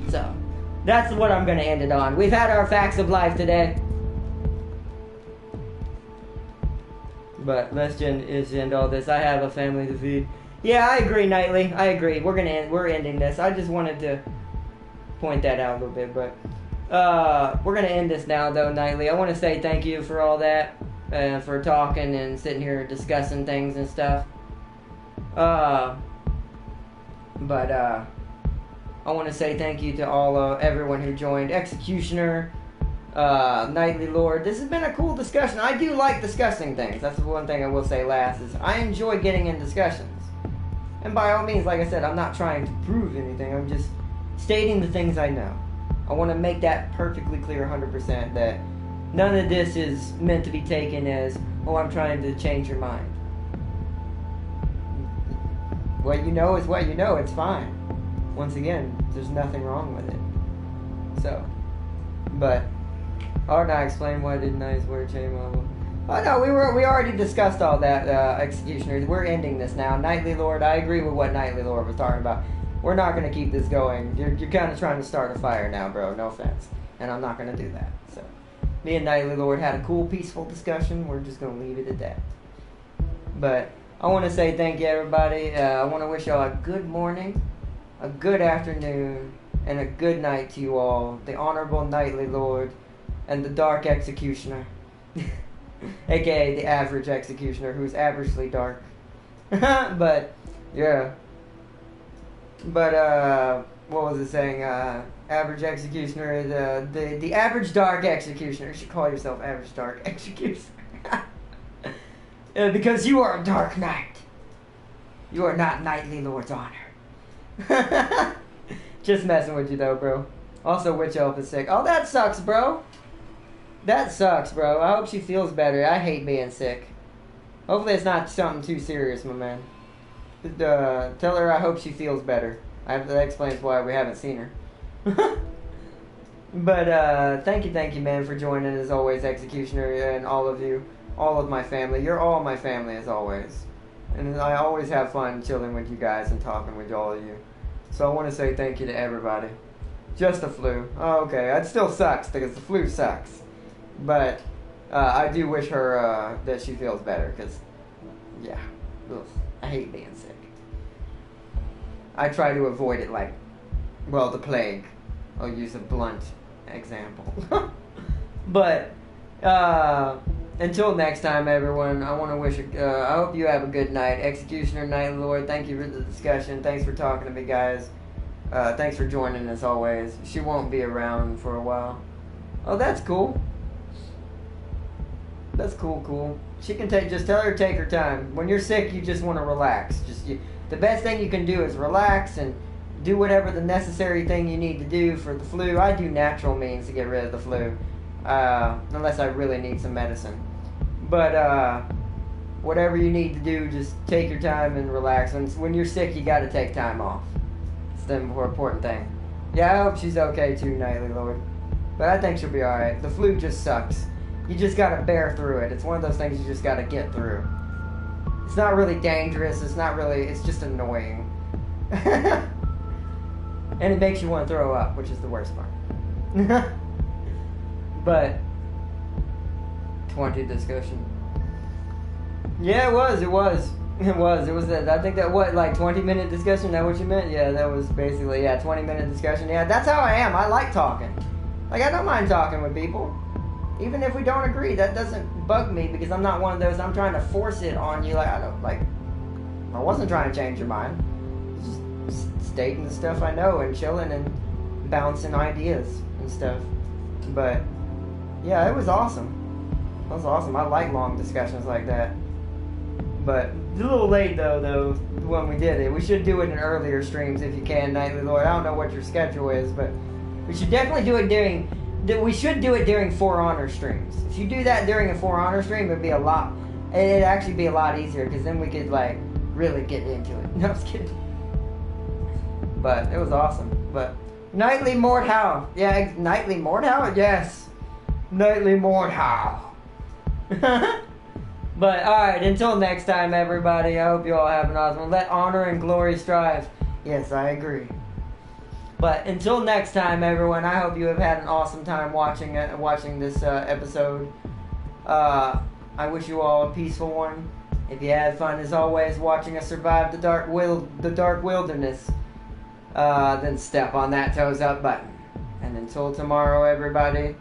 So, that's what I'm going to end it on. We've had our facts of life today. But let's end all this. I have a family to feed. Yeah, I agree, Knightley. I agree. We're ending this. I just wanted to point that out a little bit, but we're gonna end this now, though, Knightley. I want to say thank you for all that, for talking and sitting here discussing things and stuff. But I want to say thank you to everyone who joined. Executioner, Knightly Lord. This has been a cool discussion. I do like discussing things. That's the one thing I will say last is I enjoy getting in discussions. And by all means, like I said, I'm not trying to prove anything. I'm just stating the things I know. I want to make that perfectly clear 100% that none of this is meant to be taken as, oh, I'm trying to change your mind. What you know is what you know. It's fine. Once again, there's nothing wrong with it. So, but, or not explain why didn't I swear chain level. Oh no, we already discussed all that, Executioners. We're ending this now. Knightly Lord, I agree with what Knightly Lord was talking about. We're not going to keep this going. You're kind of trying to start a fire now, bro. No offense. And I'm not going to do that. So, me and Knightly Lord had a cool, peaceful discussion. We're just going to leave it at that. But I want to say thank you, everybody. I want to wish y'all a good morning, a good afternoon, and a good night to you all. The Honorable Knightly Lord and the Dark Executioner. A.K.A. the Average Executioner, who's averagely dark. But, yeah. But, what was it saying? Average Executioner is, the Average Dark Executioner. You should call yourself Average Dark Executioner. Because you are a Dark Knight. You are not Knightly Lord's honor. Just messing with you, though, bro. Also, Witch Elf is sick. Oh, that sucks, bro. That sucks, bro. I hope she feels better. I hate being sick. Hopefully it's not something too serious, my man. Tell her I hope she feels better. That explains why we haven't seen her. But, thank you, man, for joining, as always, Executioner, and all of you. All of my family. You're all my family, as always. And I always have fun chilling with you guys and talking with all of you. So I want to say thank you to everybody. Just the flu. Oh, okay. It still sucks, because the flu sucks. But I do wish her that she feels better, because, yeah, ugh, I hate being sick. I try to avoid it like, well, the plague. I'll use a blunt example. But, until next time, everyone, I want to wish, I hope you have a good night. Executioner, Knightly Lord, thank you for the discussion. Thanks for talking to me, guys. Thanks for joining, as always. She won't be around for a while. Oh, that's cool. That's cool. She can just tell her to take her time. When you're sick, you just want to relax. The best thing you can do is relax and do whatever the necessary thing you need to do for the flu. I do natural means to get rid of the flu, unless I really need some medicine. But whatever you need to do, just take your time and relax. And when you're sick, you got to take time off. It's the more important thing. Yeah, I hope she's okay too, Knightly Lord. But I think she'll be alright. The flu just sucks. You just gotta bear through it. It's one of those things you just gotta get through. It's not really dangerous. It's just annoying. And it makes you want to throw up, which is the worst part. But 20 discussion. Yeah, it was. I think that, what, like 20-minute discussion? Is that what you meant? Yeah, that was basically, 20-minute discussion. Yeah, that's how I am. I like talking. Like, I don't mind talking with people. Even if we don't agree, that doesn't bug me, because I'm not one of those, I'm trying to force it on you. I wasn't trying to change your mind. Just stating the stuff I know and chilling and bouncing ideas and stuff. But, yeah, it was awesome. It was awesome. I like long discussions like that. But it's a little late, though, when we did it. We should do it in earlier streams if you can, Knightly Lord. I don't know what your schedule is, but we should definitely do it during For Honor streams. If you do that during a For Honor stream, it'd actually be a lot easier, because then we could, like, really get into it. No, I was kidding. But it was awesome. But Knightly Mordhau. Yeah, Knightly Mordhau? Yes. Knightly Mordhau. But, alright, until next time, everybody, I hope you all have an awesome one. Let honor and glory strive. Yes, I agree. But until next time, everyone, I hope you have had an awesome time watching this episode. I wish you all a peaceful one. If you had fun, as always, watching us survive the dark wilderness, then step on that toes up button. And until tomorrow, everybody,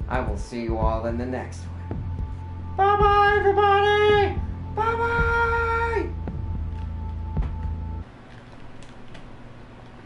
I will see you all in the next one. Bye-bye, everybody! Bye-bye!